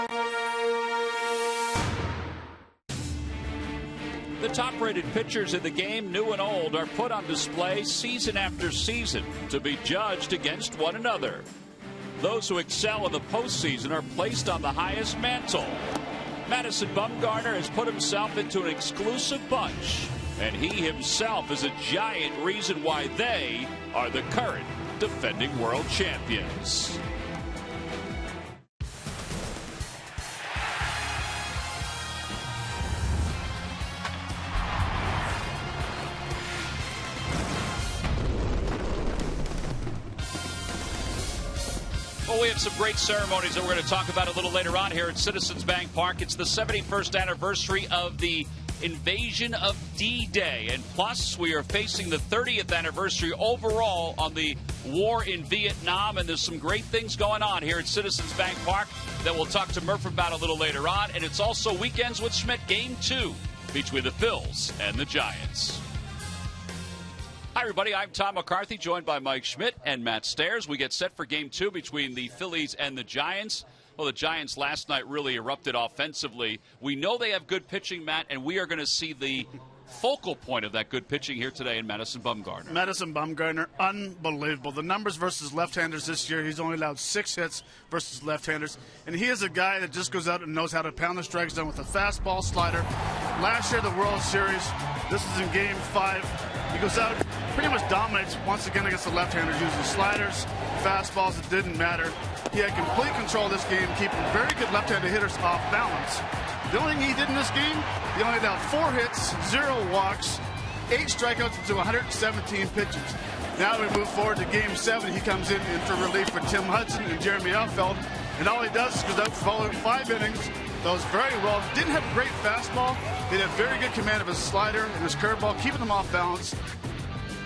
The top-rated pitchers in the game, new and old, are put on display season after season to be judged against one another. Those who excel in the postseason are placed on the highest mantle. Madison Bumgarner has put himself into an exclusive bunch, and he himself is a giant reason why they are the current defending world champions. Well, we have some great ceremonies that we're going to talk about a little later on here at Citizens Bank Park. It's the 71st anniversary of the invasion of D-Day. And plus, we are facing the 30th anniversary overall on the war in Vietnam. And there's some great things going on here at Citizens Bank Park that we'll talk to Murph about a little later on. And it's also Weekends with Schmidt, Game 2 between the Phils and the Giants. Hi, everybody. I'm Tom McCarthy, joined by Mike Schmidt and Matt Stairs. We get set for Game 2 between the Phillies and the Giants. Well, the Giants last night really erupted offensively. We know they have good pitching, Matt, and we are going to see the focal point of that good pitching here today in Madison Bumgarner. Madison Bumgarner, unbelievable. The numbers versus left-handers this year, he's only allowed 6 hits versus left-handers. And he is a guy that just goes out and knows how to pound the strike zone with a fastball slider. Last year, the World Series, this is in Game 5. He goes out, pretty much dominates once again against the left-handers, using sliders, fastballs. It didn't matter. He had complete control of this game, keeping very good left-handed hitters off balance. The only thing he did in this game, he only allowed 4 hits, 0 walks, 8 strikeouts to 117 pitches. Now we move forward to Game 7. He comes in for relief for Tim Hudson and Jeremy Outfield, and all he does is goes out following 5 innings. Those very well. Didn't have a great fastball. He had very good command of his slider and his curveball, keeping them off balance.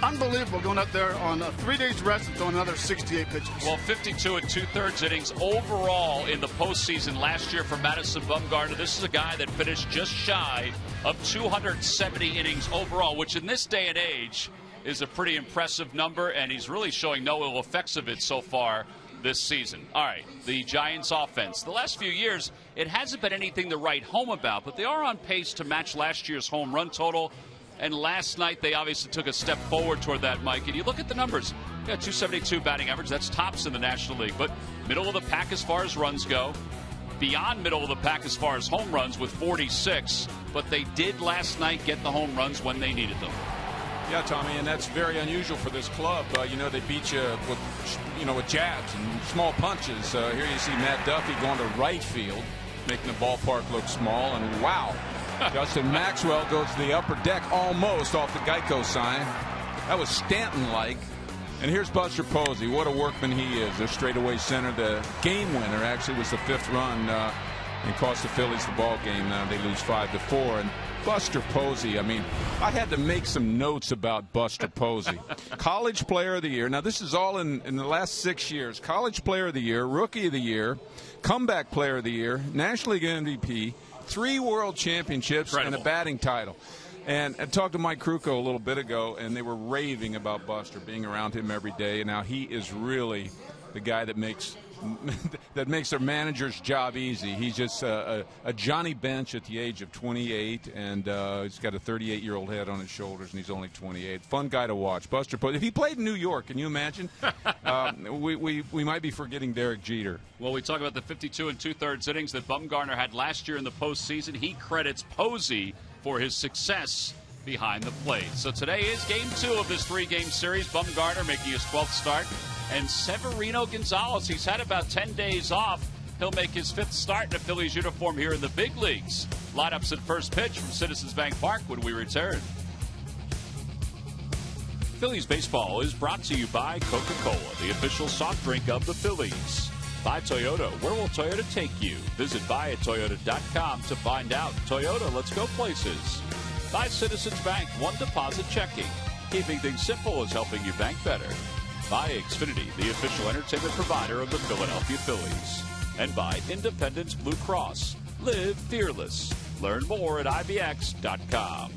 Unbelievable going up there on a 3 days rest and throwing another 68 pitches. Well, 52 and 2/3 innings overall in the postseason last year for Madison Bumgarner. This is a guy that finished just shy of 270 innings overall, which in this day and age is a pretty impressive number, and he's really showing no ill effects of it so far this season. All right, the Giants offense. The last few years, it hasn't been anything to write home about, but they are on pace to match last year's home run total. And last night, they obviously took a step forward toward that, Mike. And you look at the numbers. You got 272 batting average. That's tops in the National League. But middle of the pack as far as runs go. Beyond middle of the pack as far as home runs with 46. But they did last night get the home runs when they needed them. Yeah, Tommy, and that's very unusual for this club. They beat you with jabs and small punches. Here you see Matt Duffy going to right field, making the ballpark look small. And wow. Justin Maxwell goes to the upper deck almost off the Geico sign. That was Stanton-like. And here's Buster Posey. What a workman he is. A straightaway center. The game winner actually was the 5th run and cost the Phillies the ball game. Now they lose 5-4. And Buster Posey, I mean, I had to make some notes about Buster Posey. College Player of the Year. Now, this is all in the last 6 years. College Player of the Year, Rookie of the Year, Comeback Player of the Year, National League MVP, 3 World Championships, Incredible. and a batting title. And I talked to Mike Krukow a little bit ago, and they were raving about Buster, being around him every day. And now he is really the guy that makes their manager's job easy. He's just a Johnny Bench at the age of 28, and he's got a 38-year-old head on his shoulders, and he's only 28. Fun guy to watch. Buster Posey. If he played in New York, can you imagine? We might be forgetting Derek Jeter. Well, we talk about the 52 and 2/3 innings that Bumgarner had last year in the postseason. He credits Posey for his success behind the plate. So today is Game 2 of this 3-game series. Bumgarner making his 12th start. And Severino Gonzalez, he's had about 10 days off. He'll make his 5th start in a Phillies uniform here in the big leagues. Lineups at first pitch from Citizens Bank Park when we return. Phillies baseball is brought to you by Coca-Cola, the official soft drink of the Phillies. By Toyota, where will Toyota take you? Visit buyatoyota.com to find out. Toyota, let's go places. By Citizens Bank, one deposit checking. Keeping things simple is helping you bank better. By Xfinity, the official entertainment provider of the Philadelphia Phillies. And by Independence Blue Cross. Live fearless. Learn more at IBX.com.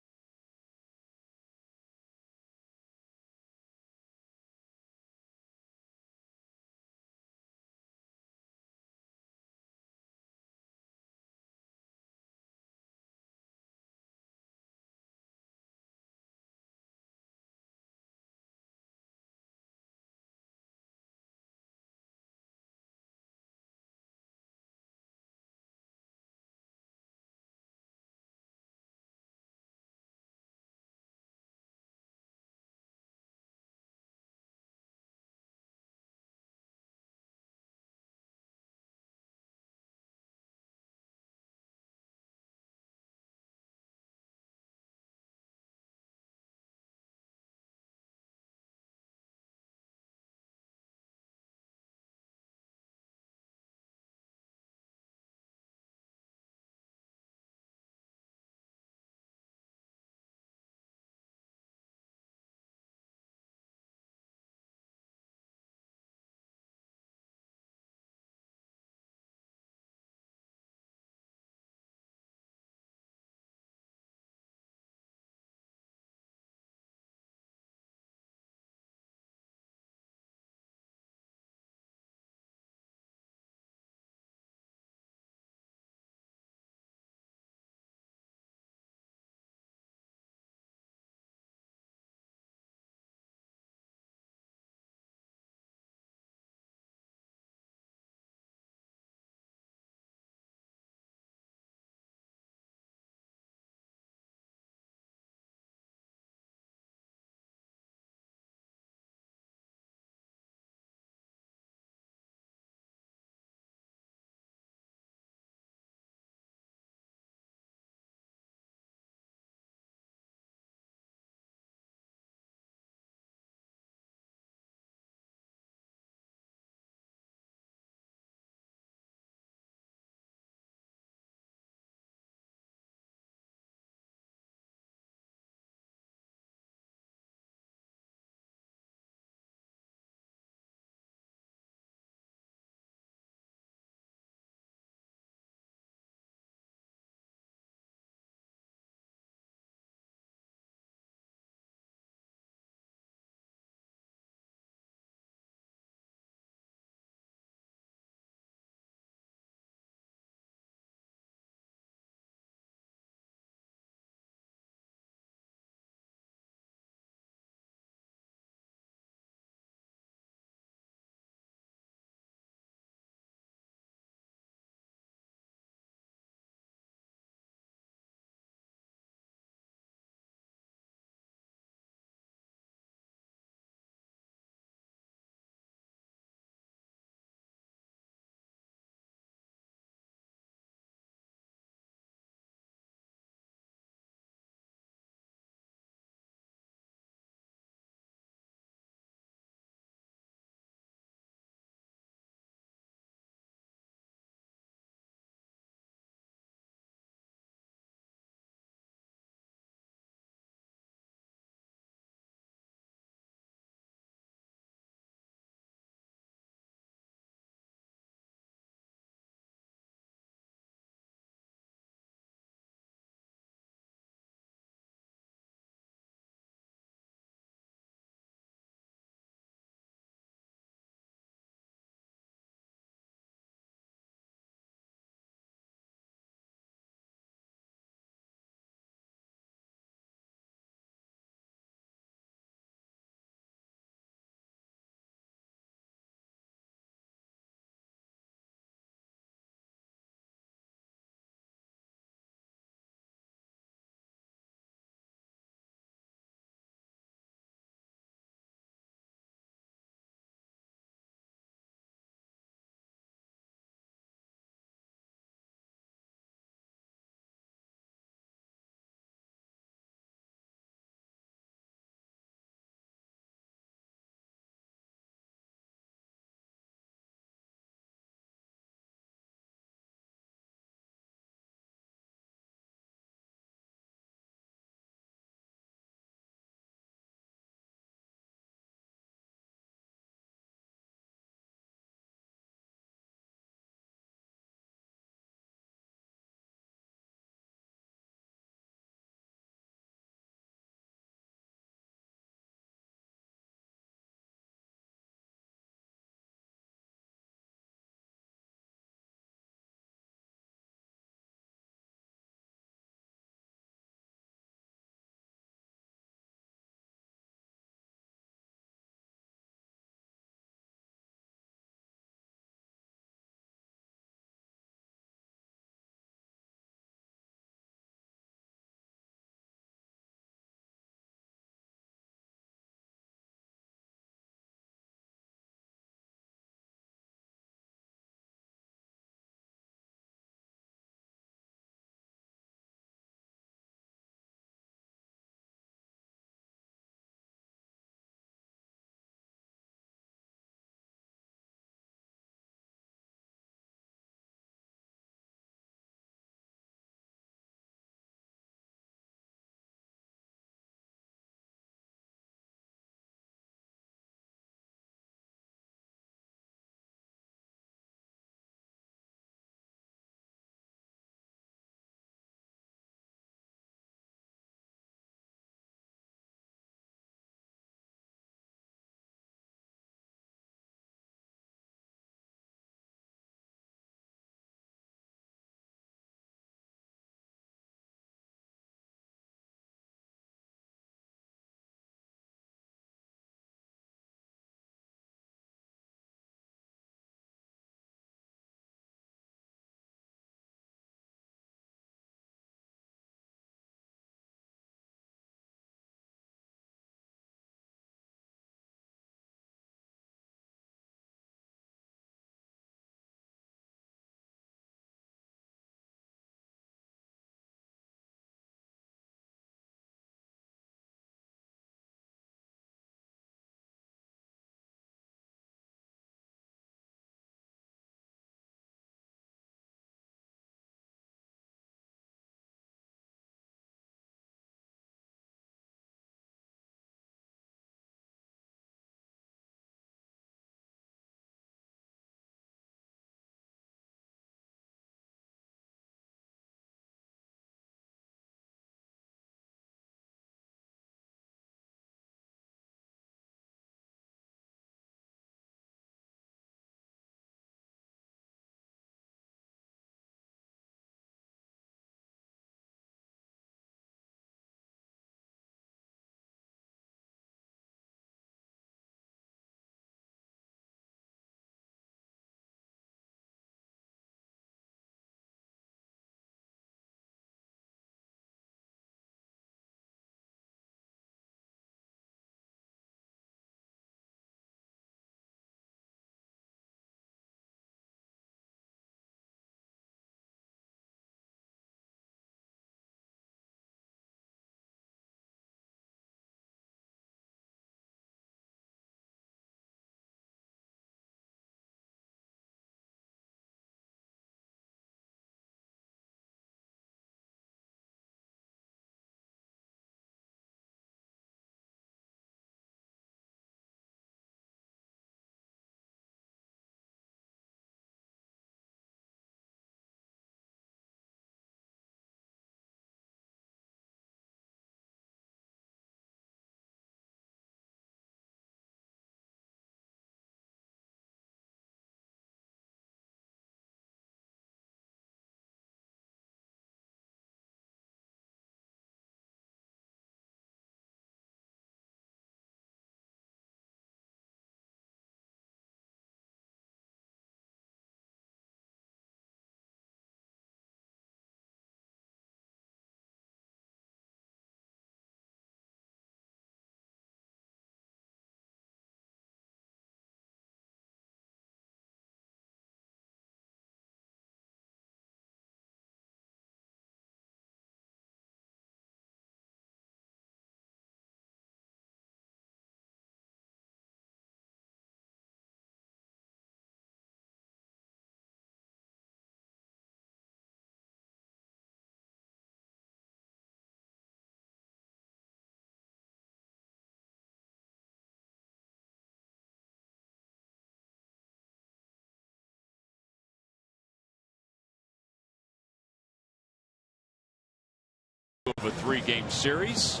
of a 3-game series.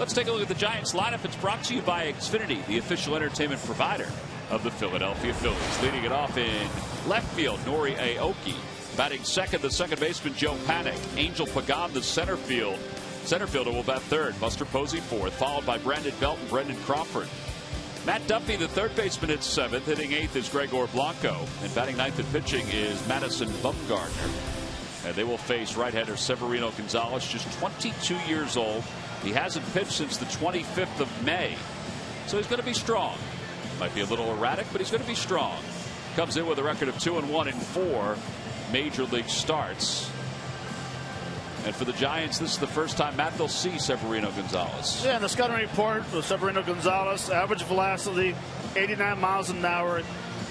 Let's take a look at the Giants lineup. It's brought to you by Xfinity, the official entertainment provider of the Philadelphia Phillies. Leading it off in left field, Nori Aoki. Batting second, the second baseman Joe Panik. Angel Pagan, the center fielder, will bat third. Buster Posey fourth, followed by Brandon Belt and Brendan Crawford. Matt Duffy, the third baseman, hits seventh. Hitting eighth is Gregor Blanco. And batting ninth and pitching is Madison Bumgarner. And they will face right-hander Severino Gonzalez, just 22 years old. He hasn't pitched since the 25th of May. So he's going to be strong. Might be a little erratic, but he's going to be strong. Comes in with a record of 2-1 in 4 major league starts. And for the Giants, this is the first time, Matt, they'll see Severino Gonzalez. Yeah, in the scouting report with Severino Gonzalez, average velocity 89 miles an hour.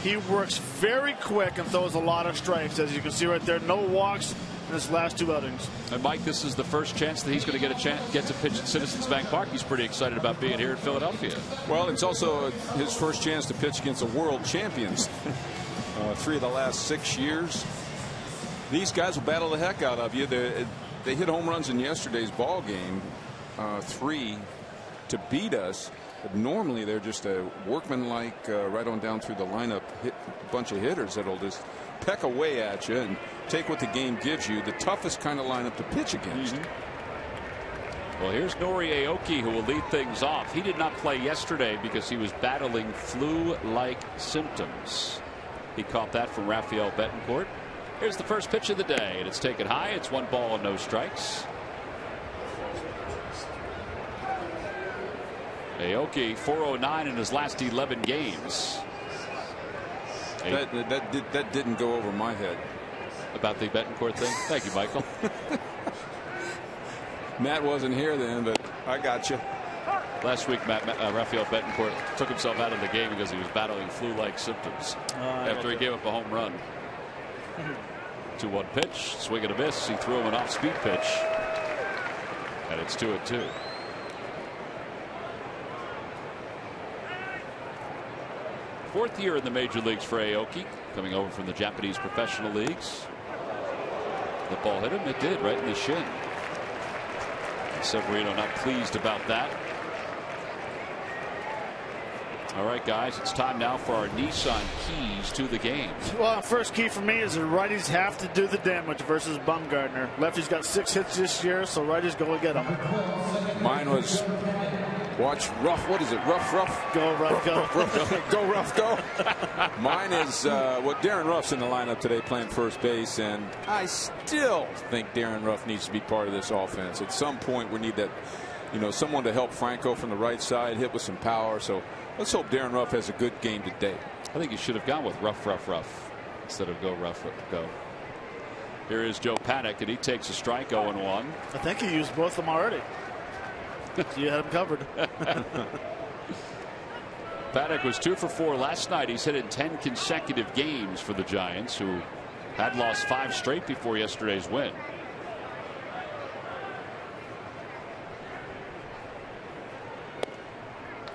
He works very quick and throws a lot of strikes. As you can see right there, no walks in his last 2 outings. And Mike, this is the first chance that he's going to get to pitch at Citizens Bank Park. He's pretty excited about being here in Philadelphia. Well, it's also his first chance to pitch against the world champions. 3 of the last 6 years. These guys will battle the heck out of you. They hit home runs in yesterday's ball game, 3 to beat us. But normally they're just a workmanlike, right on down through the lineup, bunch of hitters that'll just peck away at you and take what the game gives you. The toughest kind of lineup to pitch against. Well, here's Nori Aoki, who will lead things off. He did not play yesterday because he was battling flu-like symptoms. He caught that from Rafael Betancourt. Here's the first pitch of the day, and it's taken high. It's 1 ball and no strikes. Aoki, 409 in his last 11 games. That didn't go over my head. About the Betancourt thing? Thank you, Michael. Matt wasn't here then, but I got you. Last week, Rafael Betancourt took himself out of the game because he was battling flu-like symptoms after he gave up a home run. 2-1 pitch, swing and a miss. He threw him an off-speed pitch, and it's 2-2. Fourth year in the major leagues for Aoki, coming over from the Japanese professional leagues. The ball hit him. It did, right in the shin. And Severino not pleased about that. All right, guys, it's time now for our Nissan keys to the game. Well, first key for me is the righties have to do the damage versus Bumgarner. Lefty's got 6 hits this year, so righties go and get them. Mine was watch rough. What is it? Rough. Go rough. Go. Go rough. Go. Mine is Darren Ruff's in the lineup today playing first base, and I still think Darren Ruff needs to be part of this offense. At some point, we need that, someone to help Franco from the right side, hit with some power. So let's hope Darren Ruff has a good game today. I think he should have gone with rough instead of go rough. Go. Here is Joe Panik, and he takes a strike, 0-1. I think he used both of them already. So you had him covered. Paddock was 2 for 4 last night. He's hit in 10 consecutive games for the Giants, who had lost 5 straight before yesterday's win.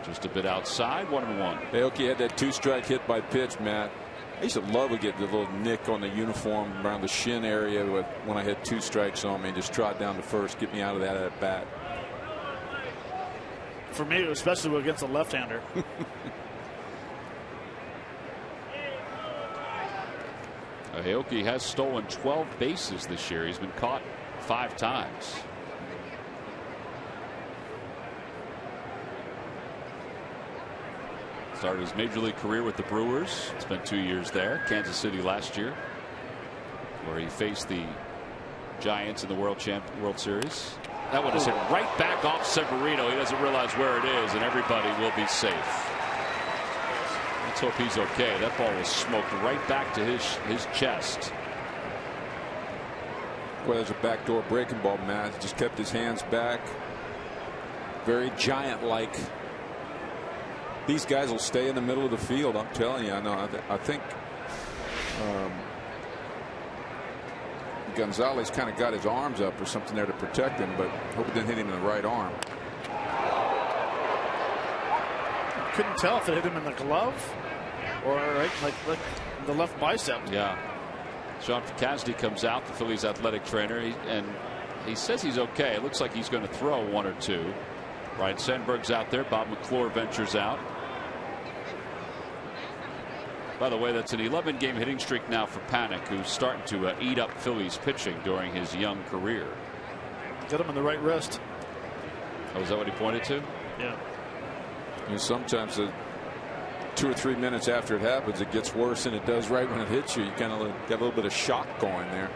Just a bit outside, 1-1. Aoki had that 2-strike hit by pitch, Matt. I used to love to get the little nick on the uniform around the shin area when I had 2 strikes on me. Just trot down to first, get me out of that at bat. For me, especially against a left-hander. Aoki has stolen 12 bases this year. He's been caught 5 times. Started his major league career with the Brewers. Spent 2 years there. Kansas City last year, where he faced the Giants in the World Series. That one is hit right back off Severino. He doesn't realize where it is, and everybody will be safe. Let's hope he's okay. That ball was smoked right back to his chest. Well, there's a backdoor breaking ball, Matt. He just kept his hands back. Very giant-like. These guys will stay in the middle of the field. I'm telling you. I think Gonzalez kind of got his arms up or something there to protect him, but hope it didn't hit him in the right arm. Couldn't tell if it hit him in the glove or like the left bicep. Yeah. Sean Fakasny comes out, the Phillies athletic trainer, and He says he's okay. It looks like he's going to throw one or two. Ryan Sandberg's out there. Bob McClure ventures out. By the way, that's an 11-game hitting streak now for Panik, who's starting to eat up Phillies pitching during his young career. Got him in the right wrist. Oh, is that what he pointed to? Yeah. You know, sometimes 2 or 3 minutes after it happens, it gets worse than it does right when it hits you. You kind of get a little bit of shock going there.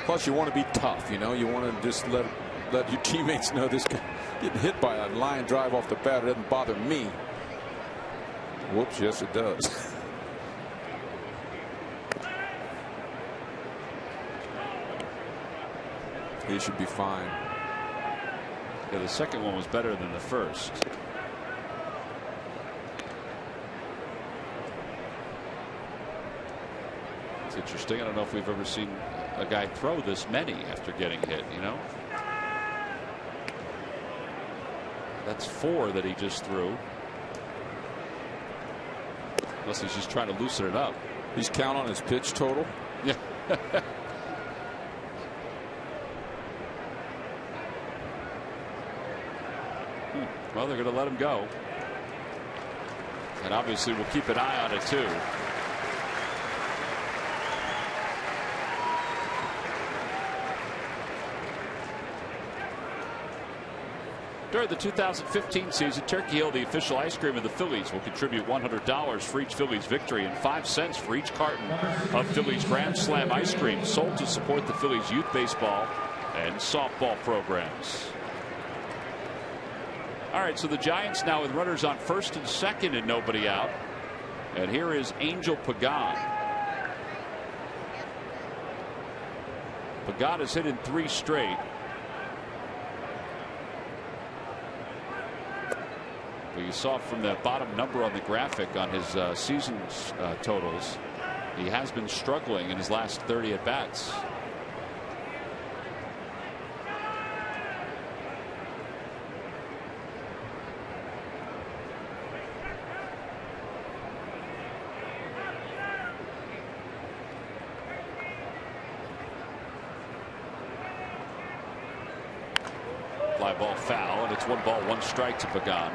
Plus, you want to be tough. You know, you want to just let your teammates know this guy getting hit by a line drive off the bat doesn't bother me. Whoops, yes, it does. He should be fine. Yeah, the second one was better than the first. It's interesting. I don't know if we've ever seen a guy throw this many after getting hit, you know? That's 4 that he just threw. Unless he's just trying to loosen it up. He's counting on his pitch total. Yeah. Well, they're going to let him go. And obviously we'll keep an eye on it too. During the 2015 season, Turkey Hill, the official ice cream of the Phillies, will contribute $100 for each Phillies victory and 5 cents for each carton of Phillies Grand Slam ice cream sold to support the Phillies youth baseball and softball programs. All right, so the Giants now with runners on first and second and nobody out. And here is Angel Pagan. Pagan has hit in 3 straight. But you saw from the bottom number on the graphic on his season totals, he has been struggling in his last 30 at bats. Fly ball foul, and it's 1 ball, 1 strike to Pagan.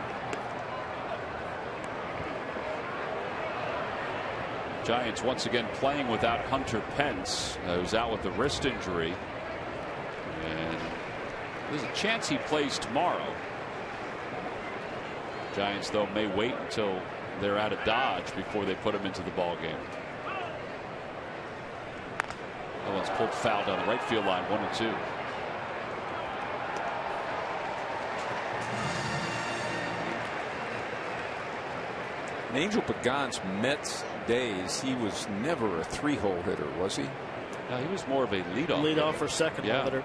Giants once again playing without Hunter Pence, who's out with a wrist injury. And there's a chance he plays tomorrow. Giants, though, may wait until they're out of Dodge before they put him into the ball game. That one's pulled foul down the right field line, 1-2. Angel Pagan's Mets days, he was never a 3-hole hitter, was he? No, he was more of a leadoff. Leadoff or second hitter.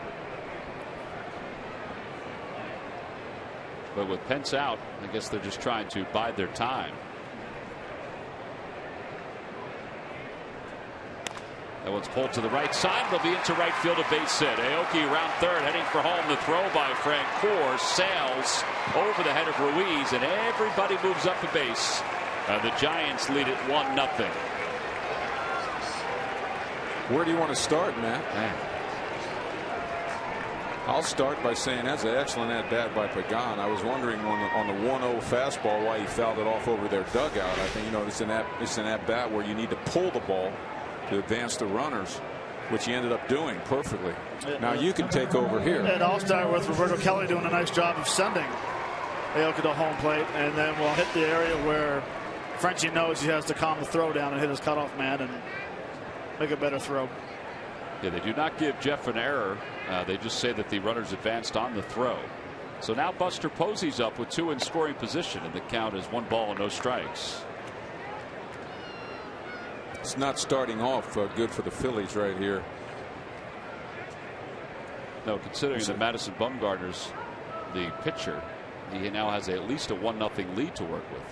But with Pence out, I guess they're just trying to bide their time. That one's pulled to the right side. It'll be into right field, a base hit. Aoki around third, heading for home. The throw by Francoeur sails over the head of Ruiz, and everybody moves up a base. The Giants lead it 1-0. Where do you want to start, Matt? I'll start by saying that's an excellent at bat by Pagan. I was wondering on the 1-0 fastball why he fouled it off over their dugout. I think, you know, it's an at bat where you need to pull the ball to advance the runners, which he ended up doing perfectly. Now you can take over here. And I'll start with Roberto Kelly doing a nice job of sending Aoki to home plate, and then we'll hit the area where Frenchie knows he has to calm the throw down and hit his cutoff man and make a better throw. Yeah, they do not give Jeff an error. They just say that the runners advanced on the throw. So now Buster Posey's up with 2 in scoring position, and the count is 1 ball and no strikes. It's not starting off good for the Phillies right here. No, considering that Madison Bumgarner's the pitcher, he now has at least a 1-0 lead to work with.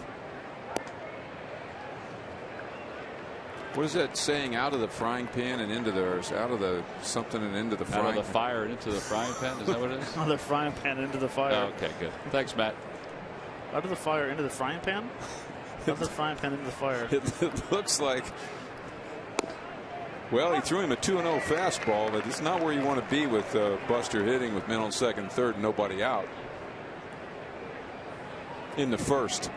What is that saying? Out of the frying pan and into the, out of the something and into the frying pan? Out of the fire and into the frying pan? Is that what it is? Out of the frying pan into the fire. Oh, okay, good. Thanks, Matt. Out of the fire into the frying pan? Out of the frying pan into the fire. It looks like Well, he threw him a 2-0 fastball, but it's not where you want to be with Buster hitting with men on second, third, and nobody out in the first.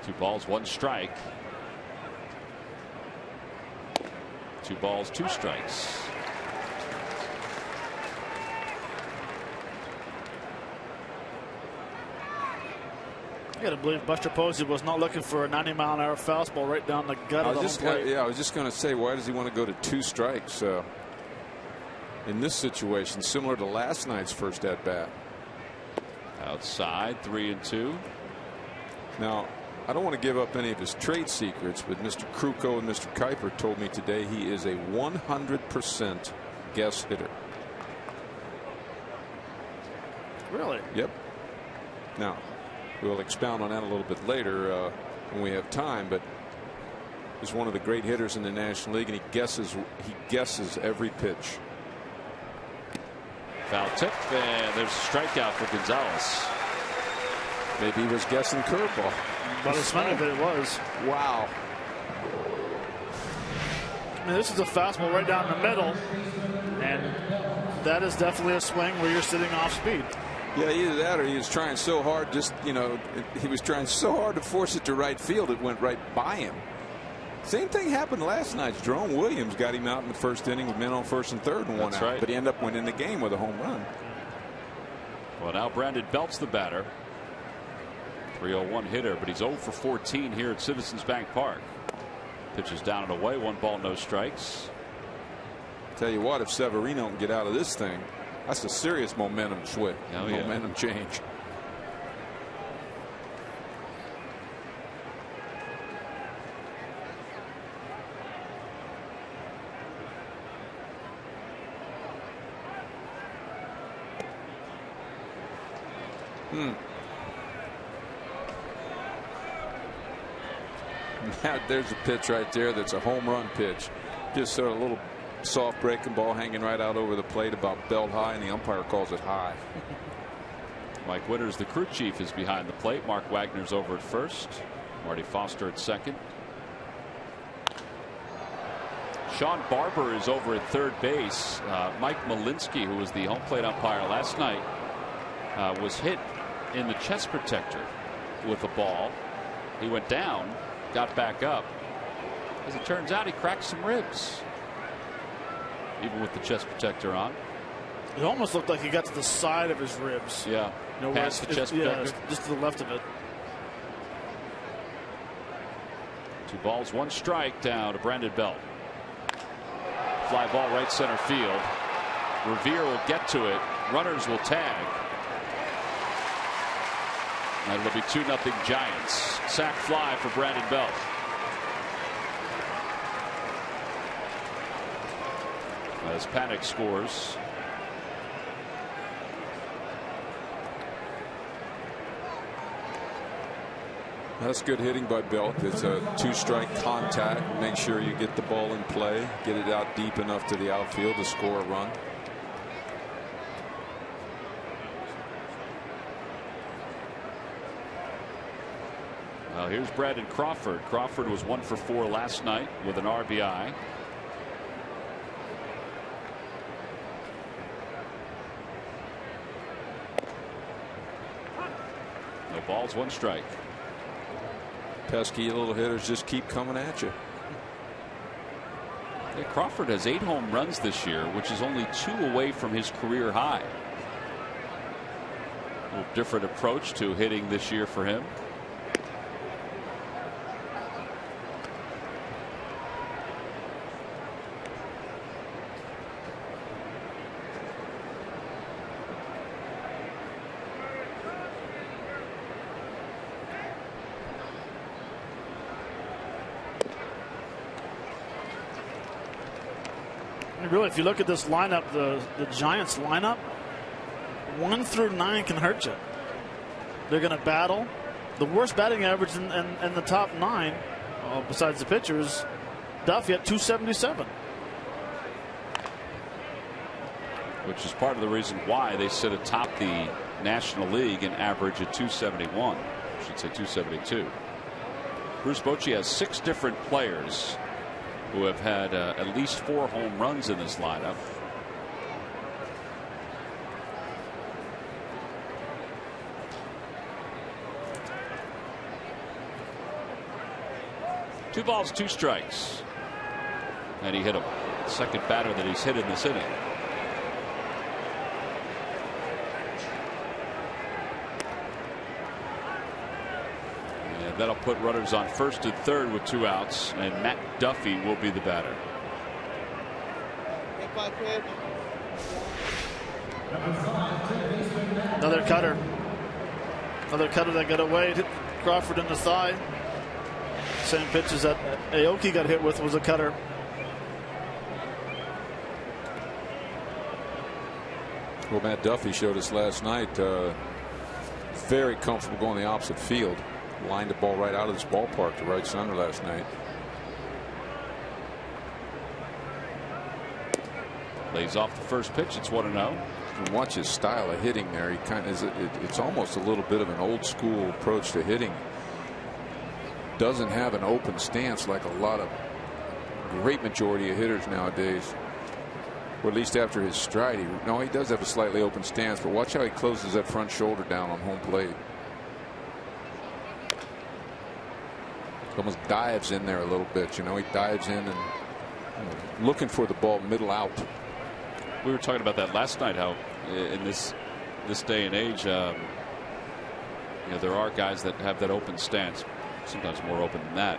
Two balls, one strike. 2 balls, 2 strikes. I gotta believe Buster Posey was not looking for a 90-mile-an-hour fastball right down the gut of the home plate. Yeah, I was just going to say, why does he want to go to 2 strikes in this situation, similar to last night's first at bat? Outside, 3-2. Now, I don't want to give up any of his trade secrets, but Mr. Krukow and Mr. Kuiper told me today he is a 100% guess hitter. Really? Yep. Now, we'll expound on that a little bit later when we have time, but he's one of the great hitters in the National League, and he guesses every pitch. Foul tip, and there's a strikeout for Gonzalez. Maybe he was guessing curveball. By the sound of it, it was. Wow. I mean, this is a fastball right down the middle, and that is definitely a swing where you're sitting off speed. Yeah, either that or he was trying so hard, he was trying so hard to force it to right field, it went right by him. Same thing happened last night. Jerome Williams got him out in the first inning with men on first and third and 1 out. Right. But he ended up winning the game with a home run. Well, now Brandon Belt's the batter. 301 hitter, but he's 0 for 14 here at Citizens Bank Park. Pitches down and away, 1 ball, no strikes. Tell you what, if Severino can get out of this thing, that's a serious momentum switch. Oh, yeah. Momentum change. Now, there's a pitch right there that's a home run pitch. Just sort of a little soft breaking ball hanging right out over the plate about belt high, and the umpire calls it high. Mike Winters, the crew chief, is behind the plate. Mark Wagner's over at first. Marty Foster at second. Sean Barber is over at third base. Mike Malinsky, who was the home plate umpire last night, was hit in the chest protector with a ball. He went down, got back up. As it turns out, he cracked some ribs, even with the chest protector on. It almost looked like he got to the side of his ribs. Yeah, past the chest protector. Yeah, just to the left of it. 2 balls, 1 strike down to Brandon Belt. Fly ball right center field. Revere will get to it. Runners will tag. And it'll be 2-0 Giants. Sac fly for Brandon Belt. As Panic scores. That's good hitting by Belt. It's a 2-strike contact. Make sure you get the ball in play, get it out deep enough to the outfield to score a run. Well, here's Brandon Crawford. Crawford was 1 for 4 last night with an RBI. No balls, 1 strike. Pesky little hitters just keep coming at you. Yeah, Crawford has 8 home runs this year, which is only 2 away from his career high. A little different approach to hitting this year for him. Really, if you look at this lineup, the Giants lineup, 1 through 9 can hurt you. They're going to battle. The worst batting average in the top 9, besides the pitchers, Duffy at 277. Which is part of the reason why they sit atop the National League and average at 271. should say 272. Bruce Bochy has 6 different players who have had at least 4 home runs in this lineup. Two balls, 2 strikes. And he hit him. Second batter that he's hit in this inning. And that'll put runners on first and third with 2 outs. And Matt Duffy will be the batter. Another cutter. Another cutter that got away. Hit Crawford in the thigh. Same pitches that Aoki got hit with was a cutter. Well, Matt Duffy showed us last night very comfortable going the opposite field. Lined the ball right out of this ballpark to right center last night. Lays off the first pitch. It's 1-0. And watch his style of hitting there. He kind of it's almost a little bit of an old school approach to hitting. Doesn't have an open stance like a lot of great majority of hitters nowadays. Or at least after his stride. He does have a slightly open stance, but watch how he closes that front shoulder down on home plate. Almost dives in there a little bit. He dives in and looking for the ball middle out. We were talking about that last night, how in this day and age, there are guys that have that open stance, sometimes more open than that,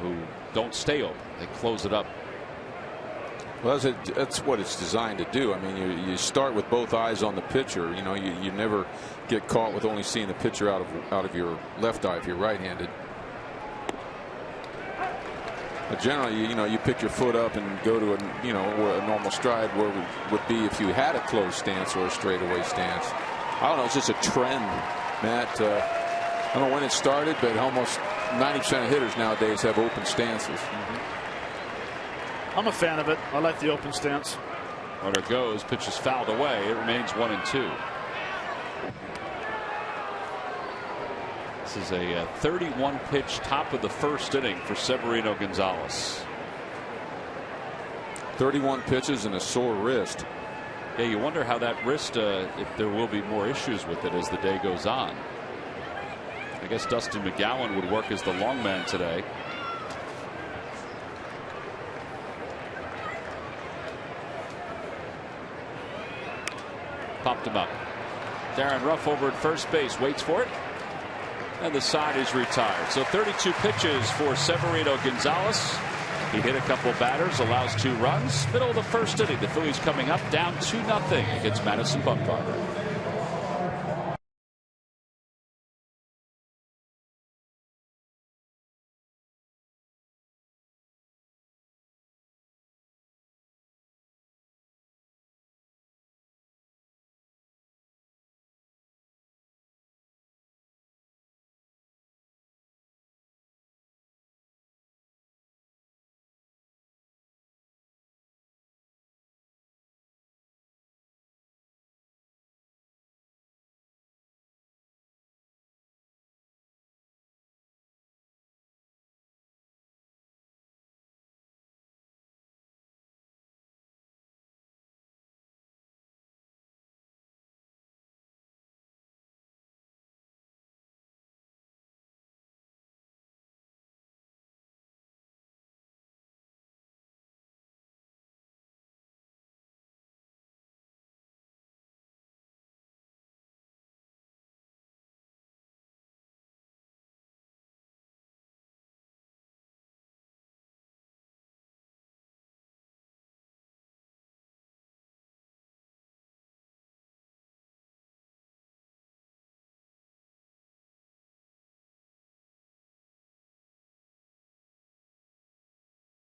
who don't stay open. They close it up. Well, that's what it's designed to do. I mean, you start with both eyes on the pitcher. You never get caught with only seeing the pitcher out of your left eye if you're right-handed. But generally, you pick your foot up and go to a normal stride where it would be if you had a closed stance or a straightaway stance. I don't know. It's just a trend, Matt. I don't know when it started, but almost 90% of hitters nowadays have open stances. I'm a fan of it. I like the open stance. Runner goes. Pitch is fouled away. It remains 1-2. This is a 31 pitch top of the first inning for Severino Gonzalez. 31 pitches and a sore wrist. Yeah, you wonder how that wrist, if there will be more issues with it as the day goes on. I guess Dustin McGowan would work as the long man today. Popped him up. Darren Ruff over at first base, waits for it. And the side is retired. So 32 pitches for Severino Gonzalez. He hit a couple batters, allows 2 runs. Middle of the first inning, the Phillies coming up down 2-0 against Madison Bumgarner.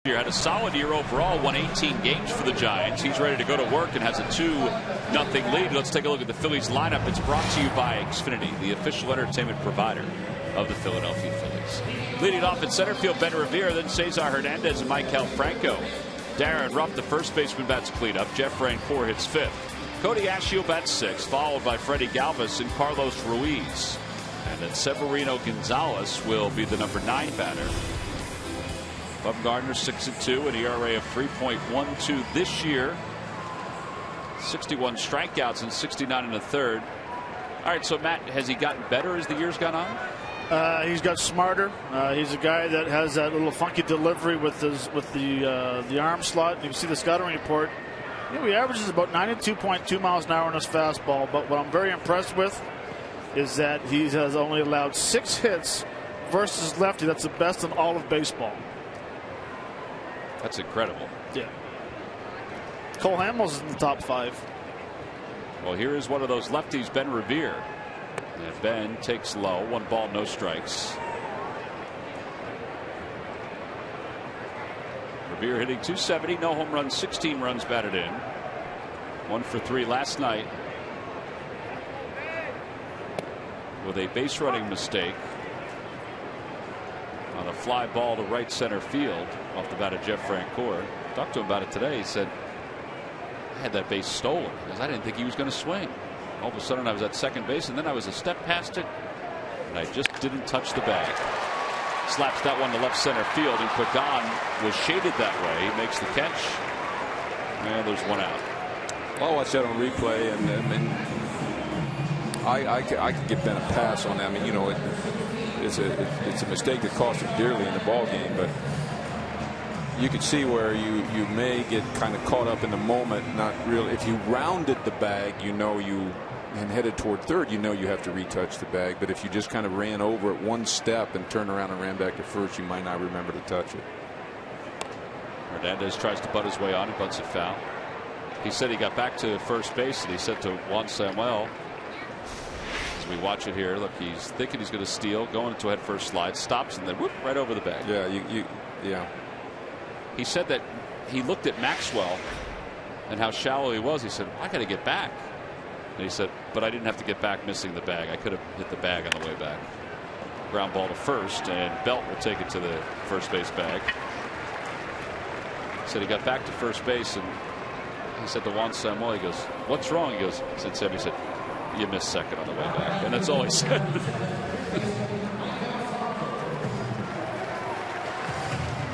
Had a solid year overall, won 18 games for the Giants. He's ready to go to work and has a 2-0 lead. Let's take a look at the Phillies lineup. It's brought to you by Xfinity, the official entertainment provider of the Philadelphia Phillies. Leading off at center field, Ben Revere, then Cesar Hernandez and Michael Franco. Darren Ruff, the first baseman, bats cleanup. Jeff Francoeur hits 5th. Cody Ashiel bats 6th, followed by Freddie Galvis and Carlos Ruiz. And And then Severino Gonzalez will be the number 9 batter. Bumgarner 6-2, an ERA of 3.12 this year. 61 strikeouts and 69 in the third. All right, so Matt, has he gotten better as the year's gone on? He's got smarter. He's a guy that has that little funky delivery with the arm slot. You can see the scouting report. You know, he averages about 92.2 miles an hour on his fastball. But what I'm very impressed with is that he has only allowed 6 hits versus lefty. That's the best in all of baseball. That's incredible. Yeah. Cole Hamels in the top 5. Well, here is one of those lefties, Ben Revere. And Ben takes low. 1 ball, no strikes. Revere hitting .270, no home runs, 16 runs batted in. 1 for 3 last night with a base running mistake on a fly ball to right center field off the bat of Jeff Francoeur. Talked to him about it today. He said, I had that base stolen because I didn't think he was going to swing. All of a sudden I was at second base, and then I was a step past it, and I just didn't touch the bag. Slaps that one to left center field, and Quigan was shaded that way. He makes the catch, and there's 1 out. I'll watch that on replay, and I could give Ben a pass on that. I mean, you know, it's a mistake that cost him dearly in the ball game, but you could see where you may get kind of caught up in the moment. Not really. If you rounded the bag, you know and headed toward third, you know you have to retouch the bag. But if you just kind of ran over it 1 step and turned around and ran back to first, you might not remember to touch it. Hernandez tries to butt his way on it, butts it foul. He said he got back to first base, and he said to Juan Samuel, as we watch it here, look, he's thinking he's going to steal, going into a head first slide, stops, and then whoop, right over the bag. Yeah, yeah. He said that he looked at Maxwell and how shallow he was. He said, I got to get back. And he said, but I didn't have to get back missing the bag. I could have hit the bag on the way back. Ground ball to first, and Belt will take it to the first base bag. He said he got back to first base, and he said to Juan Samuel, he goes, what's wrong? He goes, said Sam, he said, you missed second on the way back. And that's all he said.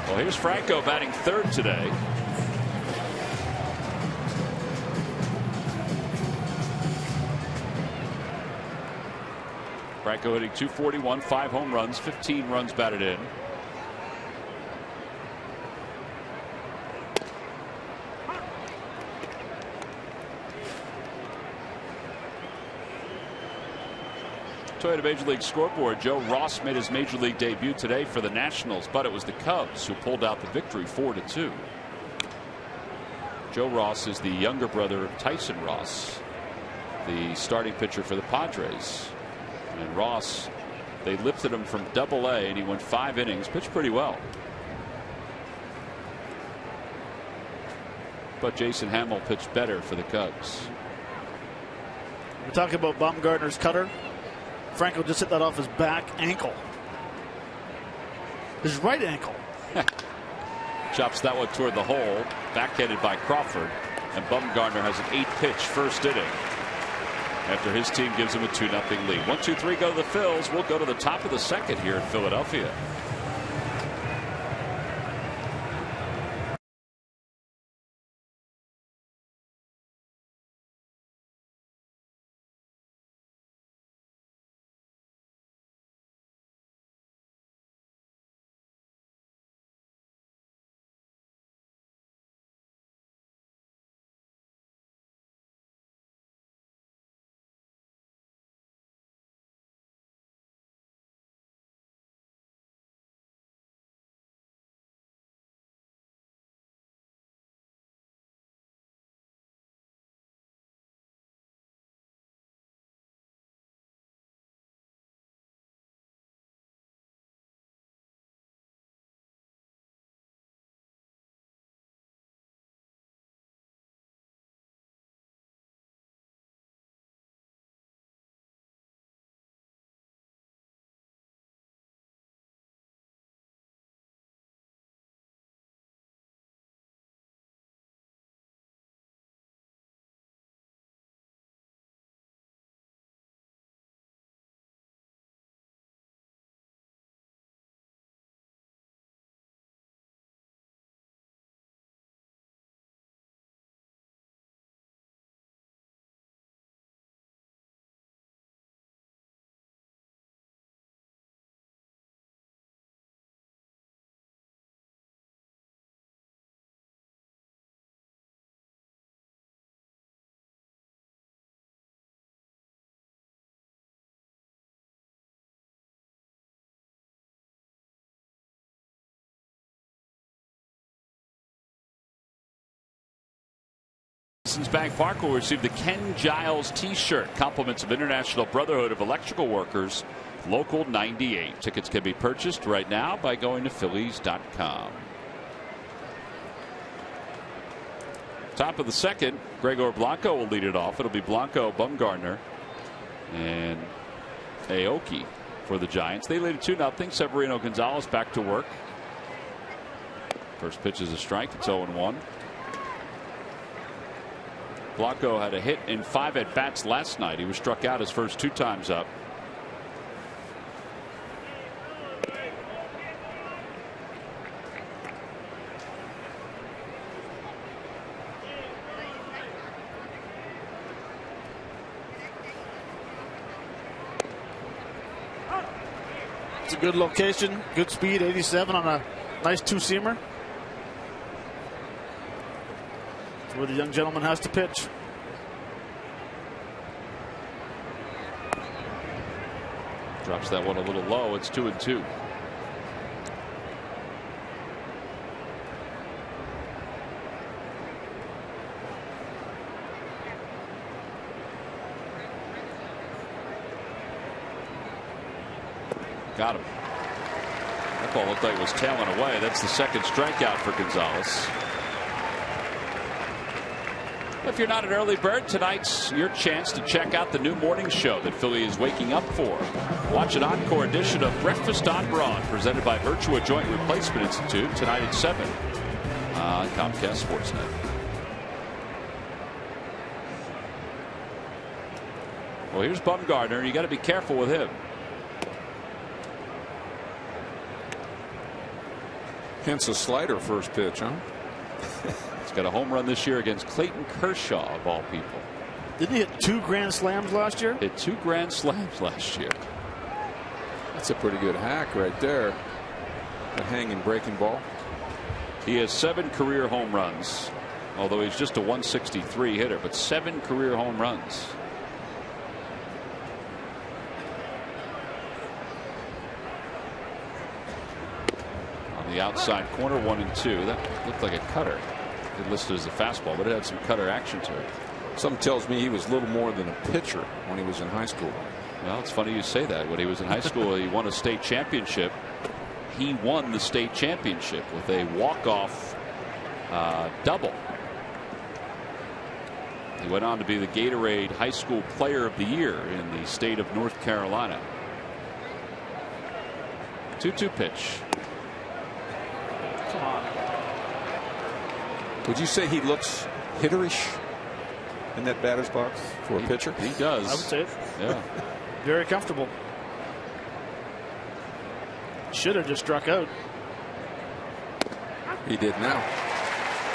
Well, here's Franco batting third today. Franco hitting .241, 5 home runs, 15 runs batted in. Toyota Major League Scoreboard. Joe Ross made his Major League debut today for the Nationals, but it was the Cubs who pulled out the victory 4-2. Joe Ross is the younger brother of Tyson Ross, the starting pitcher for the Padres. And Ross, they lifted him from Double-A, and he went 5 innings, pitched pretty well. But Jason Hamill pitched better for the Cubs. We're talking about Bumgarner's cutter. Franco just hit that off his back ankle. His right ankle. Chops that one toward the hole. Backhanded by Crawford. And Bumgarner has an 8-pitch first inning after his team gives him a 2-0 lead. 1-2-3 go to the Phils. We'll go to the top of the second here in Philadelphia. Citizens Bank Park will receive the Ken Giles T-shirt, compliments of International Brotherhood of Electrical Workers, Local 98. Tickets can be purchased right now by going to Phillies.com. Top of the second, Gregor Blanco will lead it off. It'll be Blanco, Bumgarner, and Aoki for the Giants. They lead it 2-0. Severino Gonzalez back to work. First pitch is a strike. It's 0-1. Blanco had a hit in 5 at-bats last night. He was struck out his first 2 times up. It's a good location, good speed, 87 on a nice 2-seamer. That's where the young gentleman has to pitch. Drops that one a little low. It's 2-2. Got him. That ball looked like it was tailing away. That's the second strikeout for Gonzalez. If you're not an early bird, tonight's your chance to check out the new morning show that Philly is waking up for. Watch an encore edition of Breakfast on Broad, presented by Virtua Joint Replacement Institute, tonight at 7 on Comcast Sportsnet. Well, here's Bumgarner. You got to be careful with him. Hence a slider first pitch, huh? He's got a home run this year against Clayton Kershaw, of all people. Didn't he hit 2 grand slams last year? Hit 2 grand slams last year. That's a pretty good hack right there. A hanging breaking ball. He has 7 career home runs, although he's just a 163 hitter, but 7 career home runs. The outside corner, 1-2. That looked like a cutter. It listed as a fastball, but it had some cutter action to it. Something tells me he was little more than a pitcher when he was in high school. Well, it's funny you say that. When he was in high school, he won a state championship. He won the state championship with a walk-off double. He went on to be the Gatorade High School Player of the Year in the state of North Carolina. 2-2 pitch. Come on. Would you say he looks hitterish in that batter's box for a pitcher? He does. I would say it. Yeah. Very comfortable. Should have just struck out. He did now.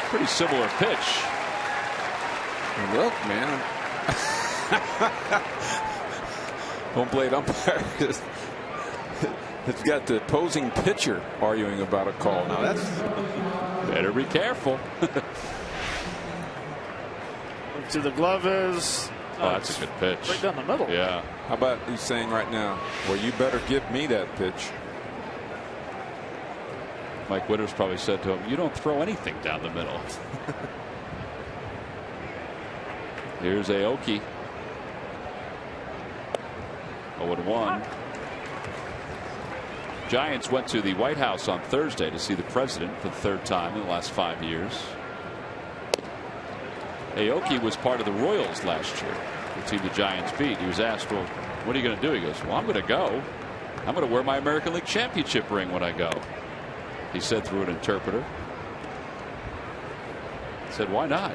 Pretty similar pitch. And look, man. Home plate umpire it's got the opposing pitcher arguing about a call. Now that's better be careful. See, the glove is. Oh, that's a good pitch. Right down the middle. Yeah. How about he's saying right now, well, you better give me that pitch. Mike Witters probably said to him, you don't throw anything down the middle. Here's Aoki. 0-1. Giants went to the White House on Thursday to see the president for the 3rd time in the last 5 years. Aoki was part of the Royals last year, the team the Giants beat. He was asked, well, what are you going to do? He goes, well, I'm going to go. I'm going to wear my American League Championship ring when I go. He said through an interpreter. He said, why not?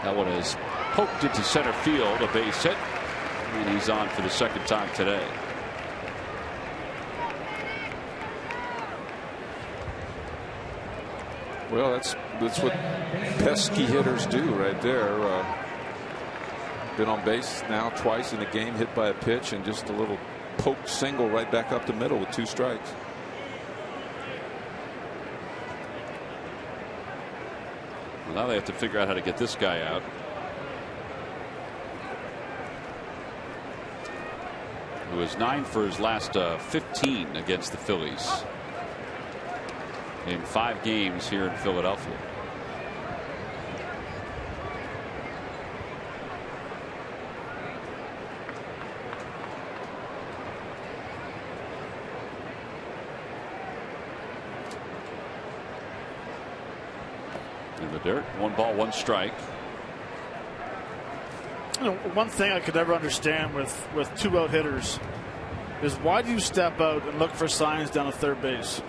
That one is poked into center field, a base hit. And he's on for the 2nd time today. Well, that's what pesky hitters do right there. Been on base now twice in the game, hit by a pitch, and just a little poke single right back up the middle with 2 strikes. Well, now they have to figure out how to get this guy out. Who is 9 for his last 15 against the Phillies. in 5 games here in Philadelphia. In the dirt, 1 ball, 1 strike. You know, one thing I could never understand with 2 out hitters is why do you step out and look for signs down at third base?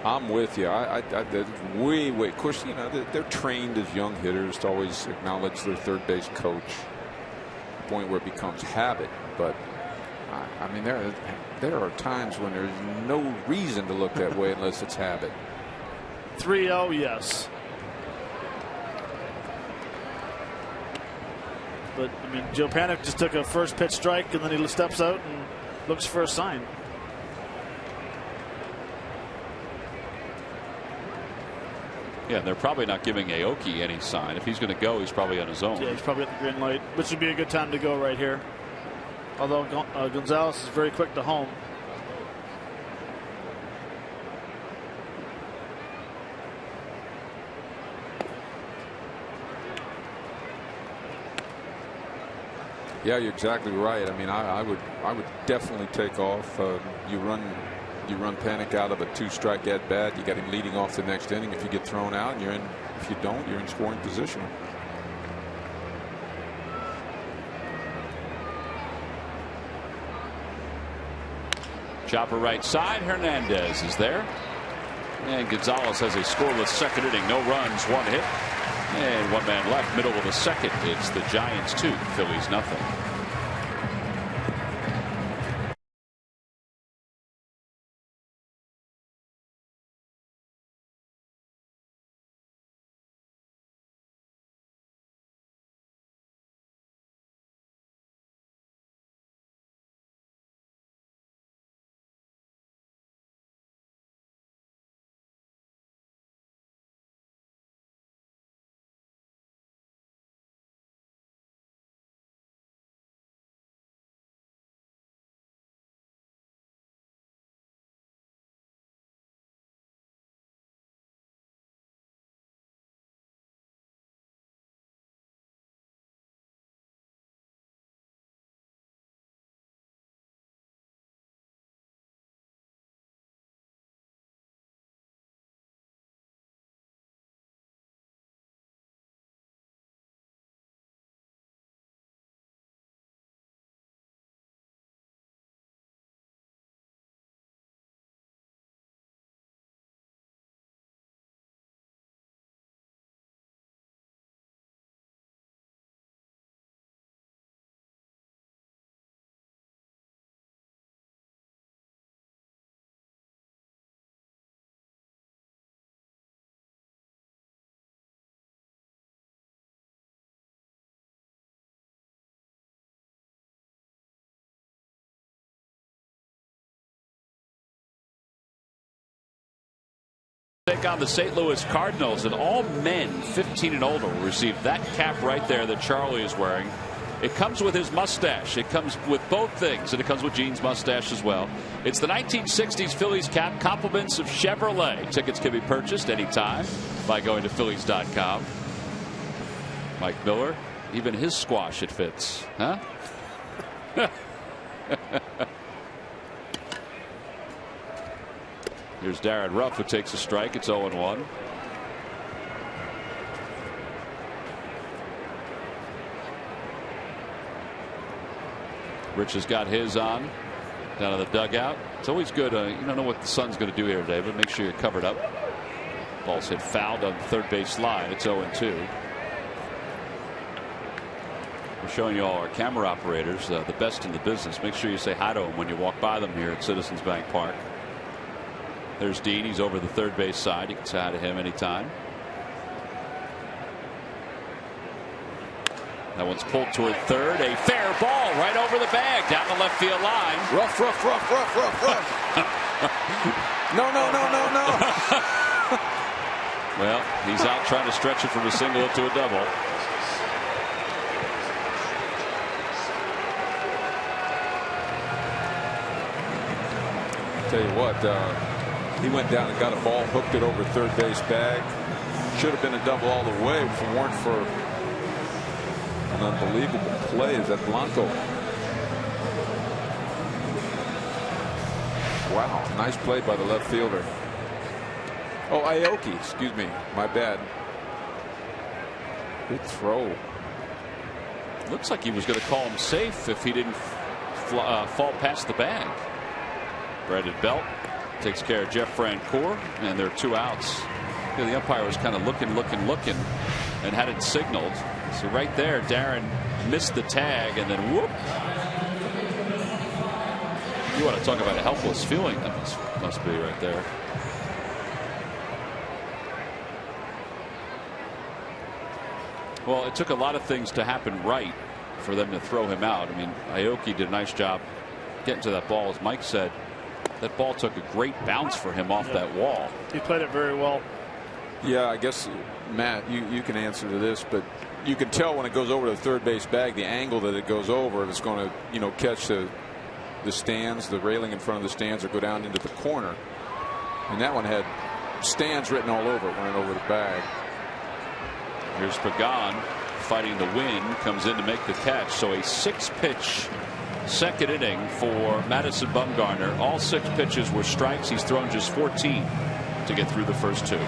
I'm with you. Way. Of course, you know, they're trained as young hitters to always acknowledge their third base coach. To the point where it becomes habit. But I mean, there are times when there's no reason to look that way unless it's habit. 3-0, yes. But I mean, Joe Panik just took a first pitch strike and then he steps out and looks for a sign. Yeah, they're probably not giving Aoki any sign. If he's going to go, he's probably on his own. Yeah, he's probably at the green light, which would be a good time to go right here. Although Gonzalez is very quick to home. Yeah, you're exactly right. I mean, I would definitely take off. You run Panik out of a 2-strike at bat. You got him leading off the next inning. If you get thrown out, and you're in. If you don't, you're in scoring position. Chopper right side. Hernandez is there, and Gonzalez has a scoreless second inning. No runs, 1 hit. And 1 man left, middle of the second. It's the Giants 2, Phillies nothing. Take on the St. Louis Cardinals, and all men 15 and older will receive that cap right there that Charlie is wearing. It comes with his mustache. It comes with both things, and it comes with Gene's mustache as well. It's the 1960s Phillies cap, compliments of Chevrolet. Tickets can be purchased anytime by going to Phillies.com. Mike Miller, even his squash it fits, huh? Here's Darren Ruff, who takes a strike. It's 0-1. Rich has got his on down in the dugout. It's always good. You don't know what the sun's going to do here today, but make sure you're covered up. Ball's hit fouled on the third base line. It's 0-2. We're showing you all our camera operators, the best in the business. Make sure you say hi to them when you walk by them here at Citizens Bank Park. There's Dean. He's over the third base side. You can say hi to him anytime. That one's pulled toward third. A fair ball right over the bag down the left field line. Rough. No. Well, he's out trying to stretch it from a single to a double. Tell you what, He went down and got a ball, hooked it over third base bag. Should have been a double all the way if it weren't for an unbelievable play. Is that Blanco? Wow, nice play by the left fielder. Oh, Aoki, excuse me, my bad. Good throw. Looks like he was going to call him safe if he didn't fall past the bag. Brandon Belt takes care of Jeff Francoeur, and there are 2 outs. You know, the umpire was kind of looking, and had it signaled. So right there, Darren missed the tag, and then whoop. You want to talk about a helpless feeling? That must be right there. Well, it took a lot of things to happen right for them to throw him out. I mean, Aoki did a nice job getting to that ball. As Mike said, that ball took a great bounce for him off that wall. He played it very well. Yeah, I guess, Matt, you can answer to this, but you can tell when it goes over the third base bag, the angle that it goes over, if it's going to, you know, catch the stands, the railing in front of the stands, or go down into the corner. And that one had stands written all over it when it over the bag. Here's Pagan fighting the wind, comes in to make the catch. So a 6-pitch second inning for Madison Bumgarner. All 6 pitches were strikes. He's thrown just 14 to get through the first 2.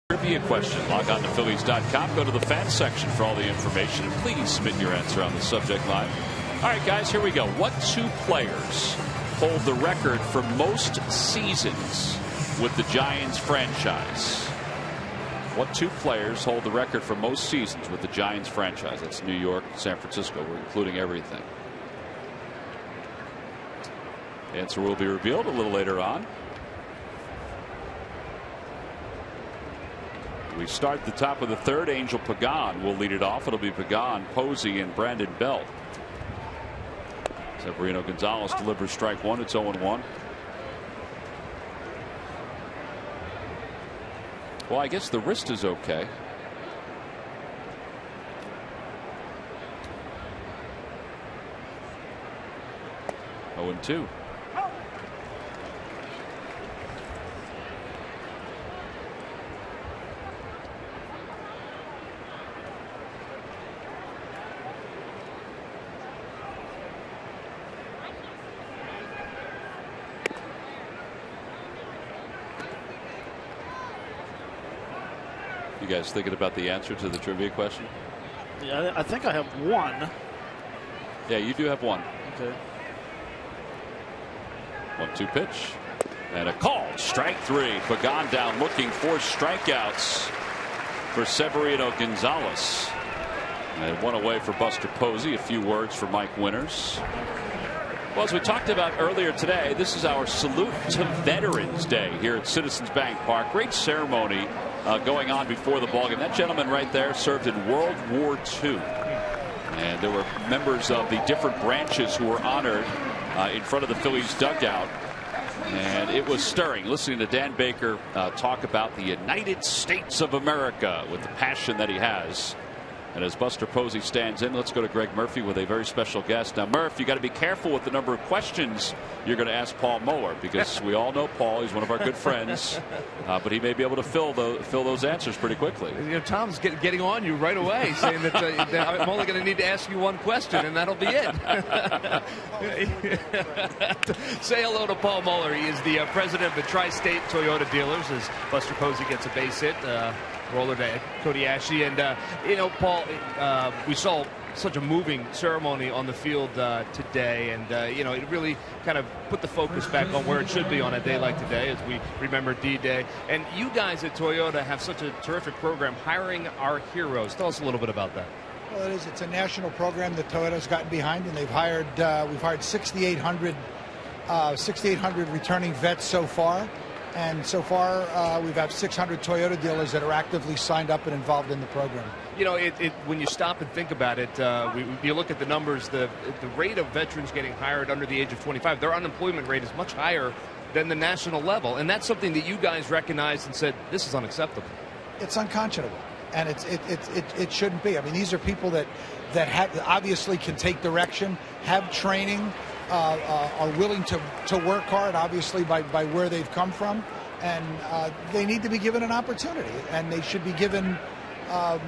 Trivia question. Log on to Phillies.com. Go to the fan section for all the information. And please submit your answer on the subject line. All right, guys, here we go. What 2 players hold the record for most seasons with the Giants franchise? What 2 players hold the record for most seasons with the Giants franchise? That's New York, San Francisco. We're including everything. The answer will be revealed a little later on. We start the top of the 3rd. Angel Pagan will lead it off. It'll be Pagan, Posey, and Brandon Belt. Severino Gonzalez delivers strike 1. It's 0-1. Well, I guess the wrist is okay. Oh, 0-2. You guys thinking about the answer to the trivia question? Yeah, I think I have 1. Yeah, you do have 1. Okay. 1-2 pitch. And a call. Strike 3. Pagan down looking for strikeouts for Severino Gonzalez. And 1 away for Buster Posey. A few words for Mike Winters. Well, as we talked about earlier today, this is our Salute to Veterans Day here at Citizens Bank Park. Great ceremony going on before the ballgame. That gentleman right there served in World War II. And there were members of the different branches who were honored in front of the Phillies dugout. And it was stirring listening to Dan Baker talk about the United States of America with the passion that he has. And as Buster Posey stands in, let's go to Greg Murphy with a very special guest. Now, Murph, you got to be careful with the number of questions you're going to ask Paul Moeller, because we all know Paul. He's one of our good friends, but he may be able to fill those answers pretty quickly. You know, Tom's getting on you right away, saying that I'm only going to need to ask you one question, and that'll be it. Say hello to Paul Moeller. He is the president of the Tri-State Toyota Dealers, as Buster Posey gets a base hit. Roller to Cody Ashley. And, you know, Paul, we saw such a moving ceremony on the field today. And, you know, it really kind of put the focus back on where it should be on a day like today as we remember D-Day. And you guys at Toyota have such a terrific program, hiring our heroes. Tell us a little bit about that. Well, it is. It's a national program that Toyota's gotten behind, and they've hired, we've hired 6,800 returning vets so far. And so far, we've had 600 Toyota dealers that are actively signed up and involved in the program. You know, when you stop and think about it, you look at the numbers, the rate of veterans getting hired under the age of 25, their unemployment rate is much higher than the national level. And that's something that you guys recognized and said, this is unacceptable. It's unconscionable. And it shouldn't be. I mean, these are people that obviously can take direction, have training, are willing to work hard, obviously, by where they've come from, and they need to be given an opportunity, and they should be given I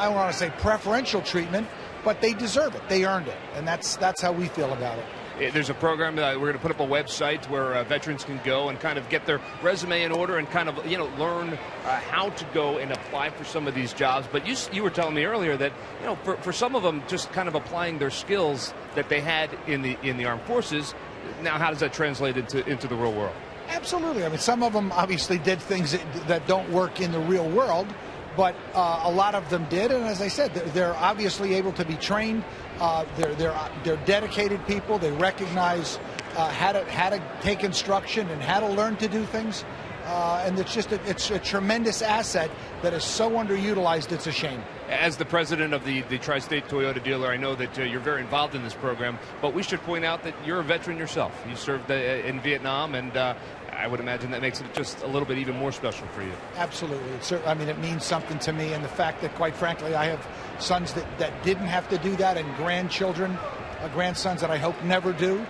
don't want to say preferential treatment, but they deserve it. They earned it, and that's how we feel about it. There's a program that we're going to put up a website where veterans can go and kind of get their resume in order and kind of, you know, learn how to go and apply for some of these jobs. But you were telling me earlier that, you know, for some of them, just kind of applying their skills that they had in the armed forces. Now, how does that translate into the real world? Absolutely. I mean, some of them obviously did things that don't work in the real world, but a lot of them did. And as I said, they're obviously able to be trained. They're dedicated people. They recognize how to take instruction and how to learn to do things. And it's a tremendous asset that is so underutilized. It's a shame. As the president of the Tri-State Toyota dealer, I know that you're very involved in this program, but we should point out that you're a veteran yourself. You served in Vietnam, and I would imagine that makes it just a little bit even more special for you. Absolutely. I mean, it means something to me, and the fact that, quite frankly, I have sons that didn't have to do that, and grandsons that I hope never do.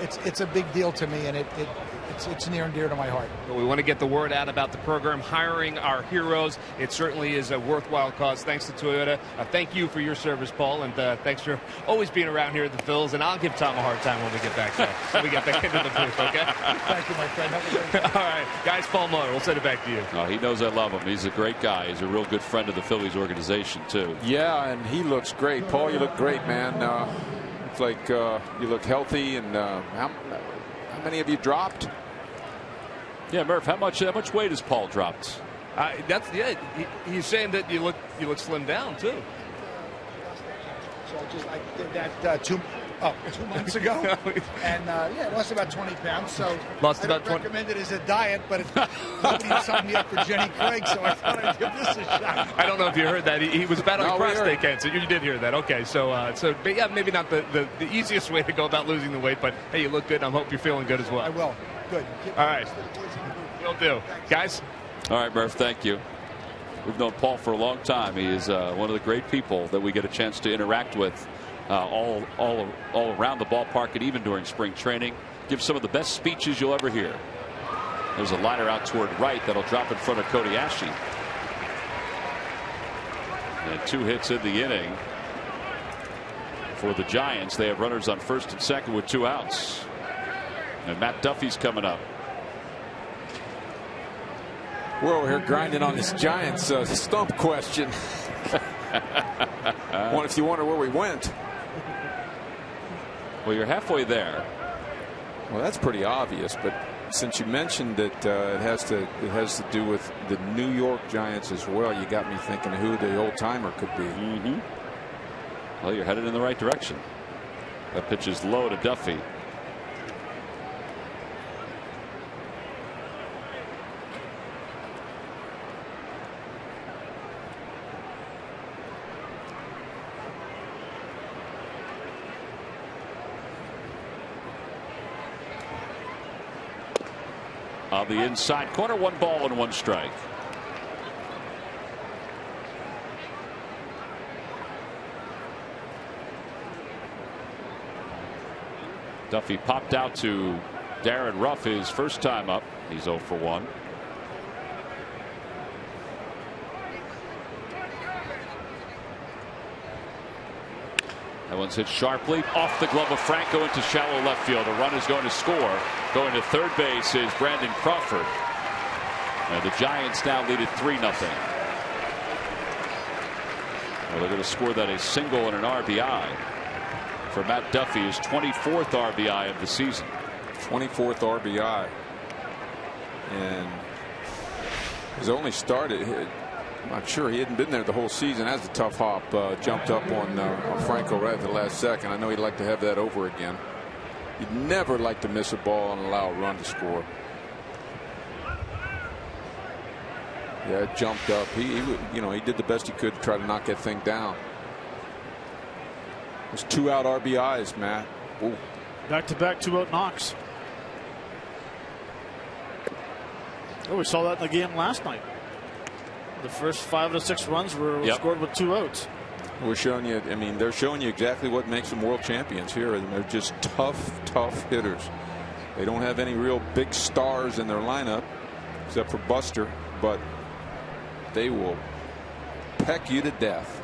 It's a big deal to me, and it's near and dear to my heart. Well, we want to get the word out about the program, hiring our heroes. It certainly is a worthwhile cause. Thanks to Toyota. Thank you for your service, Paul, and thanks for always being around here at the Phils. And I'll give Tom a hard time when we get back. When we get back into the booth, okay? Thank you, my friend. Have a great day. All right, guys, Paul Moeller, we'll send it back to you. Oh, he knows I love him. He's a great guy. He's a real good friend of the Phillies organization, too. Yeah, and he looks great. Paul, you look great, man. It's like you look healthy. And how many have you dropped? Yeah, Murph, how much weight has Paul dropped? He's saying that you look slimmed down too. So I did that 2 months ago, and lost about 20 pounds. So lost I about 20. Recommend it as a diet, but nobody signed me up for Jenny Craig, so I thought I'd give this a shot. I don't know if you heard that. He was battling prostate cancer. You did hear that. Okay, so but yeah, maybe not the easiest way to go about losing the weight, but hey, you look good. I hope you're feeling good as well. I will. Good. All right. Will do. Guys? All right, Murph, thank you. We've known Paul for a long time. He is one of the great people that we get a chance to interact with all around the ballpark and even during spring training. Gives some of the best speeches you'll ever hear. There's a liner out toward right that'll drop in front of Cody Ashley. And 2 hits in the inning for the Giants. They have runners on first and second with 2 outs. And Matt Duffy's coming up. We're over here grinding on this Giants stump question. If you wonder where we went. Well, you're halfway there. Well, that's pretty obvious, but since you mentioned that it has to do with the New York Giants as well, you got me thinking who the old timer could be. Mm-hmm. Well, you're headed in the right direction. That pitch is low to Duffy. on the inside corner. 1 ball and 1 strike. Duffy popped out to Darren Ruff his first time up. He's 0 for 1. That one's hit sharply off the glove of Franco into shallow left field. A run is going to score. Going to third base is Brandon Crawford. And the Giants now lead it 3-0. Well, they're going to score that a single and an RBI for Matt Duffy, his 24th RBI of the season. 24th RBI. And his only started. I'm not sure, he hadn't been there the whole season. That's a tough hop. Jumped up on Franco right at the last second. I know he'd like to have that over again. He'd never like to miss a ball and allow a run to score. Yeah, it jumped up. He did the best he could to try to knock that thing down. It was 2 out RBIs, Matt. Ooh. Back-to-back 2-out knocks. Oh, we saw that in the game last night. The first 5 of the 6 runs were scored with 2 outs. We're showing you, I mean, they're showing you exactly what makes them world champions here. And they're just tough hitters. They don't have any real big stars in their lineup, except for Buster, but they will peck you to death.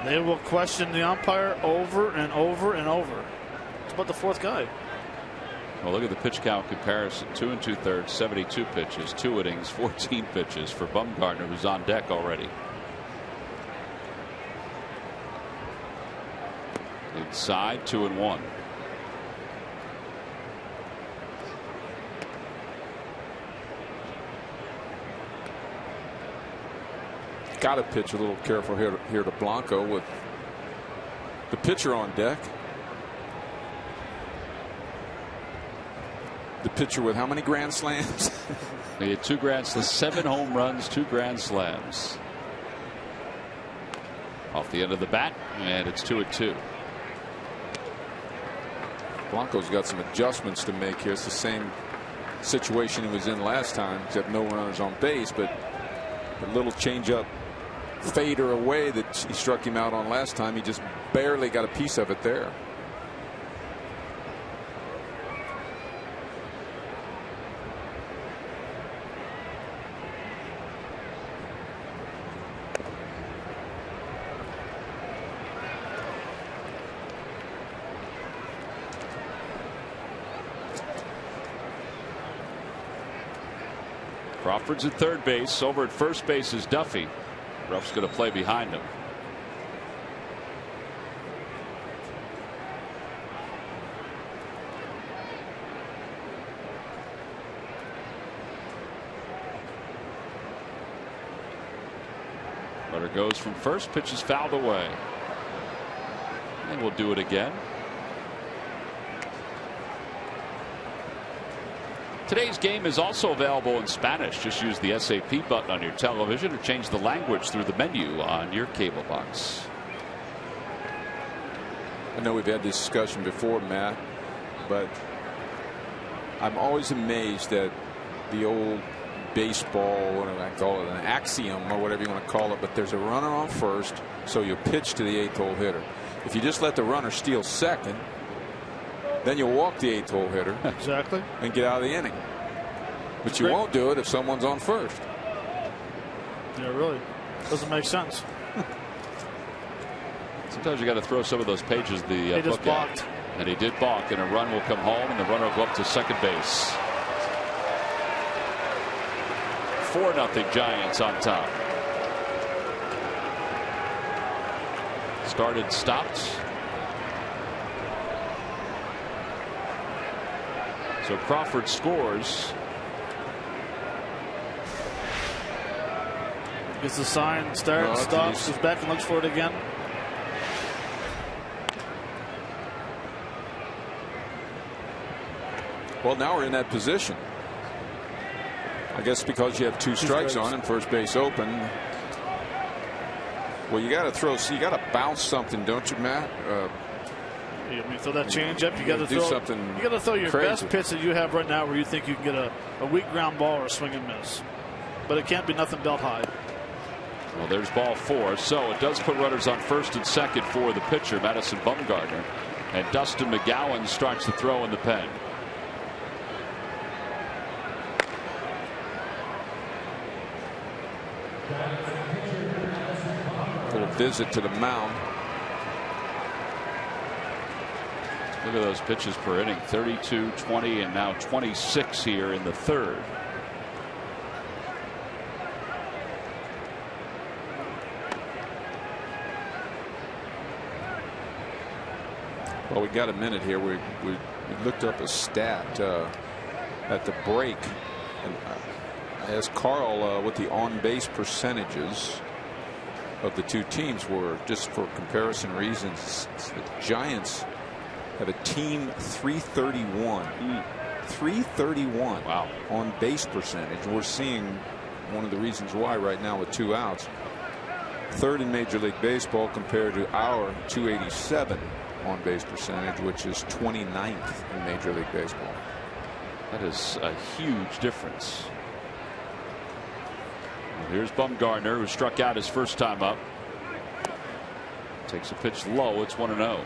They will question the umpire over and over and over. It's about the 4th guy. Well, look at the pitch count comparison. 2 2/3, 72 pitches, 2 innings, 14 pitches for Bumgarner, who's on deck already. Inside, 2-1. Got to pitch a little careful here to Blanco with the pitcher on deck. The pitcher with how many grand slams? He had 2 grand slams, 7 home runs, 2 grand slams. Off the end of the bat, and it's 2-2. Blanco's got some adjustments to make here. It's the same situation he was in last time, except no runners on base, but a little changeup fader away that he struck him out on last time. He just barely got a piece of it there. Crawford's at third base. Over at first base is Duffy. Ruff's going to play behind him. Runner goes from first. Pitch is fouled away. And we'll do it again. Today's game is also available in Spanish. Just use the SAP button on your television or change the language through the menu on your cable box. I know we've had this discussion before, Matt, but I'm always amazed at the old baseball, what do I call it, an axiom or whatever you want to call it, but there's a runner on first, so you pitch to the 8th hole hitter. If you just let the runner steal second, then you'll walk the 8th hole hitter. Exactly. And get out of the inning. But you won't do it if someone's on first. Yeah, really. Doesn't make sense. Sometimes you got to throw some of those pages the book balked. at. And he did balk, and a run will come home, and the runner will go up to second base. 4-0 Giants on top. Started, stopped. So Crawford scores. Gets the sign, starts, stops, goes back and looks for it again. Well, now we're in that position. I guess because you have two strikes on and first base open. Well, you got to throw. So you got to bounce something, don't you, Matt? You throw that change up. You got to do throw something. You got to throw your crazy. best pitch that you have right now, where you think you can get a weak ground ball or a swing and miss. But it can't be nothing belt high. Well, there's ball 4. So it does put runners on first and second for the pitcher, Madison Bumgarner. And Dustin McGowan starts the throw in the pen. A little visit to the mound. Look at those pitches per inning. 32, 20, and now 26 here in the third. Well, we got a minute here. We looked up a stat at the break, and I asked Carl what the on-base percentages of the two teams were, just for comparison reasons. The Giants have a team 331. 331. Wow. On base percentage. We're seeing one of the reasons why right now with 2 outs. Third in Major League Baseball compared to our 287 on base percentage, which is 29th in Major League Baseball. That is a huge difference. Well, here's Bumgarner, who struck out his first time up. Takes a pitch low. It's 1-0.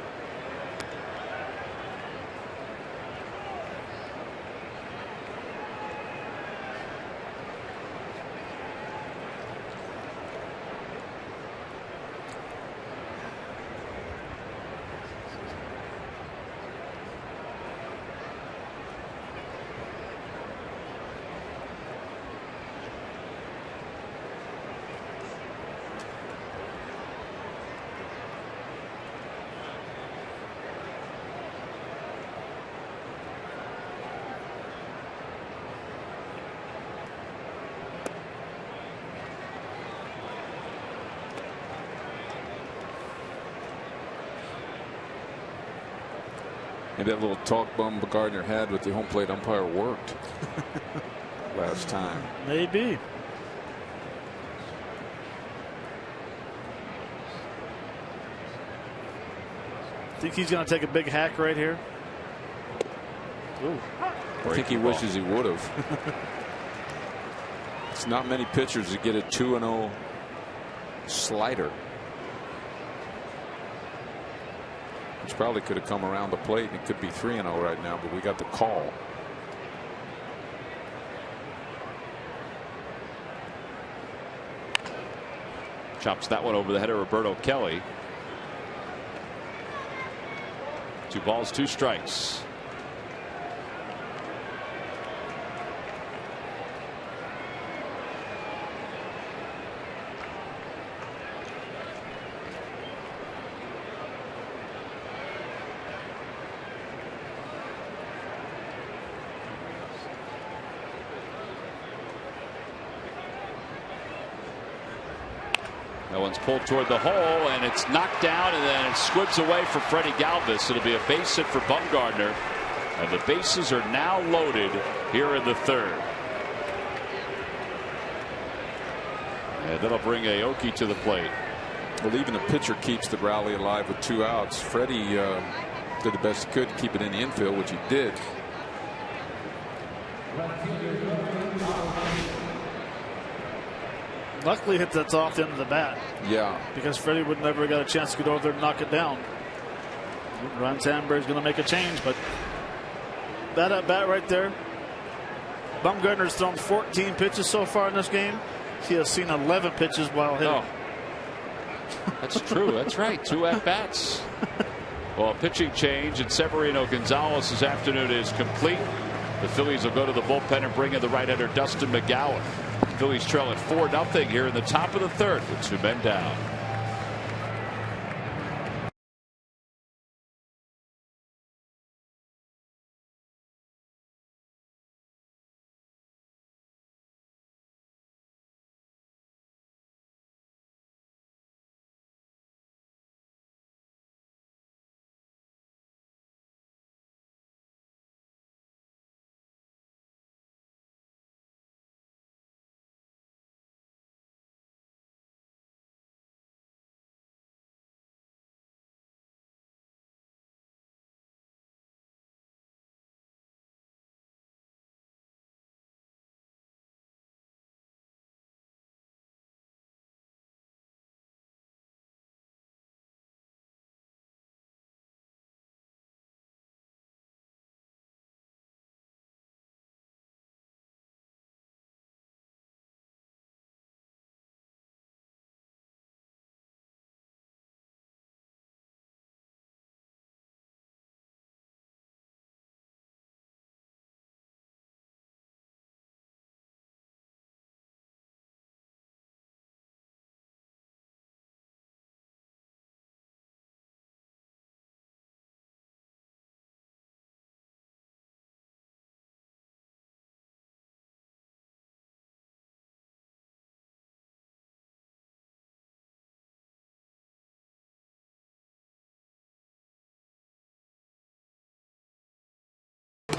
Maybe that little talk Bumgarner had with the home plate umpire worked last time. Maybe. Think he's going to take a big hack right here. Ooh. I think he wishes he would have. It's not many pitchers that get a 2-0 slider. Which probably could have come around the plate, and it could be 3-0 right now, but we got the call. Chops that one over the head of Roberto Kelly. 2 balls, 2 strikes. That one's pulled toward the hole, and it's knocked down, and then it squibs away for Freddie Galvis. It'll be a base hit for Bumgarner, and the bases are now loaded here in the third. And that'll bring Aoki to the plate. Well, even a pitcher keeps the rally alive with 2 outs. Freddie did the best he could to keep it in the infield, which he did. Luckily hit that's off the end of the bat. Yeah. Because Freddie would never got a chance to get over there and knock it down. Ron Sandberg's going to make a change, but that at bat right there. Bumgarner's thrown 14 pitches so far in this game. He has seen 11 pitches while hitting. Oh. That's true. That's right. 2 at bats. Well, a pitching change, and Severino Gonzalez' afternoon is complete. The Phillies will go to the bullpen and bring in the right-hander Dustin McGowan. Phillies trail at 4-0 here in the top of the third with 2 men down.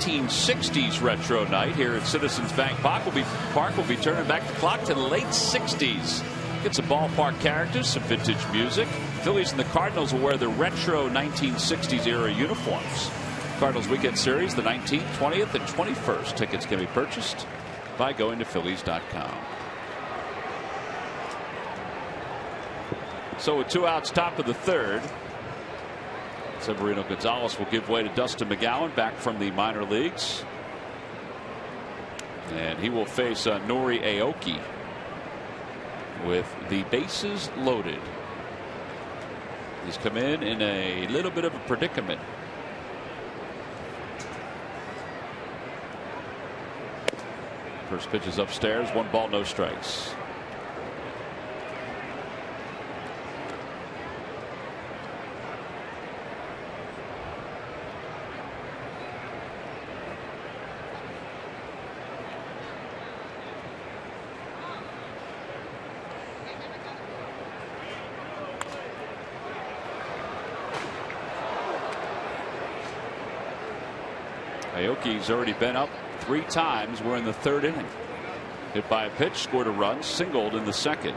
1960s retro night here at Citizens Bank Park. Will be turning back the clock to the late 60s. Get some ballpark characters, some vintage music. Phillies and the Cardinals will wear the retro 1960s era uniforms. Cardinals Weekend Series, the 19th, 20th, and 21st. Tickets can be purchased by going to Phillies.com. So with 2 outs, top of the third, Severino Gonzalez will give way to Dustin McGowan, back from the minor leagues. And he will face Nori Aoki with the bases loaded. He's come in a little bit of a predicament. First pitch is upstairs, 1 ball, no strikes. Aoki's already been up 3 times. We're in the 3rd inning. Hit by a pitch, scored a run, singled in the 2nd.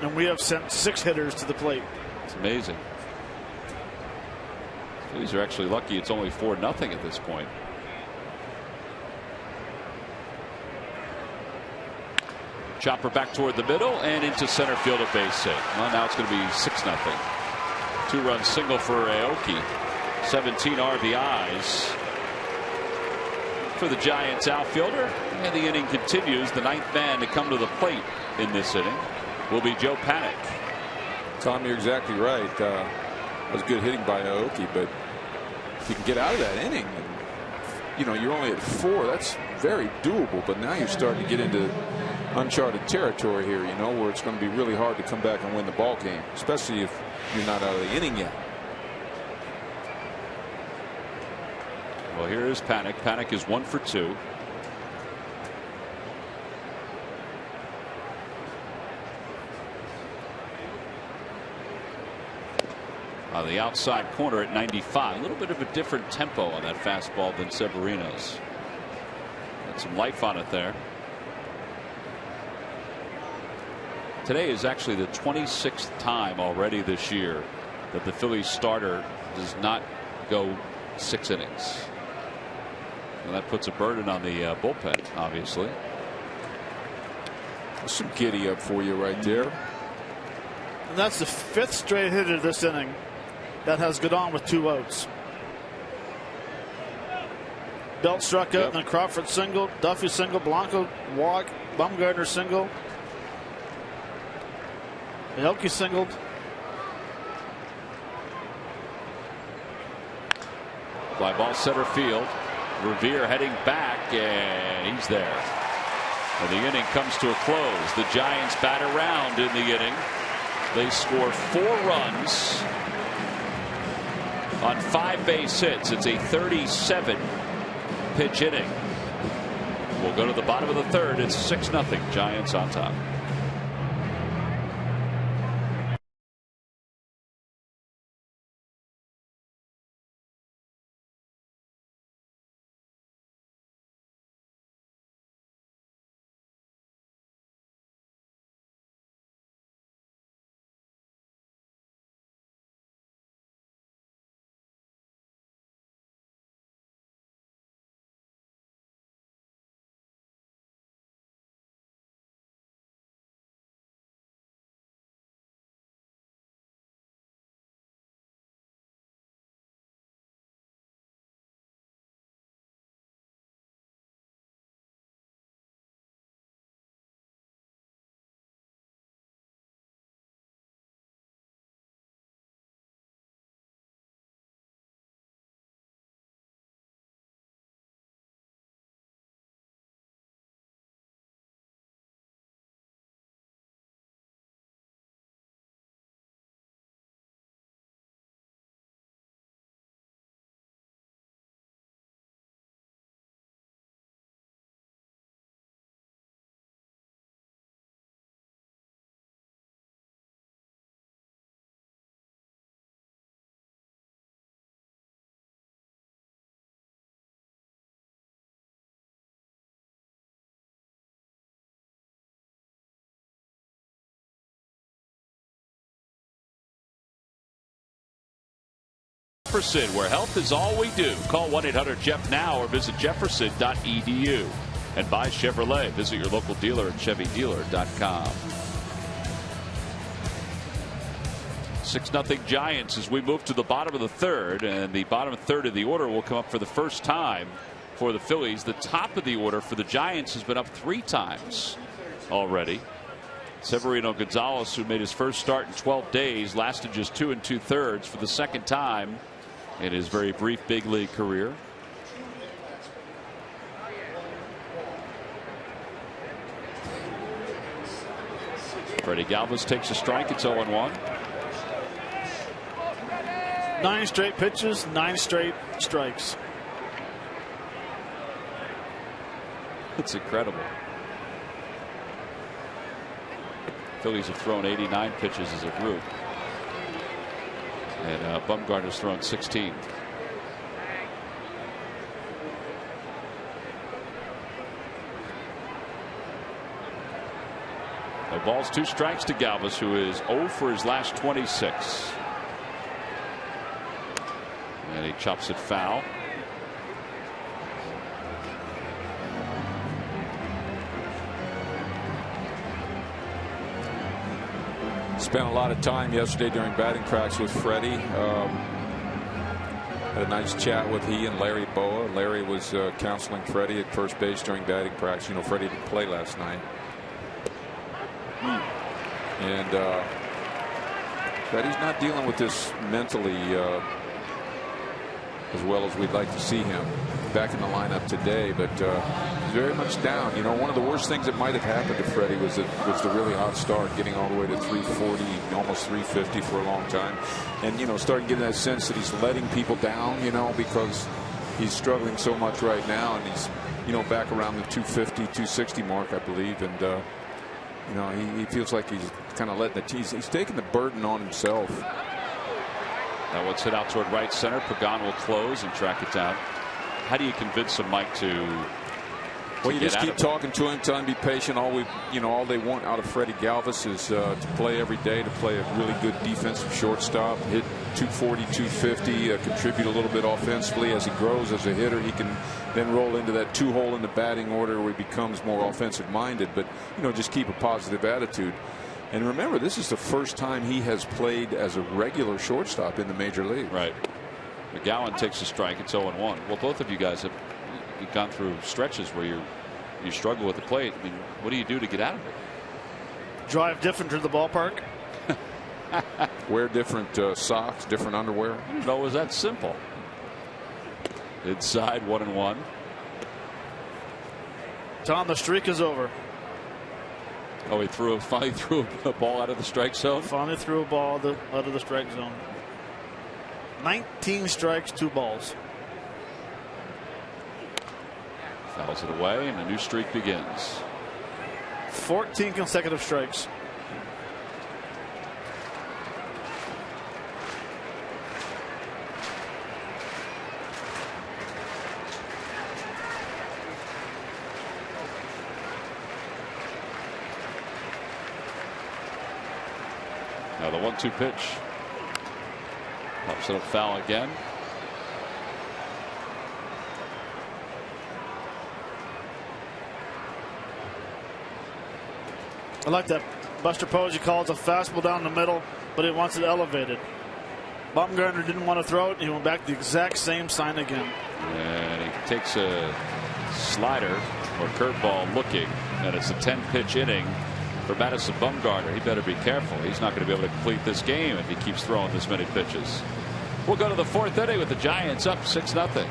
And we have sent 6 hitters to the plate. It's amazing. Phillies are actually lucky it's only 4-0 at this point. Chopper back toward the middle and into center field, a base hit. Well, now it's going to be 6-0. 2-run single for Aoki. 17 RBIs for the Giants outfielder. And the inning continues. The 9th man to come to the plate in this inning will be Joe Panik. Tom, you're exactly right. That was good hitting by Aoki, but if you can get out of that inning, and, you're only at 4, that's very doable. But now you're starting to get into uncharted territory here, where it's going to be really hard to come back and win the ball game, especially if you're not out of the inning yet. Well, here is Panik. Panik is 1 for 2. On the outside corner at 95. A little bit of a different tempo on that fastball than Severino's. Got some life on it there. Today is actually the 26th time already this year that the Phillies starter does not go 6 innings. And that puts a burden on the bullpen, obviously. There's some giddy up for you right there. And that's the 5th straight hitter this inning that has got on with 2 outs. Belt struck out, and then Crawford single, Duffy single, Blanco walk, Bumgarner single. Aoki singled. Fly ball center field. Revere heading back, and he's there. And the inning comes to a close. The Giants bat around in the inning. They score 4 runs on 5 base hits. It's a 37 pitch inning. We'll go to the bottom of the 3rd. It's 6-0. Giants on top. Jefferson, where health is all we do. Call 1-800-JEFF now or visit jefferson.edu. And buy Chevrolet. Visit your local dealer at ChevyDealer.com. 6-0 Giants as we move to the bottom of the third, and the bottom third of the order will come up for the first time for the Phillies. The top of the order for the Giants has been up 3 times already. Severino Gonzalez, who made his first start in 12 days, lasted just 2 2/3 for the second time in his very brief big league career. Freddie Galvis takes a strike. It's 0-1. 9 straight pitches, 9 straight strikes. It's incredible. Phillies have thrown 89 pitches as a group, and Bumgarner's thrown 16. No balls, 2 strikes to Galvis, who is 0 for his last 26. And he chops it foul. Spent a lot of time yesterday during batting practice with Freddie. Had a nice chat with he and Larry Boa. Larry was counseling Freddie at first base during batting practice. You know, Freddie didn't play last night. And Freddie's not dealing with this mentally as well as we'd like to see him. Back in the lineup today, but he's very much down. You know, one of the worst things that might have happened to Freddie was the really hot start, getting all the way to 340, almost 350 for a long time, and you know, starting getting that sense that he's letting people down. You know, because he's struggling so much right now, and he's, you know, back around the 250, 260 mark, I believe, and you know, he feels like he's kind of letting he's taking the burden on himself. Now let's hit out toward right center. Pagan will close and track it down. How do you convince him, Mike, to well, you just keep talking to him, tell him to be patient. All they want out of Freddie Galvis is to play every day, to play a really good defensive shortstop, hit 240, 250, contribute a little bit offensively. As he grows as a hitter, he can then roll into that 2-hole in the batting order where he becomes more offensive minded. But you know, just keep a positive attitude. And remember, this is the first time he has played as a regular shortstop in the major league. Right. McGowan takes a strike. It's 0-1. Well, both of you guys have gone through stretches where you struggle with the plate. I mean, what do you do to get out of it? Drive different to the ballpark. Wear different socks, different underwear. I didn't know it was that simple. Inside, 1-1. Tom, the streak is over. Oh, he finally threw a ball out of the strike zone. Finally threw a ball out of the strike zone. 19 strikes, 2 balls. Fouls it away, and a new streak begins. 14 consecutive strikes. Now the 1-2 pitch. Pops it up foul again. I like that Buster Posey calls a fastball down the middle, but he wants it elevated. Bumgarner didn't want to throw it. He went back the exact same sign again. And he takes a slider or curveball looking, and it's a 10-pitch inning for Madison Bumgarner. He better be careful. He's not going to be able to complete this game if he keeps throwing this many pitches. We'll go to the 4th inning with the Giants up 6-0.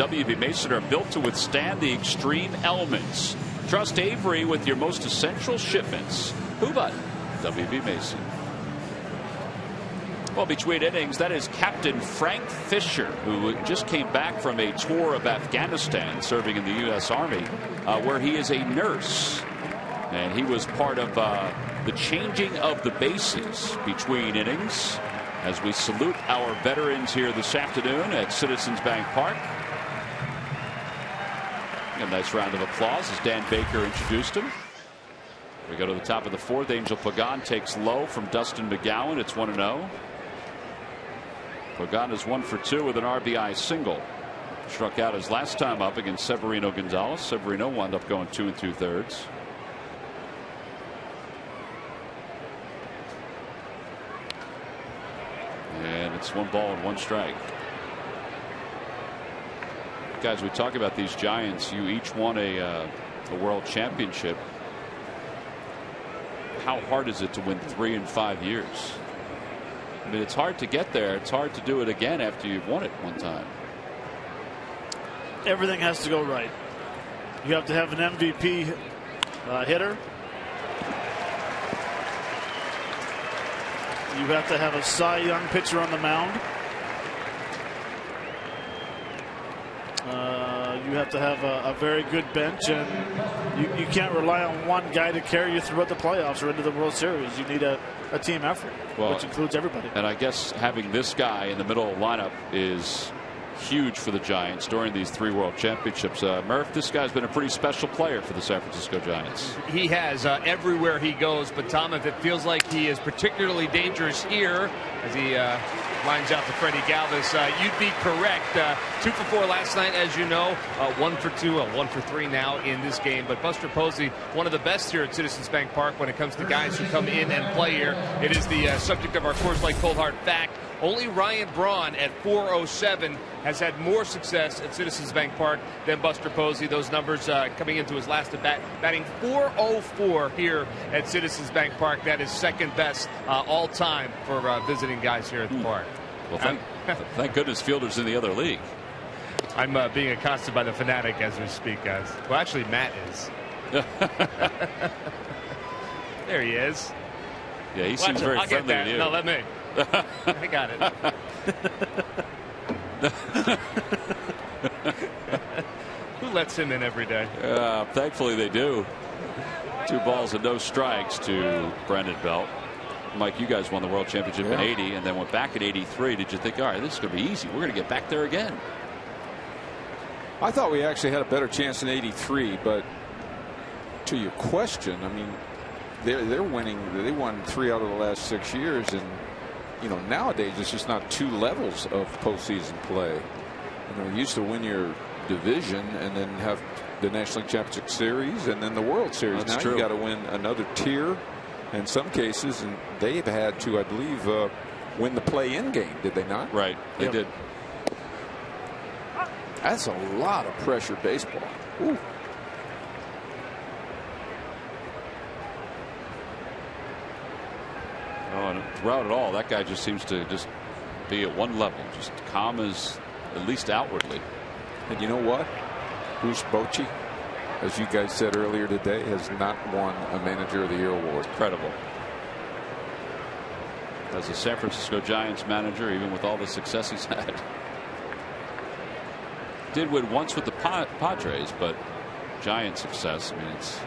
W.B. Mason are built to withstand the extreme elements. Trust Avery with your most essential shipments. Who but W.B. Mason? Well, between innings, that is Captain Frank Fisher, who just came back from a tour of Afghanistan, serving in the U.S. Army, where he is a nurse. And he was part of the changing of the bases between innings as we salute our veterans here this afternoon at Citizens Bank Park. A nice round of applause as Dan Baker introduced him. We go to the top of the fourth. Angel Pagan takes low from Dustin McGowan. It's 1-0. Pagan is 1 for 2 with an RBI single. Struck out his last time up against Severino Gonzalez. Severino wound up going 2 2/3. And it's 1 ball and 1 strike. Guys, we talk about these Giants. You each won a world championship. How hard is it to win 3 in 5 years? I mean, it's hard to get there. It's hard to do it again after you've won it one time. Everything has to go right. You have to have an MVP hitter. You have to have a Cy Young pitcher on the mound. You have to have a very good bench, and you can't rely on one guy to carry you throughout the playoffs or into the World Series. You need a team effort, which includes everybody. And I guess having this guy in the middle of the lineup is huge for the Giants during these 3 World Championships. Murph, this guy's been a pretty special player for the San Francisco Giants. He has everywhere he goes. But Tom, if it feels like he is particularly dangerous here as he lines out to Freddie Galvis, you'd be correct. 2 for 4 last night, as you know. 1 for 2, 1 for 3 now in this game. But Buster Posey, one of the best here at Citizens Bank Park when it comes to guys who come in and play here. It is the subject of our Coors Light Cold Hard fact. Only Ryan Braun at 407 has had more success at Citizens Bank Park than Buster Posey. Those numbers coming into his last at bat, batting 404 here at Citizens Bank Park. That is second best all time for visiting guys here at the park. Well, thank goodness Fielder's in the other league. I'm being accosted by the Fanatic as we speak, guys. Well, actually, Matt is. There he is. Yeah, he seems very friendly to you. No, let me. I got it. Who lets him in every day? Thankfully they do. 2 balls and no strikes to Brandon Belt. Mike, you guys won the World Championship in 80 and then went back in 83. Did you think, all right, this is going to be easy, we're going to get back there again? I thought we actually had a better chance in 83, but to your question, I mean, they're winning. They won 3 out of the last 6 years, and you know, nowadays it's just not 2 levels of postseason play. You know, you used to win your division and then have the National League Championship Series and then the World Series. That's now true. You got to win another tier in some cases, and they've had to, I believe, win the play-in game. Did they not? Right, they did. That's a lot of pressure baseball. Ooh. Oh, and throughout it all, that guy just seems to just be at one level, just calm as, at least outwardly. And you know what? Bruce Bochy, as you guys said earlier today, has not won a Manager of the Year award. Incredible. As a San Francisco Giants manager, even with all the success he's had. Did win once with the Padres, but Giant success, I mean, it's...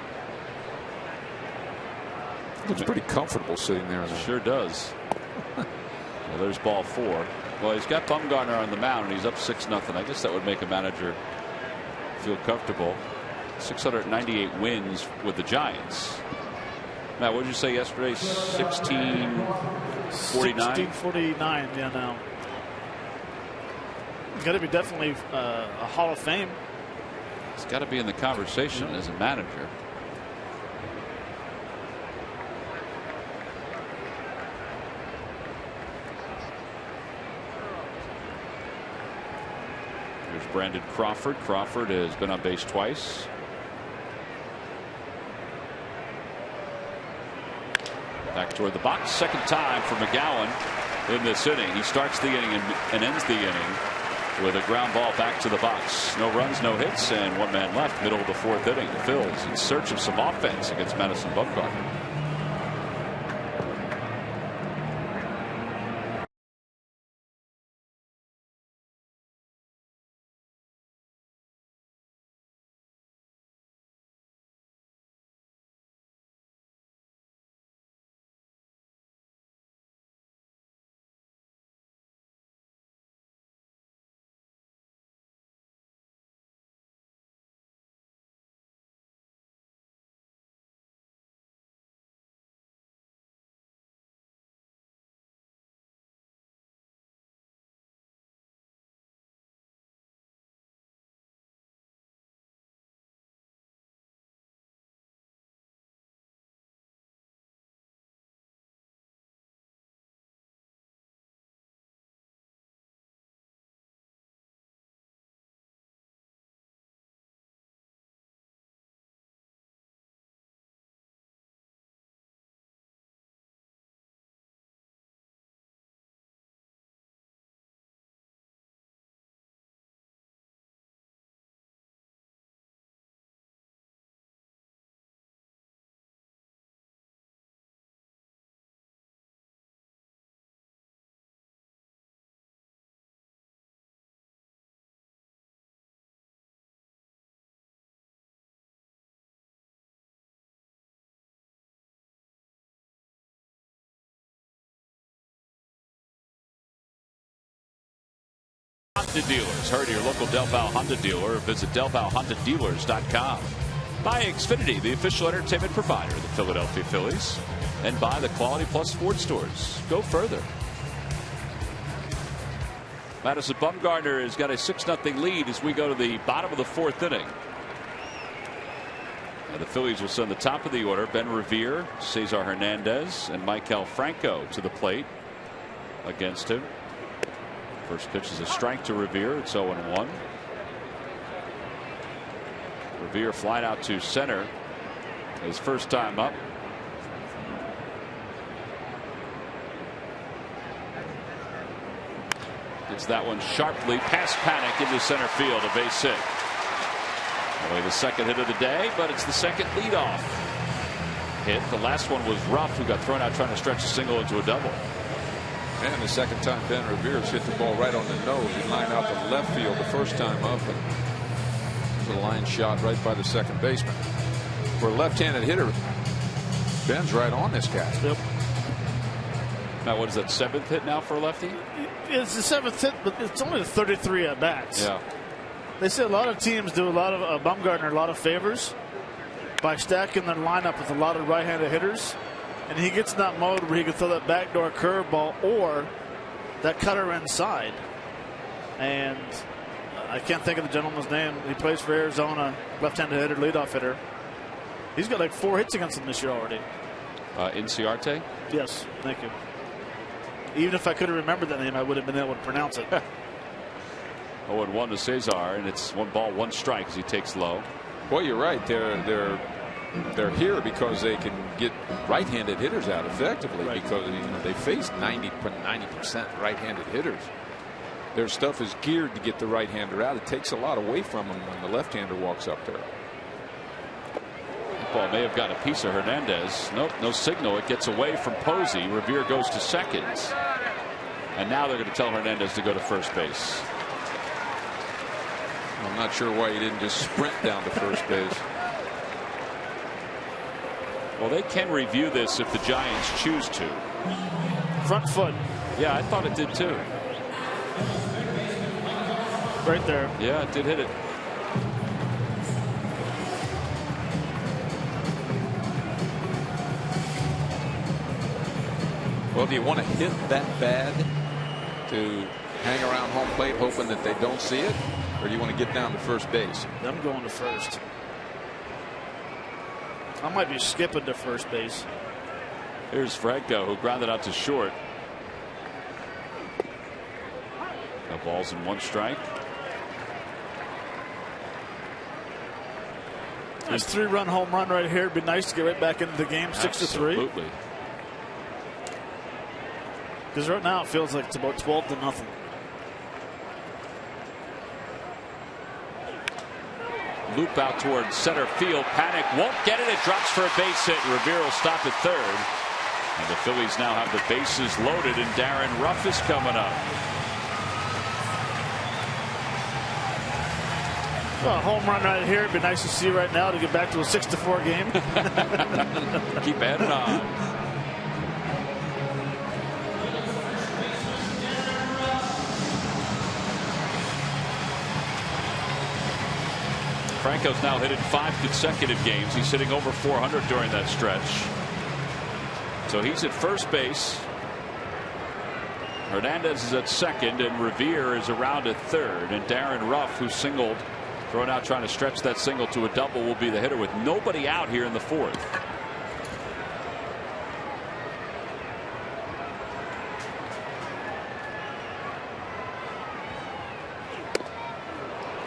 Looks pretty comfortable sitting there. Sure does. Well, there's ball 4. Well, he's got Bumgarner on the mound, and he's up 6-0. I guess that would make a manager feel comfortable. 698 wins with the Giants. Matt, what did you say yesterday? 1649? 1649, yeah, now. It's got to be definitely a Hall of Fame. It's got to be in the conversation as a manager. Here's Brandon Crawford. Crawford has been on base twice. Back toward the box. Second time for McGowan in this inning. He starts the inning and ends the inning with a ground ball back to the box. No runs, no hits, and one man left, middle of the fourth inning. The Phillies in search of some offense against Madison Bumgarner. Honda dealers. Hurry to your local Delphal Honda dealer or visit DelphalHondaDealers.com. By Xfinity, the official entertainment provider of the Philadelphia Phillies. And by the Quality Plus Sports Stores. Go further. Madison Bumgarner has got a 6-0 lead as we go to the bottom of the fourth inning. And the Phillies will send the top of the order. Ben Revere, Cesar Hernandez, and Maikel Franco to the plate against him. First pitch is a strike to Revere. It's 0-1. Revere flying out to center. His first time up. Gets that one sharply past Panic into center field. A base hit. Only the second hit of the day, but it's the second leadoff hit. The last one was Ruff, who got thrown out trying to stretch a single into a double. And the second time Ben Revere's hit the ball right on the nose. He lined out to left field the first time up, and it was a line shot right by the second baseman. For a left-handed hitter, Ben's right on this guy. Yep. Now, what is that, 7th hit now for a lefty? It's the 7th hit, but it's only the 33 at bats. Yeah. They say a lot of teams do a lot of Bumgarner a lot of favors by stacking their lineup with a lot of right-handed hitters. And he gets in that mode where he can throw that backdoor curveball or that cutter inside. And I can't think of the gentleman's name. He plays for Arizona, left-handed hitter, leadoff hitter. He's got like 4 hits against him this year already. Inciarte? Yes, thank you. Even if I could have remembered that name, I would have been able to pronounce it. 0-1 to Cesar, and it's 1 ball, 1 strike as he takes low. Boy, you're right. They're here because they can get right-handed hitters out effectively, right, because they face 90% right-handed hitters. Their stuff is geared to get the right-hander out. It takes a lot away from them when the left-hander walks up there. That ball may have got a piece of Hernandez. Nope, no signal. It gets away from Posey. Revere goes to second. And now they're going to tell Hernandez to go to first base. I'm not sure why he didn't just sprint down to first base. Well, they can review this if the Giants choose to. Front foot. Yeah, I thought it did too. Right there. Yeah, it did hit it. Well, do you want to hit that bad to hang around home plate hoping that they don't see it? Or do you want to get down to first base? I'm going to first. I might be skipping to first base. Here's Franco, who grounded out to short. No balls and 1 strike. Nice 3-run home run right here. It'd be nice to get right back into the game. 6-3. Absolutely. Because right now it feels like it's about 12-0. loop out towards center field. Panic, won't get it. It drops for a base hit. Revere will stop at third. And the Phillies now have the bases loaded, and Darren Ruff is coming up. Well, a home run right here. It'd be nice to see right now to get back to a 6-4 game. Keep adding on. Franco's now hit in 5 consecutive games. He's hitting over 400 during that stretch. So he's at first base. Hernandez is at second, and Revere is around at third. And Darren Ruff, who singled, thrown out trying to stretch that single to a double, will be the hitter with nobody out here in the fourth.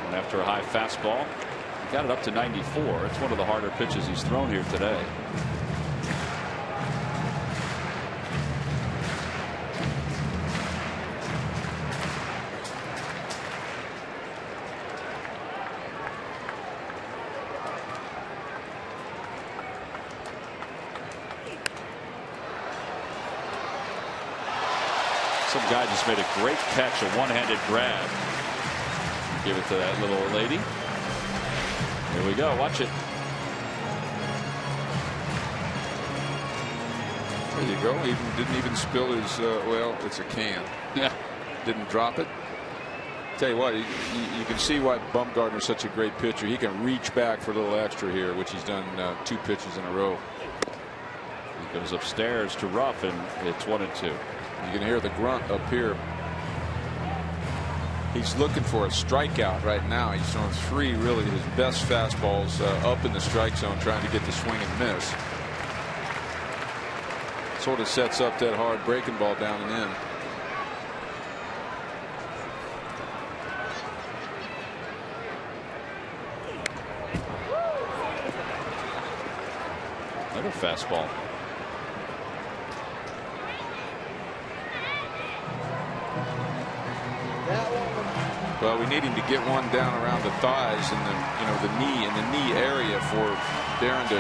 And after a high fastball, he got it up to 94. It's one of the harder pitches he's thrown here today. Some guy just made a great catch, a one-handed grab. Give it to that little lady. Here we go. Watch it. There you go. He didn't even spill his, well, it's a can. Yeah. Didn't drop it. Tell you what, you can see why Bumgarner is such a great pitcher. He can reach back for a little extra here, which he's done 2 pitches in a row. He goes upstairs to Ruff, and it's 1-2. You can hear the grunt up here. He's looking for a strikeout right now. He's throwing 3 really his best fastballs up in the strike zone, trying to get the swing and miss. Sort of sets up that hard breaking ball down and in. Another fastball. Well, we need him to get one down around the thighs and the knee area for Darren to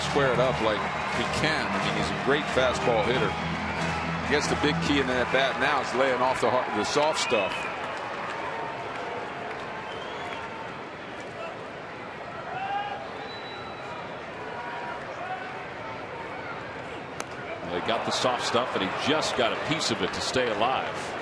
square it up like he can. I mean, he's a great fastball hitter. I guess the big key in that bat now is laying off the soft stuff. Well, he got the soft stuff, and he just got a piece of it to stay alive.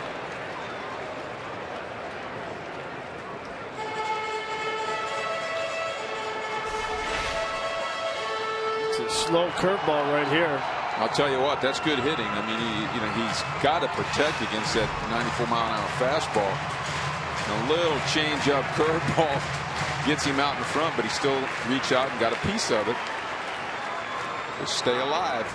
Slow curveball right here. I'll tell you what, that's good hitting. I mean, he's got to protect against that 94-mile-an-hour fastball. A little change-up curveball gets him out in front, but he still reached out and got a piece of it. Just stay alive.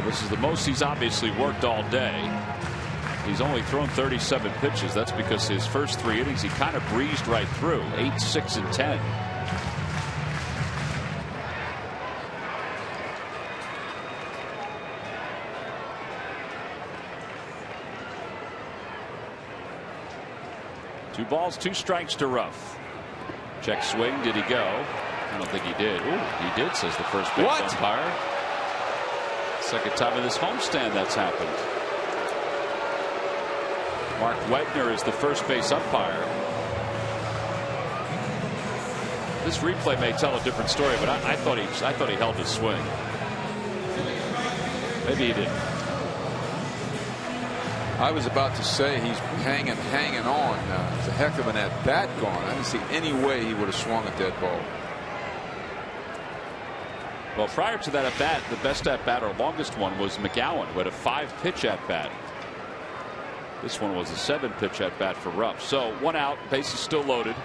This is the most he's obviously worked all day. He's only thrown 37 pitches. That's because his first 3 innings he kind of breezed right through. 8, 6, and 10. Two balls, 2 strikes to Ruff. Check swing. Did he go? I don't think he did. Ooh, he did, says the first base umpire. Second time in this homestand that's happened. Mark Wegner is the first base umpire. This replay may tell a different story, but I thought he held his swing. Maybe he didn't. I was about to say he's hanging on. It's a heck of an at bat gone. I didn't see any way he would have swung at that ball. Well, prior to that at bat, the best at bat or longest one was McGowan, who had a 5-pitch at bat. This one was a 7-pitch at bat for Ruff. So 1 out, base is still loaded.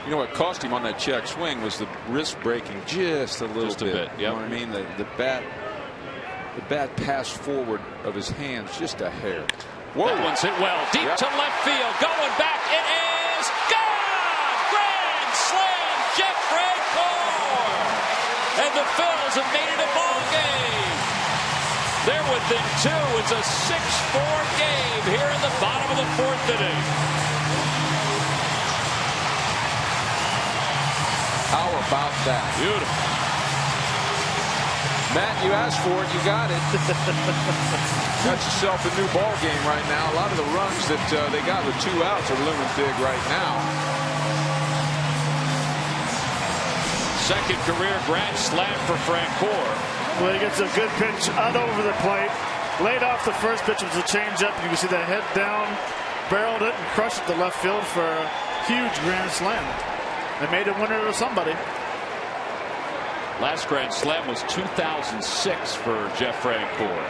You know what cost him on that check swing was the wrist breaking just a little bit. Yep. You know what I mean? The bat passed forward of his hands just a hair. Whoa. That one's hit well. Deep to left field. Going back. It is gone. Grand slam. Jeff Francoeur. And the Phillies have made it a ball game. They're within 2. It's a 6-4 game here in the bottom of the 4th inning. How about that? Beautiful. Matt, you asked for it, you got it. Got yourself a new ball game right now. A lot of the runs that they got with 2 outs are looming big right now. Second career grand slam for Francoeur. Well, he gets a good pitch out over the plate. Laid off the first pitch was a changeup. You can see the head down, barreled it, and crushed it to left field for a huge grand slam. They made a winner to somebody. Last grand slam was 2006 for Jeff Francoeur.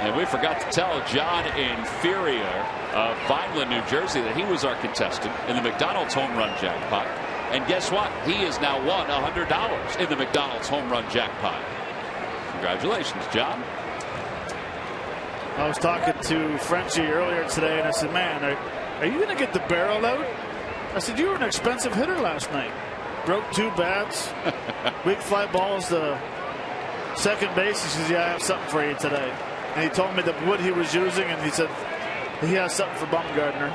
And we forgot to tell John Inferior of Vineland, New Jersey, that he was our contestant in the McDonald's home run jackpot. And guess what? He has now won $100 in the McDonald's home run jackpot. Congratulations, John. I was talking to Frenchie earlier today, and I said, man, are you going to get the barrel out? I said, you were an expensive hitter last night. Broke 2 bats. Weak fly balls to second base. He says, yeah, I have something for you today. And he told me the wood he was using, and he said he has something for Bumgarner.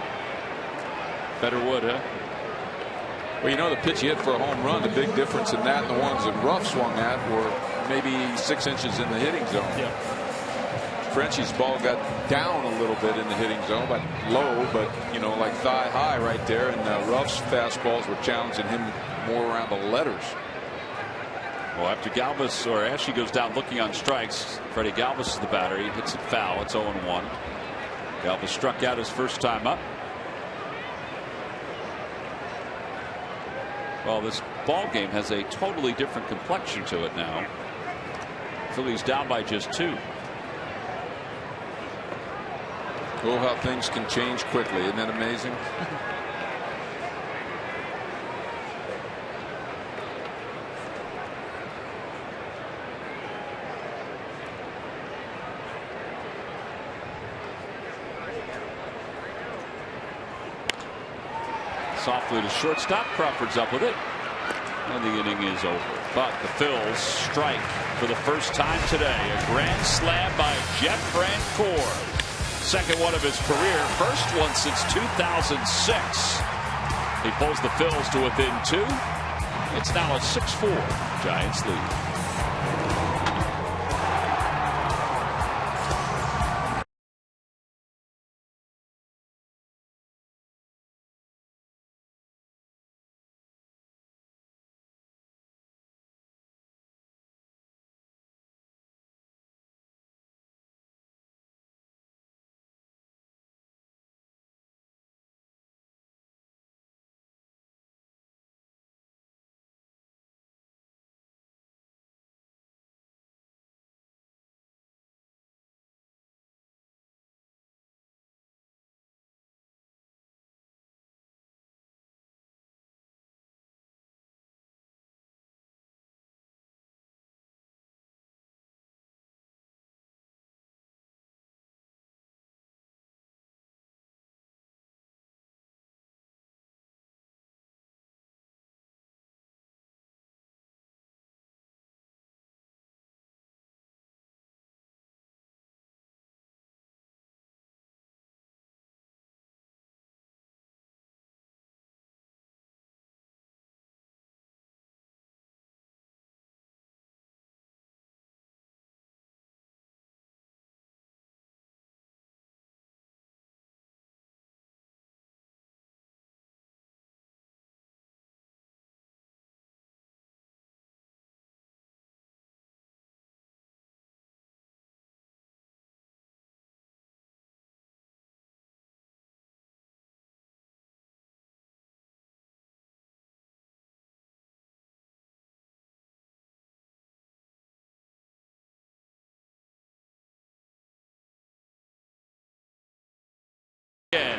Better wood, huh? Well, you know, the pitch he hit for a home run, the big difference in that and the ones that Ruff swung at were maybe 6 inches in the hitting zone. Yeah. Frenchie's ball got down a little bit in the hitting zone, but low, but you know, like thigh high right there. And Ruff's fastballs were challenging him more around the letters. Well, after Galvis or Ashley goes down looking on strikes, Freddie Galvis is the batter. He hits it foul. It's 0-1. Galvis struck out his first time up. Well, this ball game has a totally different complexion to it now. Phillies down by just 2. Oh, how things can change quickly. Isn't that amazing? Softly to shortstop. Crawford's up with it. And the inning is over. But the Phils strike for the first time today. A grand slam by Jeff Francoeur. Second one of his career. First one since 2006. He pulls the Phils to within 2. It's now a 6-4 Giants lead.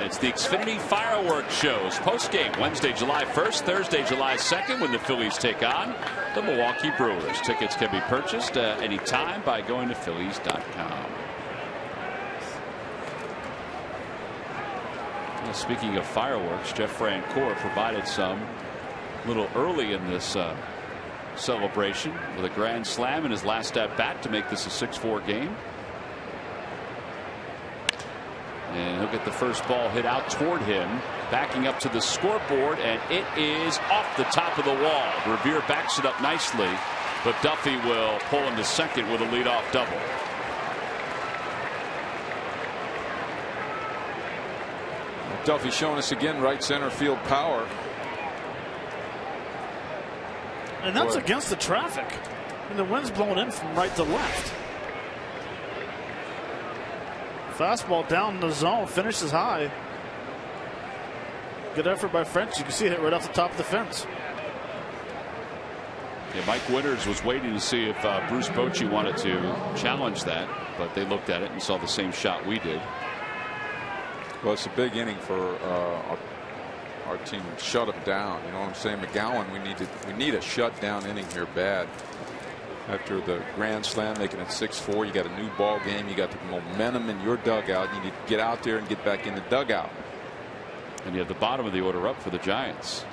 It's the Xfinity Fireworks Shows post-game Wednesday, July 1st, Thursday, July 2nd, when the Phillies take on the Milwaukee Brewers. Tickets can be purchased anytime by going to Phillies.com. Well, speaking of fireworks, Jeff Francoeur provided some a little early in this celebration with a grand slam in his last at bat to make this a 6-4 game. And he'll get the first ball hit out toward him, backing up to the scoreboard, and it is off the top of the wall. Revere backs it up nicely, but Duffy will pull him to second with a leadoff double. Duffy showing us again right center field power. And that's against the traffic. And the wind's blowing in from right to left. Fastball down the zone, finishes high. Good effort by French. You can see it hit right off the top of the fence. Yeah, Mike Winters was waiting to see if Bruce Bochy wanted to challenge that, but they looked at it and saw the same shot we did. Well, it's a big inning for our team. Shut them down. You know what I'm saying? McGowan, we need a shutdown inning here bad. After the grand slam, making it 6-4, you got a new ball game. You got the momentum in your dugout. You need to get out there and get back in the dugout. And you have the bottom of the order up for the Giants.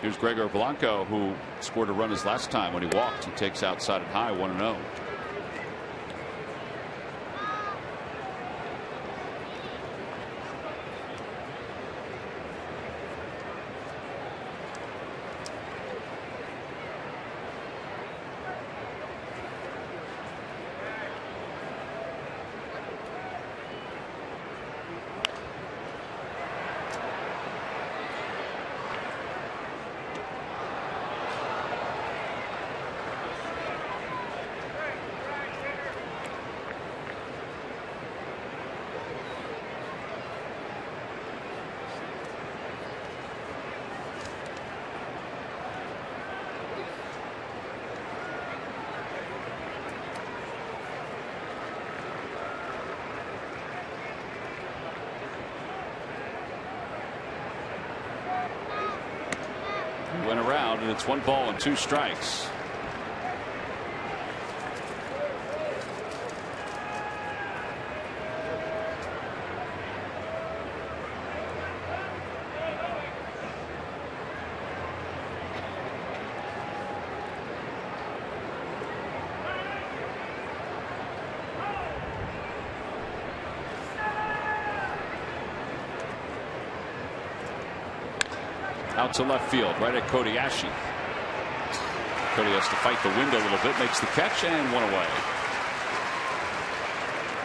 Here's Gregor Blanco, who scored a run his last time when he walked. He takes outside and high, 1-0. Went around, and it's 1 ball and 2 strikes. Out to left field, right at Kodiashi. Cody has to fight the wind a little bit, makes the catch, and 1 away.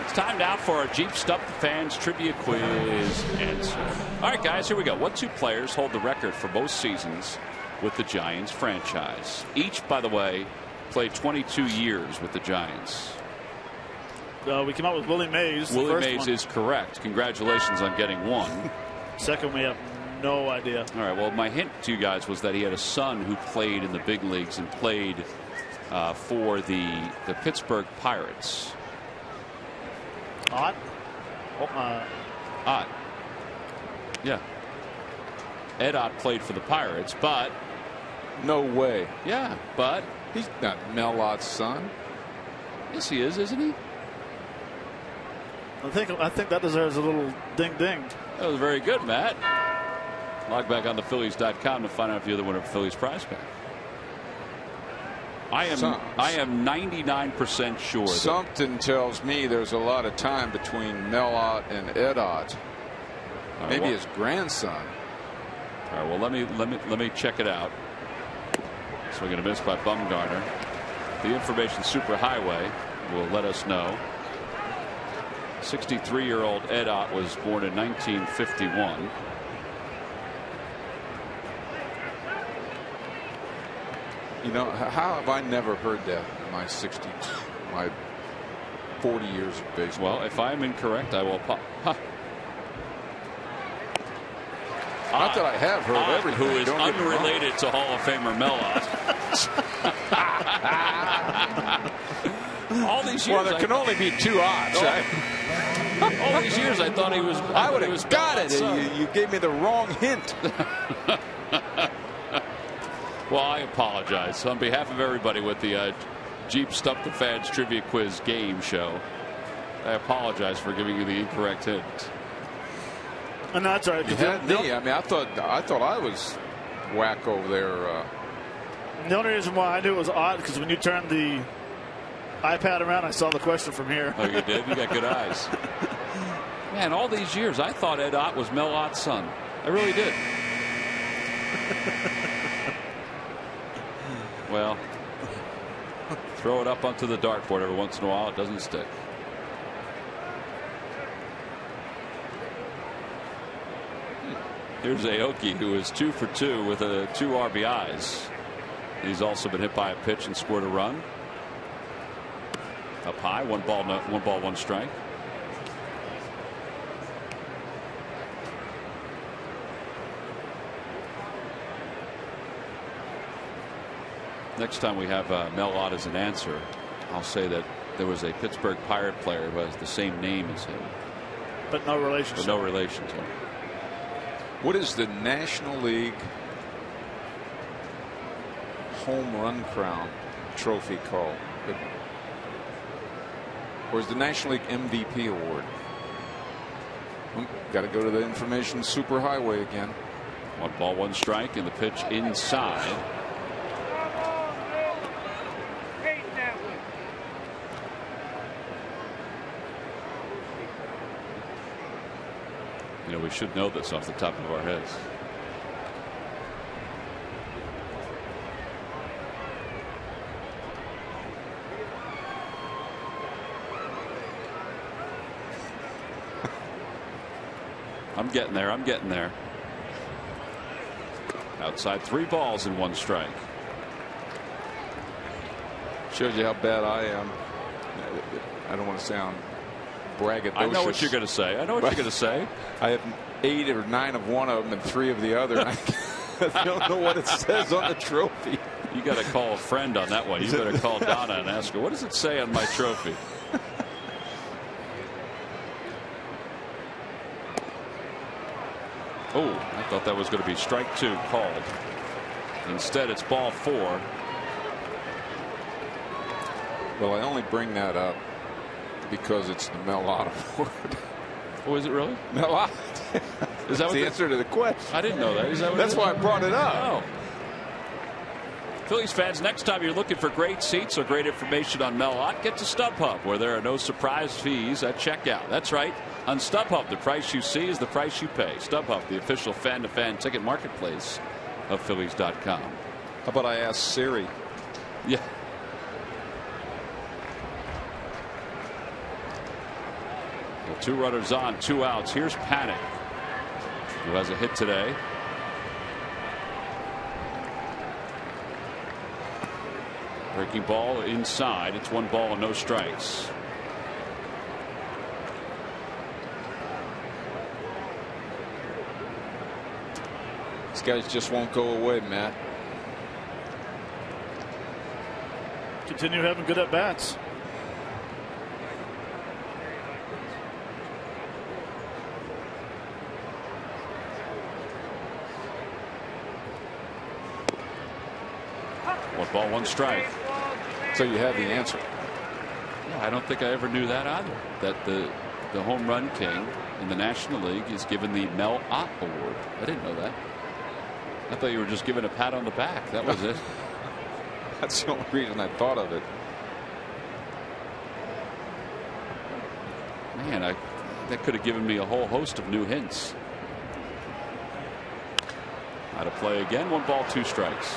It's time now for our Jeep Stump the Fans trivia quiz answer. All right, guys, here we go. What 2 players hold the record for most seasons with the Giants franchise? Each, by the way, played 22 years with the Giants. We came out with Willie Mays. Willie Mays is correct. Congratulations on getting 1. Second, we have no idea. All right. Well, my hint to you guys was that he had a son who played in the big leagues and played for the Pittsburgh Pirates. Ott? Ott. Yeah. Ed Ott played for the Pirates, but No way. yeah, but He's not Mel Ott's son. yes, he is, isn't he? I think that deserves a little ding ding. That was very good, Matt. Log back on the Phillies.com to find out if you're the winner of Phillies prize pack. I am 99% sure. Something tells me there's a lot of time between Mel Ott and Ed Ott. Maybe his grandson. All right. Well, let me check it out. Swing and a miss by Bumgarner. The information superhighway will let us know. 63-year-old Ed Ott was born in 1951. You know, how have I never heard that in my 40 years of baseball? Well, if I'm incorrect, I will. Not that I have heard everything. Who is unrelated to Hall of Famer Mel Ott. All these years, Well, there can only be 2 odds, right? All these years, I thought he was. I would have got it. You gave me the wrong hint. Well, I apologize on behalf of everybody with the Jeep Stump the Fans Trivia Quiz game show. I apologize for giving you the incorrect hint. And that's right. You had me. I mean, I thought I was whack over there. The only reason why I knew it was odd because when you turned the iPad around, I saw the question from here. Oh, you did? You got good eyes. Man, all these years, I thought Ed Ott was Mel Ott's son. I really did. Well, throw it up onto the dartboard every once in a while. It doesn't stick. Here's Aoki, who is 2 for 2 with 2 RBIs. He's also been hit by a pitch and scored a run. Up high, 1 ball, 1 strike. Next time we have Mel Ott as an answer, I'll say that there was a Pittsburgh Pirate player who has the same name as him. But no relation. But no relation to him. What is the National League home run crown trophy called? Or is the National League MVP award? Got to go to the information superhighway again. 1 ball, 1 strike, and the pitch inside. You know, we should know this off the top of our heads. I'm getting there. I'm getting there. Outside, 3 balls and 1 strike. Shows you how bad I am. I don't want to sound braggadocious. I know what you're going to say. I know what you're going to say. I have 8 or 9 of one of them and 3 of the other. I don't know what it says on the trophy. You got to call a friend on that one. You better call Donna and ask her, what does it say on my trophy? Oh, I thought that was going to be strike 2 called. Instead, it's ball 4. Well, I only bring that up because it's the Mel Ott Award. Oh, is it really? Mel Ott. Is that what the answer to the question? I didn't know that. Is that what That's why I brought it up. Oh. Phillies fans, next time you're looking for great seats or great information on Mel Ott, get to StubHub, where there are no surprise fees at checkout. That's right. On StubHub, the price you see is the price you pay. StubHub, the official fan-to-fan ticket marketplace of Phillies.com. How about I ask Siri? Yeah. Well, 2 runners on, 2 outs. Here's Paddock, who has a hit today. Breaking ball inside. It's 1 ball and no strikes. These guys just won't go away, Matt. Continue having good at bats. One ball, 1 strike. So you have the answer. Yeah, I don't think I ever knew that either. That the home run king in the National League is given the Mel Ott Award. I didn't know that. I thought you were just giving a pat on the back. That was it. That's the only reason I thought of it. Man, that could have given me a whole host of new hints. Out of play again. 1 ball, 2 strikes.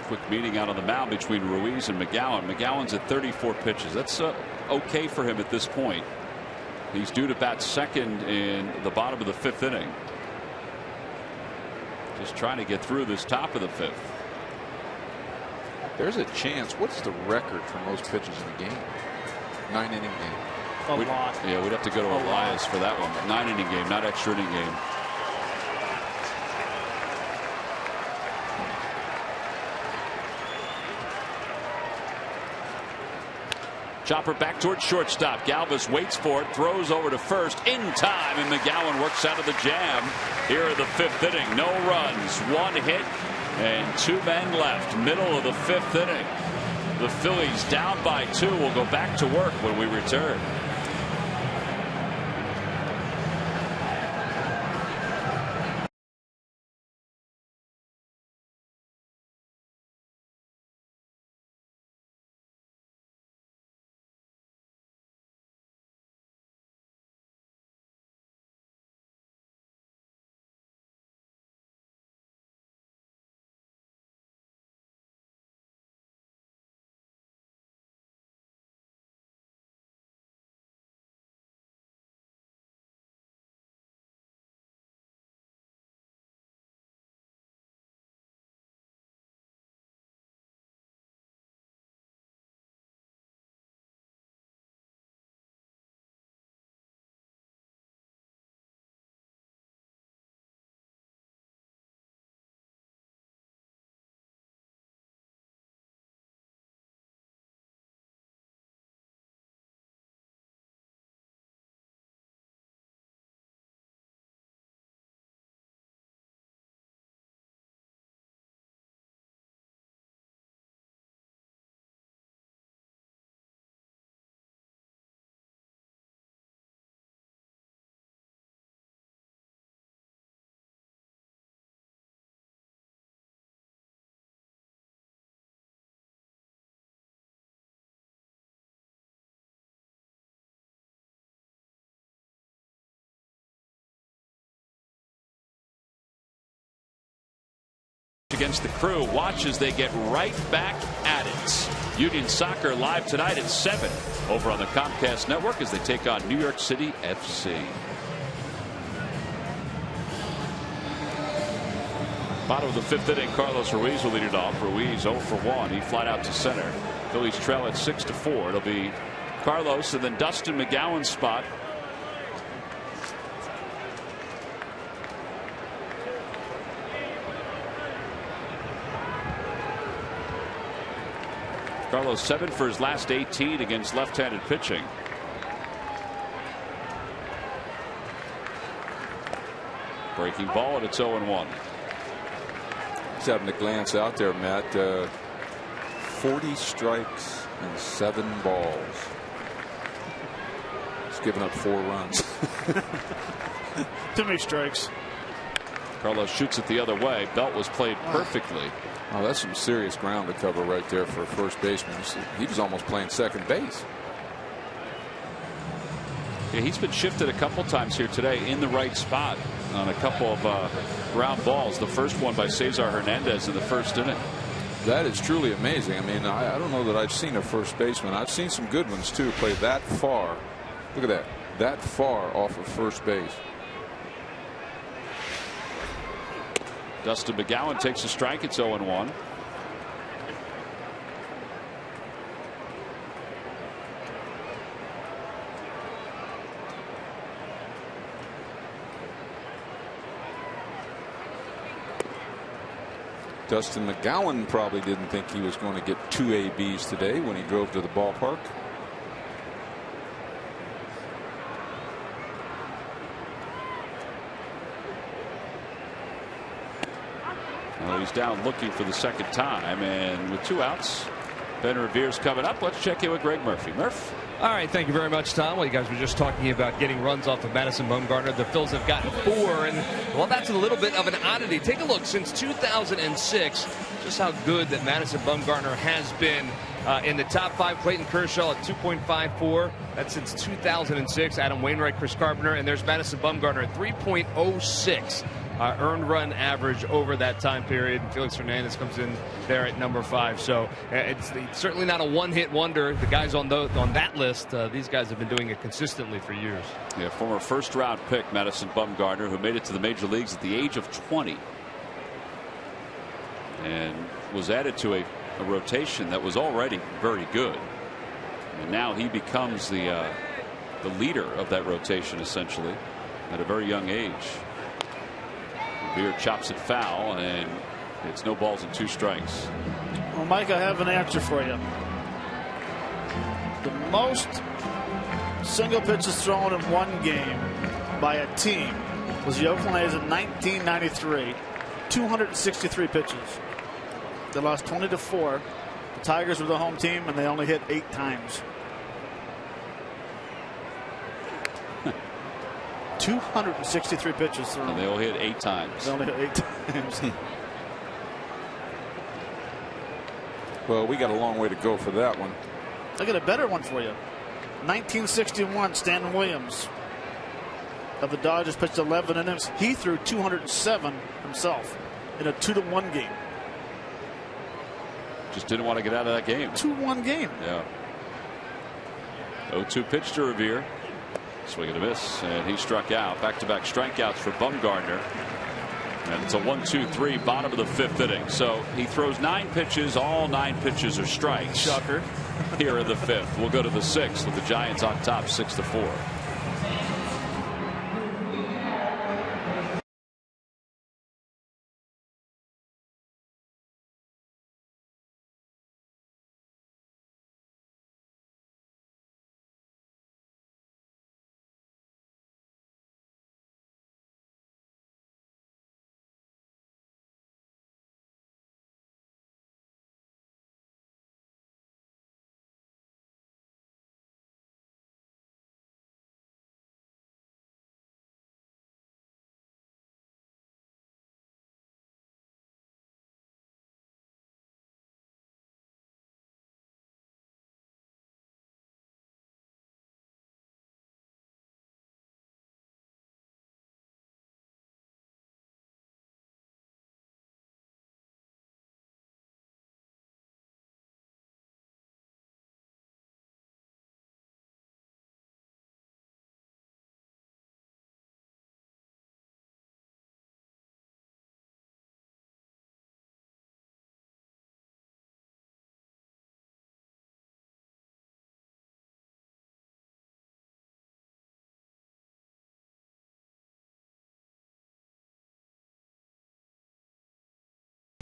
Quick meeting out on the mound between Ruiz and McGowan. McGowan's at 34 pitches. That's okay for him at this point. He's due to bat second in the bottom of the 5th inning. Just trying to get through this top of the 5th. There's a chance. What's the record for most pitches in a game? 9-inning game. A lot. Yeah, we'd have to go to Elias for that one. 9-inning game, not extra inning game. Chopper back towards shortstop. Galvis waits for it, throws over to first in time, and McGowan works out of the jam here in the 5th inning. No runs, 1 hit, and 2 men left. Middle of the 5th inning. The Phillies down by 2 will go back to work when we return. Against the Crew, watch as they get right back at it. Union Soccer live tonight at 7 over on the Comcast network as they take on New York City FC. Bottom of the 5th inning, Carlos Ruiz will lead it off. Ruiz 0 for 1. He flied out to center. Phillies trail at 6-4. It'll be Carlos and then Dustin McGowan's spot. Carlos 7 for his last 18 against left-handed pitching. Breaking ball, and it's 0-1. He's having to glance out there, Matt. 40 strikes and 7 balls. He's given up 4 runs. Too many strikes. Carlos shoots it the other way. Belt was played perfectly. Oh, that's some serious ground to cover right there for a first baseman. He was almost playing second base. Yeah, he's been shifted a couple times here today in the right spot on a couple of ground balls. The first one by Cesar Hernandez in the 1st inning. That is truly amazing. I mean, I don't know that I've seen a first baseman. I've seen some good ones too play that far. Look at that. That far off of first base. Dustin McGowan takes a strike. It's 0-1. Dustin McGowan probably didn't think he was going to get 2 ABs today when he drove to the ballpark. Well, he's down looking for the 2nd time, and with 2 outs, Ben Revere's coming up. Let's check in with Greg Murphy. Murph. All right, thank you very much, Tom. Well, you guys were just talking about getting runs off of Madison Bumgarner. The Phils have gotten 4, and well, that's a little bit of an oddity. Take a look since 2006, just how good that Madison Bumgarner has been. In the top 5, Clayton Kershaw at 2.54. That's since 2006. Adam Wainwright, Chris Carpenter, and there's Madison Bumgarner at 3.06. Earned run average over that time period. And Felix Hernandez comes in there at number 5. So it's certainly not a one-hit wonder. The guys on that list, these guys have been doing it consistently for years. Yeah, former 1st-round pick Madison Bumgarner, who made it to the major leagues at the age of 20, and was added to a rotation that was already very good. And now he becomes the the leader of that rotation essentially at a very young age. Revere chops it foul, and it's no balls and 2 strikes. Well, Mike, I have an answer for you. The most single pitches thrown in one game by a team was the Oakland A's in 1993. 263 pitches. They lost 20-4. The Tigers were the home team, and they only hit 8 times. 263 pitches thrown. And they all hit 8 times. They only hit 8 times. Well, we got a long way to go for that one. I got a better one for you. 1961, Stanton Williams of the Dodgers pitched 11 innings. He threw 207 himself in a 2-1 game. Just didn't want to get out of that game. 2-1 game. Yeah. 0-2 pitch to Revere. Swing and a miss, and he struck out. Back-to-back strikeouts for Bumgarner. And it's a 1-2-3 bottom of the 5th inning. So he throws 9 pitches. All 9 pitches are strikes. Shocker. Here in the 5th. We'll go to the 6th with the Giants on top 6-4.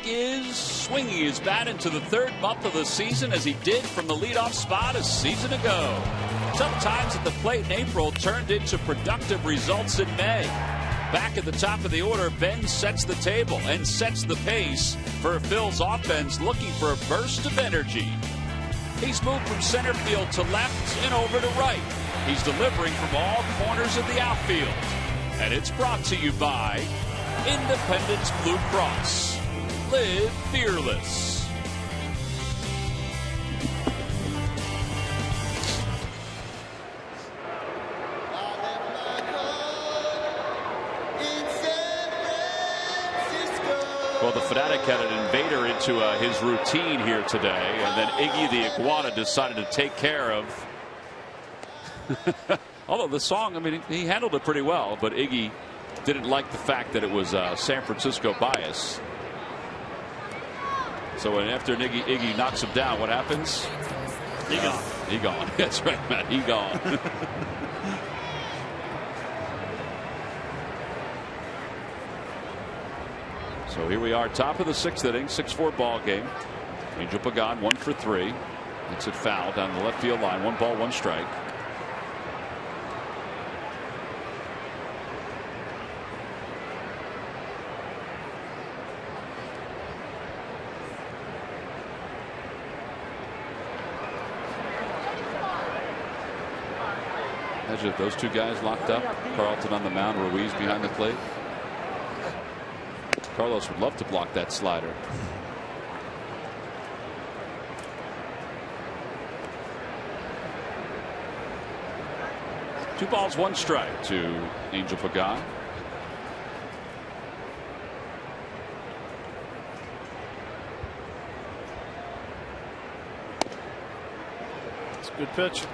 Is swinging his bat into the 3rd month of the season as he did from the leadoff spot a season ago. Tough times at the plate in April turned into productive results in May. Back at the top of the order, Ben sets the table and sets the pace for Phil's offense, looking for a burst of energy. He's moved from center field to left and over to right. He's delivering from all corners of the outfield. And it's brought to you by Independence Blue Cross. Live fearless. Well, the Fanatic had an invader into his routine here today, and then Iggy the Iguana decided to take care of. Although the song, I mean, he handled it pretty well, but Iggy didn't like the fact that it was San Francisco bias. So after Iggy knocks him down, what happens? He gone. He gone. That's right, Matt. He gone. So here we are, top of the 6th inning, 6-4 ball game. Angel Pagan 1 for 3. Hits it foul down the left field line. 1 ball, 1 strike. Imagine if those 2 guys locked up. Carlton on the mound, Ruiz behind the plate. Carlos would love to block that slider. Two balls, 1 strike to Angel Pagan. It's a good pitch.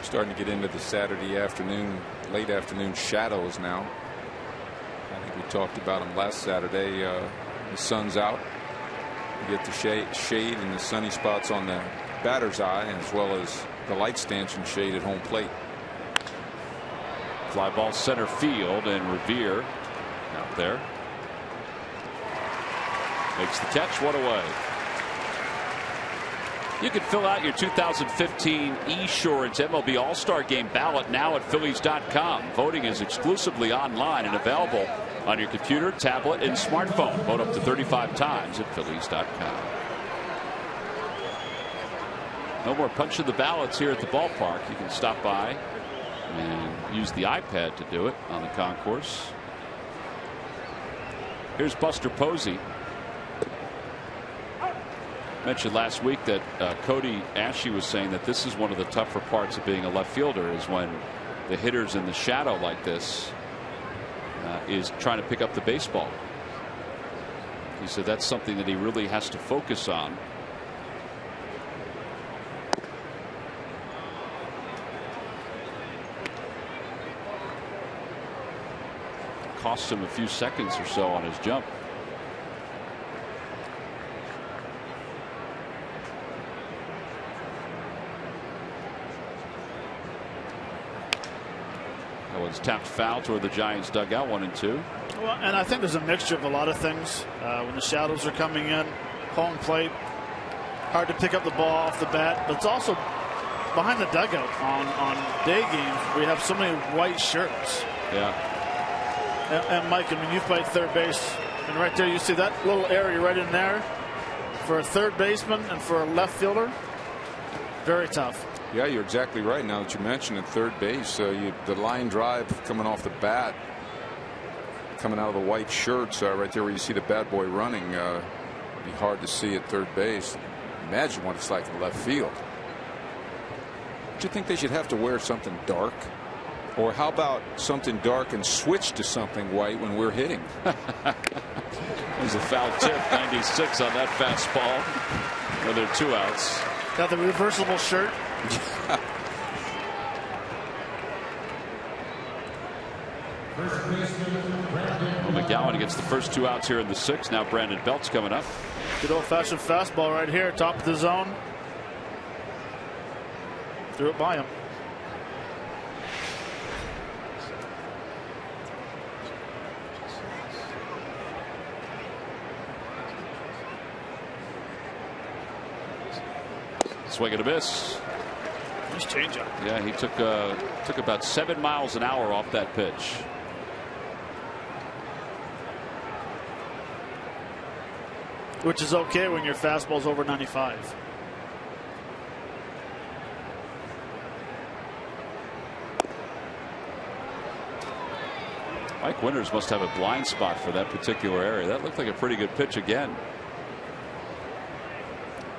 Starting to get into the Saturday afternoon, late afternoon shadows now. I think we talked about them last Saturday. The sun's out. You get the shade and the sunny spots on the batter's eye, as well as the light stanchion shade at home plate. Fly ball center field, and Revere out there makes the catch. One away. You can fill out your 2015 Esurance MLB All-Star Game ballot now at Phillies.com. Voting is exclusively online and available on your computer, tablet, and smartphone. Vote up to 35 times at Phillies.com. No more punching the ballots here at the ballpark. You can stop by and use the iPad to do it on the concourse. Here's Buster Posey. Mentioned last week that Cody Ashley was saying that this is one of the tougher parts of being a left fielder, is when the hitter's in the shadow like this is trying to pick up the baseball. He said that's something that he really has to focus on. Cost him a few seconds or so on his jump. That one's tapped foul toward the Giants dugout, 1-2. Well, and I think there's a mixture of a lot of things. When the shadows are coming in, home plate, hard to pick up the ball off the bat, but it's also behind the dugout on day games. We have so many white shirts. Yeah. And Mike, I mean, you've played third base, and right there you see that little area right in there for a third baseman and for a left fielder. Very tough. Yeah, you're exactly right. Now that you mention it, third base, the line drive coming off the bat, coming out of the white shirts, right there where you see the bad boy running, it'd be hard to see at third base. Imagine what it's like in left field. Do you think they should have to wear something dark? Or how about something dark and switch to something white when we're hitting? There's a foul tip, 96 on that fastball. Well, there are 2 outs. Got the reversible shirt. Well, McGowan gets the first 2 outs here in the 6th. Now Brandon Belt's coming up. Good old-fashioned fastball right here, top of the zone. Threw it by him. Swing and a miss. Nice changeup. Yeah, he took about 7 miles an hour off that pitch. Which is okay when your fastball's over 95. Mike Winters must have a blind spot for that particular area. That looked like a pretty good pitch again.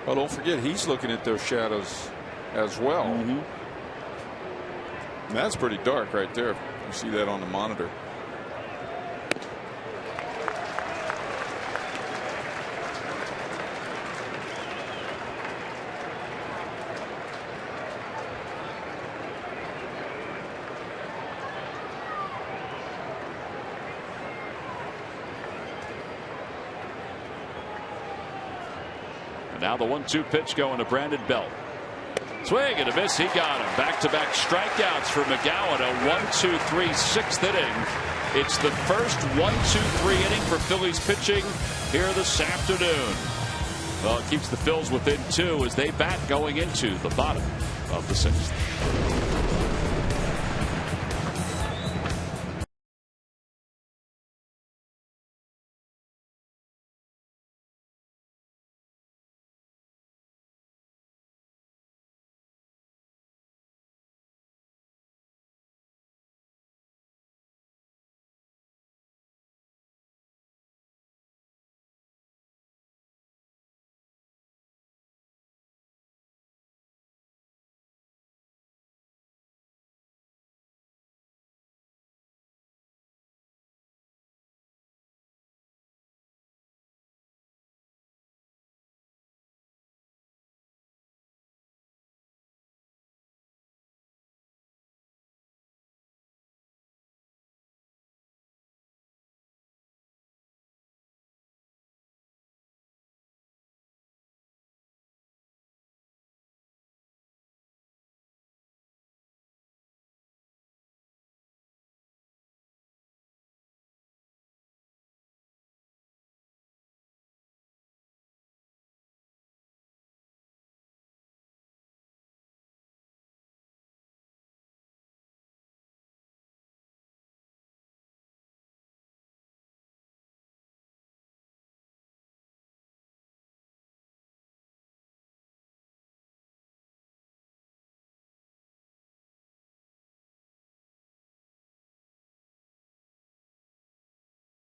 Well, don't forget, he's looking at those shadows as well. Mm-hmm. That's pretty dark right there. You see that on the monitor. Now the 1-2 pitch going to Brandon Belt. Swing and a miss. He got him. Back-to-back strikeouts for McGowan. A 1-2-3 6th inning. It's the first 1-2-3 inning for Phillies pitching here this afternoon. Well, it keeps the Phils within 2 as they bat going into the bottom of the 6th.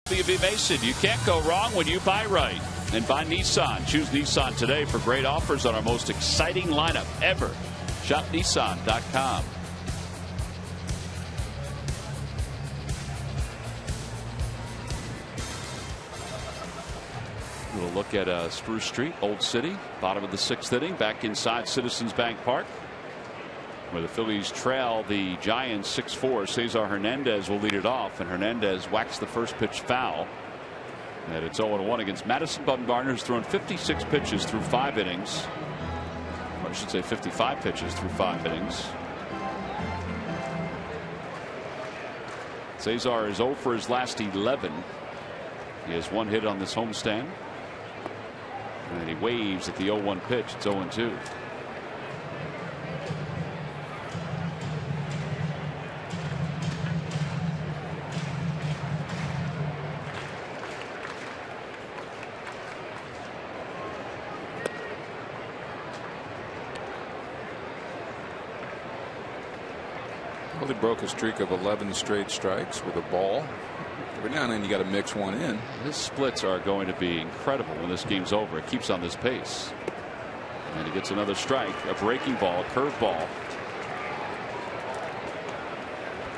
WB Mason, you can't go wrong when you buy right. And buy Nissan. Choose Nissan today for great offers on our most exciting lineup ever. Shop Nissan.com. We'll look at Spruce Street, Old City, bottom of the 6th inning, back inside Citizens Bank Park, where the Phillies trail the Giants 6-4. Cesar Hernandez will lead it off, and Hernandez whacks the first pitch foul. And it's 0-1 against Madison Bumgarner, who's thrown 56 pitches through 5 innings. Or I should say 55 pitches through 5 innings. Cesar is 0 for his last 11. He has 1 hit on this homestand. And he waves at the 0-1 pitch. It's 0-2. Well, he broke a streak of 11 straight strikes with a ball. Every now and then you got to mix one in. His splits are going to be incredible when this game's over. It keeps on this pace. And he gets another strike, a breaking ball, a curve ball.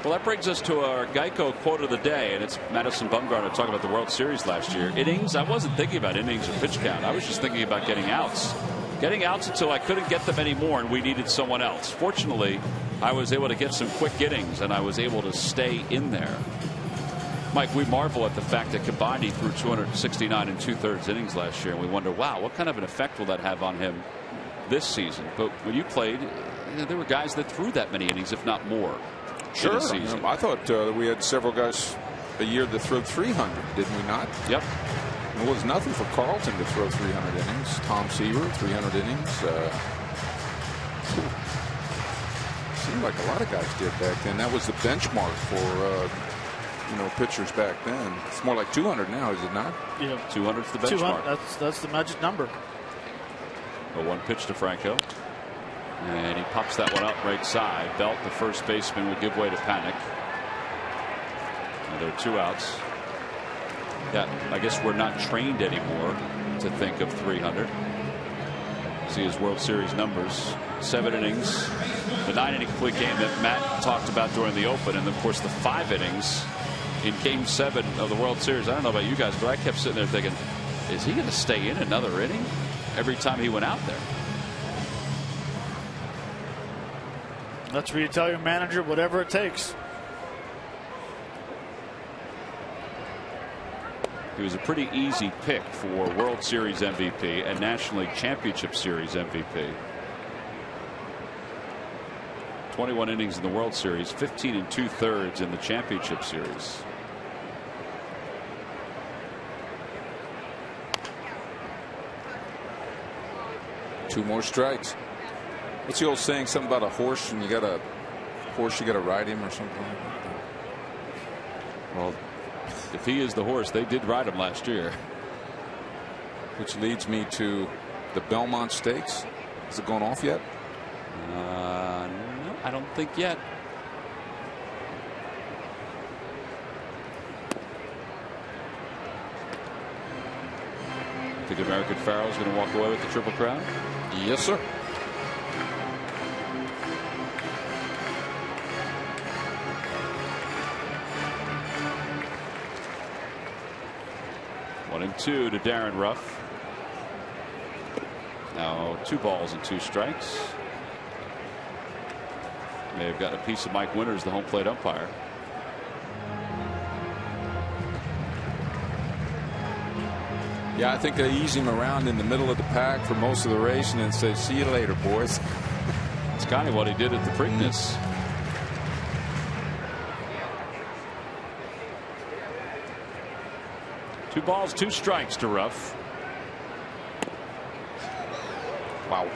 Well, that brings us to our Geico quote of the day, and it's Madison Bumgarner talking about the World Series last year. Innings, I wasn't thinking about innings or pitch count. I was just thinking about getting outs. Getting outs until I couldn't get them anymore, and we needed someone else. Fortunately, I was able to get some quick innings, and I was able to stay in there. Mike, we marvel at the fact that combined he threw 269 and 2/3 innings last year, and we wonder, wow, what kind of an effect will that have on him this season? But when you played, there were guys that threw that many innings, if not more. Sure. I thought we had several guys a year that threw 300, didn't we not? Yep. It was nothing for Carlton to throw 300 innings. Tom Seaver, 300 innings. Seemed like a lot of guys did back then. That was the benchmark for pitchers back then. It's more like 200 now, is it not? Yeah, 200's the benchmark. That's the magic number. A 1 pitch to Franco, and he pops that one up right side. Belt, the first baseman, will give way to Panic. Now there are 2 outs. Yeah, I guess we're not trained anymore to think of 300. See his World Series numbers: 7 innings, the 9-inning complete game that Matt talked about during the Open, and of course the 5 innings in Game 7 of the World Series. I don't know about you guys, but I kept sitting there thinking, is he going to stay in another inning every time he went out there? That's where you tell your manager whatever it takes. He was a pretty easy pick for World Series MVP and National League Championship Series MVP. 21 innings in the World Series, 15 and 2/3 in the Championship Series. Two more strikes. What's the old saying? Something about a horse, and you got to ride him or something like that. Well, if he is the horse, they did ride him last year. Which leads me to the Belmont Stakes. Is it going off yet? No, I don't think yet. Think American Pharaoh's going to walk away with the Triple Crown? Yes, sir. One and 2 to Darren Ruff. Now 2 balls and 2 strikes. May have gotten a piece of Mike Winters, the home plate umpire. Yeah, I think they ease him around in the middle of the pack for most of the race and then say, see you later, boys. It's kind of what he did at the Preakness. Two balls, 2 strikes to Ruff. Wow.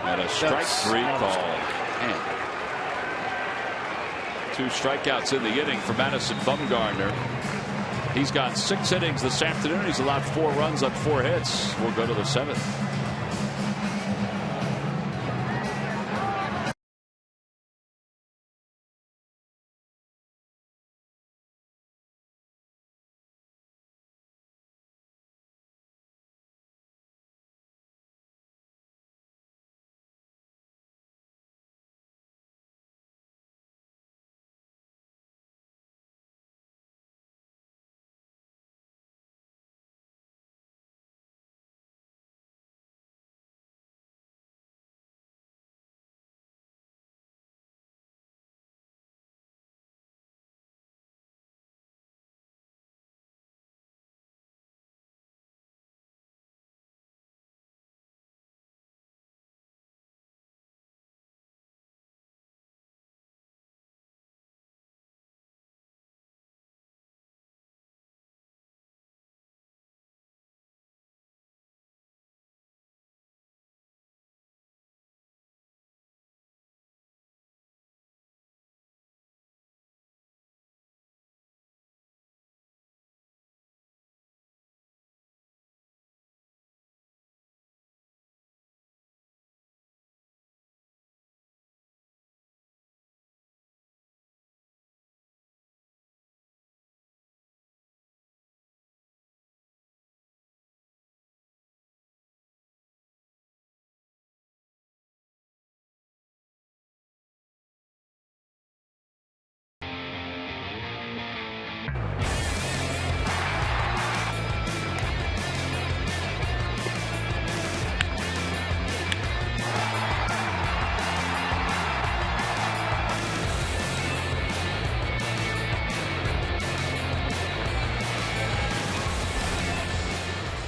And a strike 3 call. Man. 2 strikeouts in the inning for Madison Bumgarner. He's got 6 innings this afternoon. He's allowed 4 runs on 4 hits. We'll go to the 7th.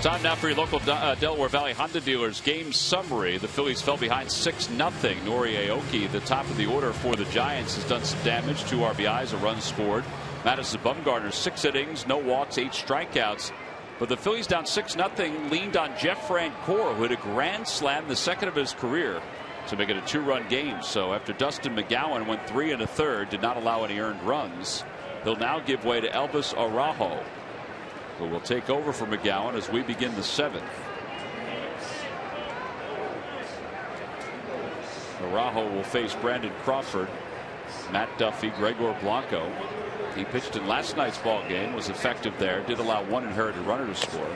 Time now for your local Delaware Valley Honda dealers game summary. The Phillies fell behind 6-0. Nori Aoki, the top of the order for the Giants, has done some damage. 2 RBIs, a run scored. Madison Bumgarner, 6 innings, no walks, 8 strikeouts. But the Phillies down 6-0 leaned on Jeff Francoeur, who hit a grand slam, the second of his career, to make it a 2-run game. So after Dustin McGowan went 3 1/3, did not allow any earned runs, they'll now give way to Elvis Araujo, who will take over for McGowan as we begin the 7th. Araujo will face Brandon Crawford, Matt Duffy, Gregor Blanco. He pitched in last night's ball game, was effective there, did allow 1 inherited runner to score.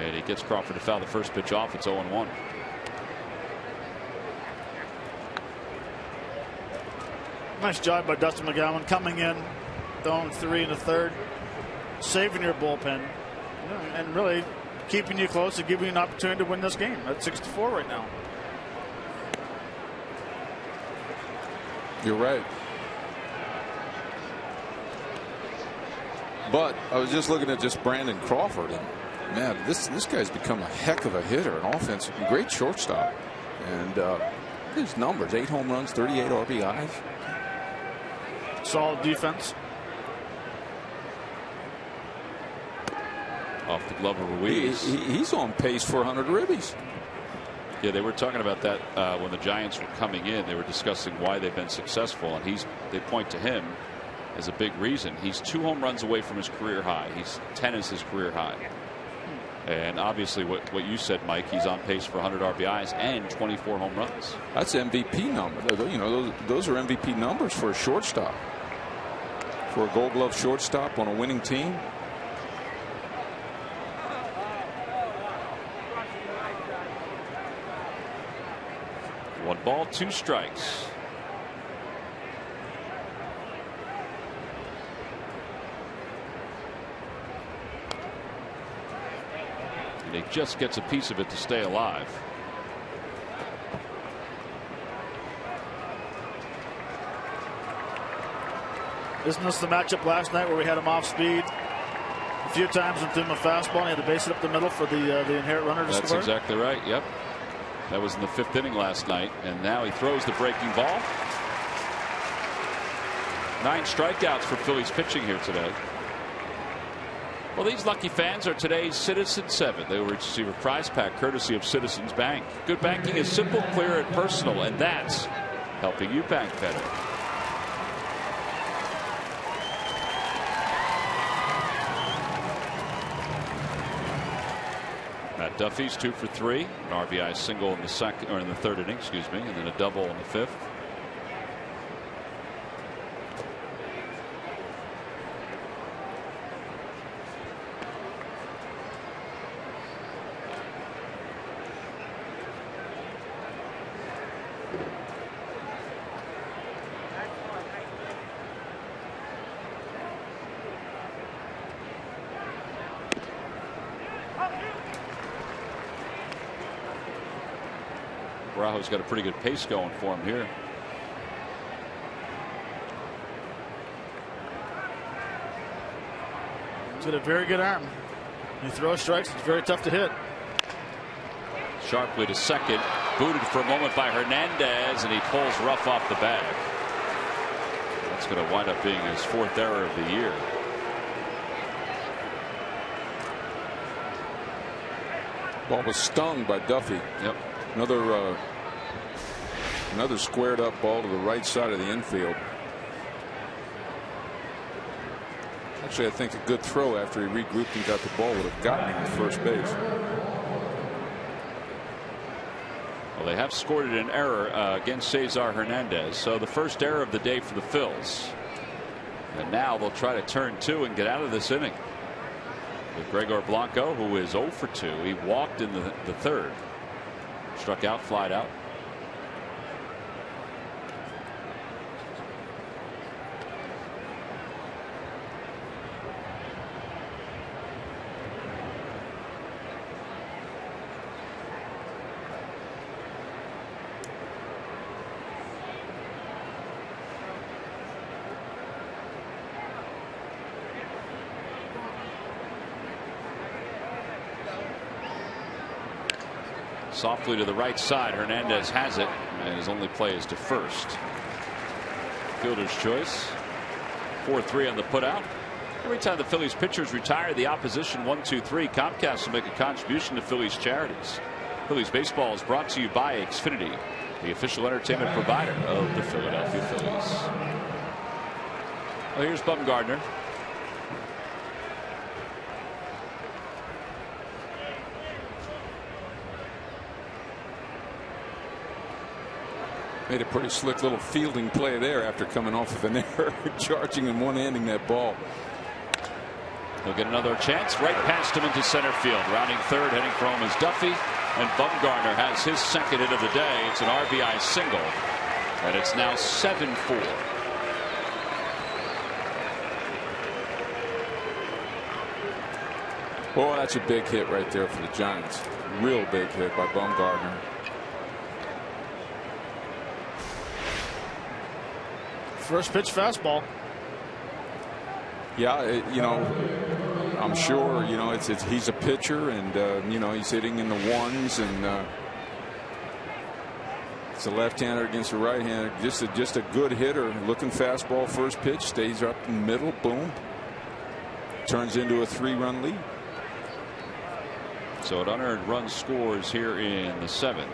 And he gets Crawford to foul the first pitch off. It's 0-1. Nice job by Dustin McGowan coming in, throwing 3 1/3. Saving your bullpen, and really keeping you close and giving you an opportunity to win this game at 6-4 right now. You're right. But I was just looking at just Brandon Crawford, and man, this guy's become a heck of a hitter, an offense, great shortstop, and his numbers: 8 home runs, 38 RBIs. Solid defense. Off the glove of Ruiz. He's on pace for 100 ribbies. Yeah, they were talking about that when the Giants were coming in. They were discussing why they've been successful, and they point to him as a big reason. He's 2 home runs away from his career high. He's 10 is his career high. And obviously what you said, Mike, he's on pace for 100 RBIs and 24 home runs. That's MVP number. You know, those are MVP numbers for a shortstop. For a Gold Glove shortstop on a winning team. One ball, 2 strikes. And he just gets a piece of it to stay alive. Isn't this the matchup last night where we had him off speed a few times and threw him a fastball and he had to base it up the middle for the inherent runner to score? That's exactly right. Yep. That was in the 5th inning last night, and now he throws the breaking ball. 9 strikeouts for Phillies pitching here today. Well, these lucky fans are today's Citizen 7. They will receive a prize pack courtesy of Citizens Bank. Good banking is simple, clear, and personal, and that's helping you bank better. Matt Duffy's 2 for 3, an RBI single in the second or in the third inning, excuse me, and then a double in the fifth. Rajo's got a pretty good pace going for him here. He's got a very good arm. When he throws strikes, it's very tough to hit. Sharply to second, booted for a moment by Hernandez, and he pulls Ruff off the bag. That's going to wind up being his 4th error of the year. Ball was stung by Duffy. Yep. Another squared up ball to the right side of the infield. Actually, I think a good throw after he regrouped and got the ball would have gotten him to first base. Well, they have scored an error against Cesar Hernandez, so the first error of the day for the Phils. And now they'll try to turn 2 and get out of this inning. With Gregor Blanco, who is 0 for 2. He walked in the third. Struck out, flied out. Softly to the right side. Hernandez has it, and his only play is to first. Fielder's choice. 4-3 on the putout. Every time the Phillies pitchers retire the opposition 1-2-3, Comcast will make a contribution to Phillies charities. Phillies baseball is brought to you by Xfinity, the official entertainment provider of the Philadelphia Phillies. Well, here's Bumgarner. Made a pretty slick little fielding play there after coming off of an error, charging and one-handing that ball. He'll get another chance right past him into center field. Rounding third, heading for home is Duffy, and Bumgarner has his second hit of the day. It's an RBI single, and it's now 7-4. Boy, that's a big hit right there for the Giants. Real big hit by Bumgarner. First pitch fastball. Yeah, I'm sure, he's a pitcher, and, he's hitting in the ones, and it's a left-hander against a right-hander. Just a good hitter. Looking fastball, first pitch, stays up in the middle, boom. Turns into a 3-run lead. So an unearned run scores here in the 7th.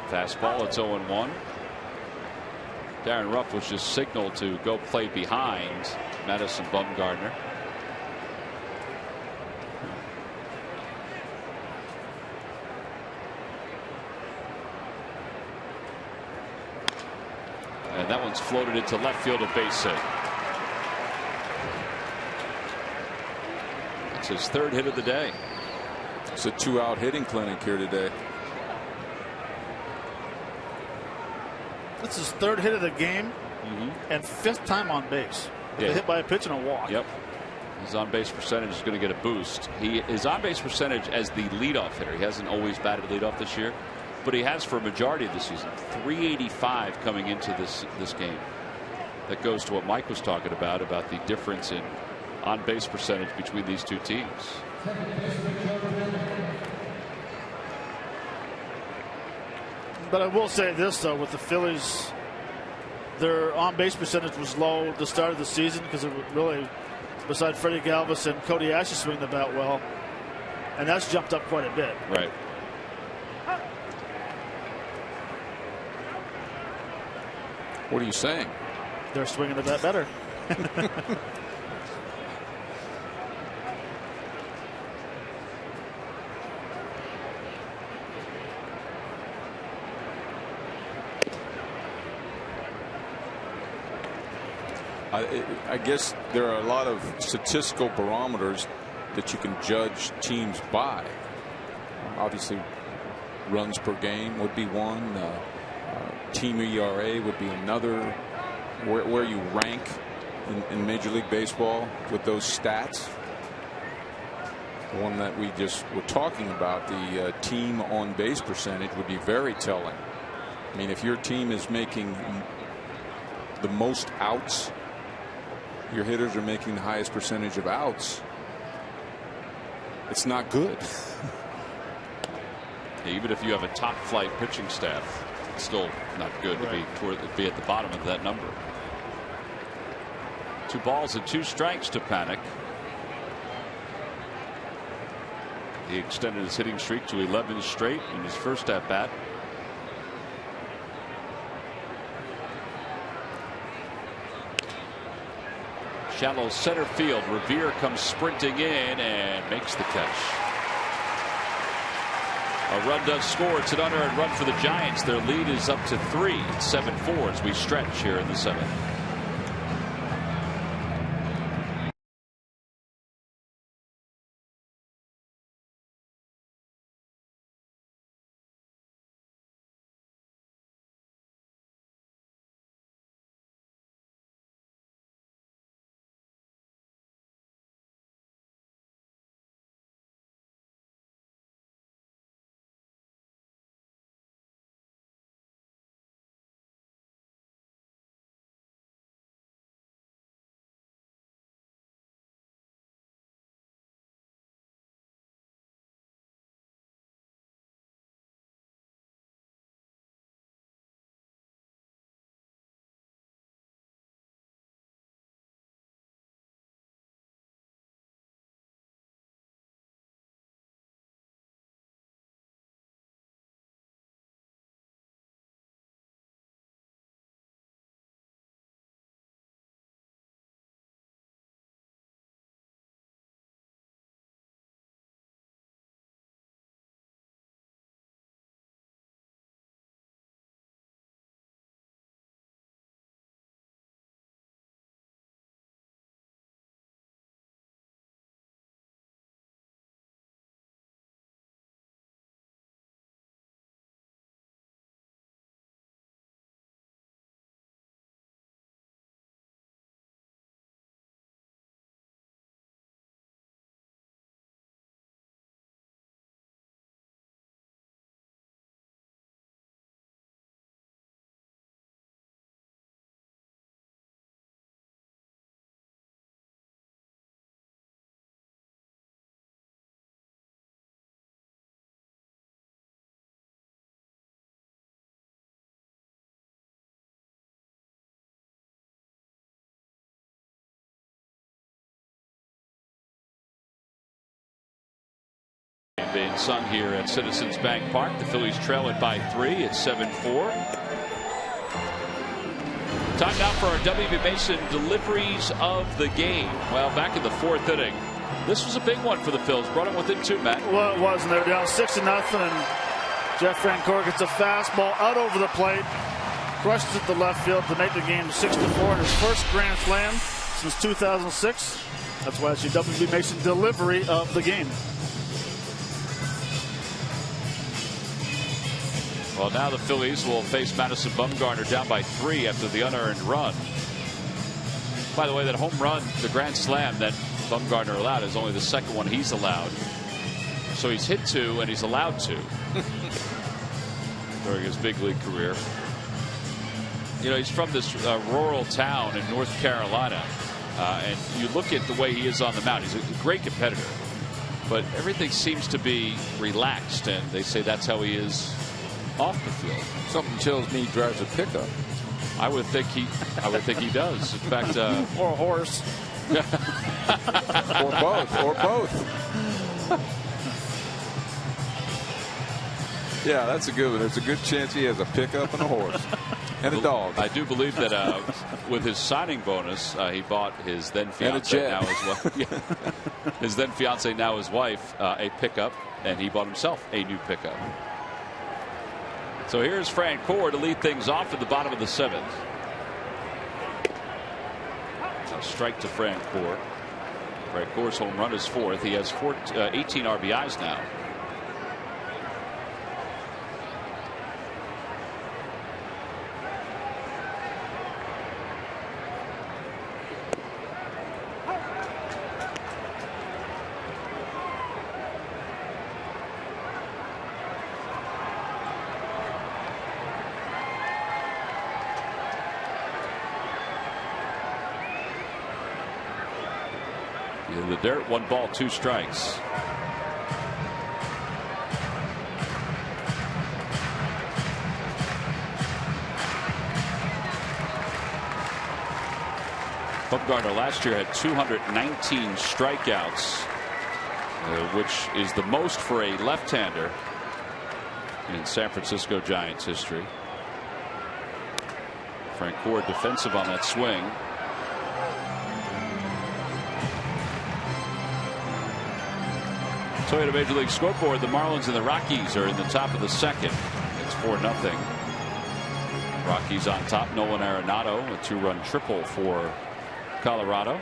Fastball, it's 0-1. Darren Ruff was just signaled to go play behind Madison Bumgarner. And that one's floated into left field, a base hit. It's his 3rd hit of the day. It's a 2-out hitting clinic here today. This is 3rd hit of the game and 5th time on base. Yeah. Hit by a pitch and a walk. Yep. His on base percentage is going to get a boost. His on base percentage as the leadoff hitter. He hasn't always batted leadoff this year, but he has for a majority of the season. 385 coming into this game. That goes to what Mike was talking about the difference in on base percentage between these two teams. But I will say this, though, with the Phillies, their on-base percentage was low at the start of the season because it really, besides Freddie Galvis and Cody Ashley swing the bat well, and that's jumped up quite a bit. Right. What are you saying? They're swinging the bat better. I guess there are a lot of statistical barometers that you can judge teams by. Obviously, runs per game would be one. Team ERA would be another. Where you rank in Major League Baseball with those stats. The one that we just were talking about, the team on base percentage, would be very telling. I mean, if your team is making the most outs, your hitters are making the highest percentage of outs, it's not good. Even if you have a top flight pitching staff, it's still not good to be at the bottom of that number. 2 balls and 2 strikes to Panic. He extended his hitting streak to 11 straight in his first at bat. Shallow center field. Revere comes sprinting in and makes the catch. A run does score. It's an unearned run for the Giants. Their lead is up to 3. It's 7-4 as we stretch here in the 7th. Being sung here at Citizens Bank Park. The Phillies trail it by 3. It's 7-4. Time now for our W.B. Mason deliveries of the game. Well, back in the 4th inning, this was a big one for the Phils. Brought them within 2, Matt. Well, it was, and they were down 6-0, and Jeff Francoeur gets a fastball out over the plate, crushes it to left field to make the game 6-4 in his first grand slam since 2006. That's why it's your W.B. Mason delivery of the game. Well, now the Phillies will face Madison Bumgarner down by 3 after the unearned run. By the way, that home run, the grand slam that Bumgarner allowed, is only the second one he's allowed. So he's hit 2 and he's allowed 2 during his big league career. You know, he's from this rural town in North Carolina. And you look at the way he is on the mound. He's a great competitor. But everything seems to be relaxed, and they say that's how he is off the field. Something tells me he drives a pickup. I would think he does. In fact, or a horse. Or both. Yeah, that's a good one. There's a good chance he has a pickup and a horse and a dog. I do believe that with his signing bonus, he bought his then fiance, now his wife, his then fiance, now his wife, a pickup, and he bought himself a new pickup. So here's Francoeur to lead things off at the bottom of the 7th. strike to Francoeur. Francoeur's home run is 4th. He has 18 RBIs now. In the dirt, 1 ball, 2 strikes. Bumgarner last year had 219 strikeouts, which is the most for a left-hander in San Francisco Giants history. Francoeur defensive on that swing. Toyota Major League scoreboard, the Marlins and the Rockies are in the top of the 2nd. It's 4-0. Rockies on top. Nolan Arenado, a 2-run triple for Colorado.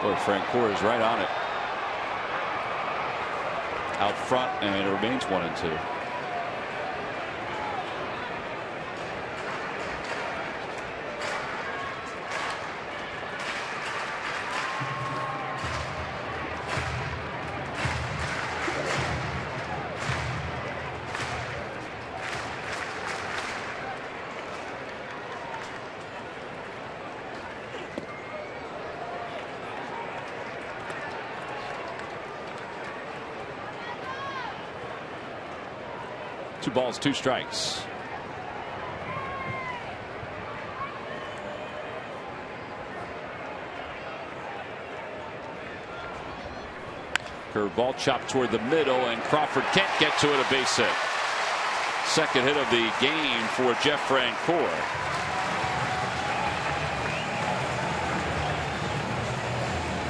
Boy, Francoeur is right on it. Out front, and it remains 1-2. Two balls, 2 strikes. Curveball chopped toward the middle, and Crawford can't get to it. A base hit. Second hit of the game for Jeff Francoeur.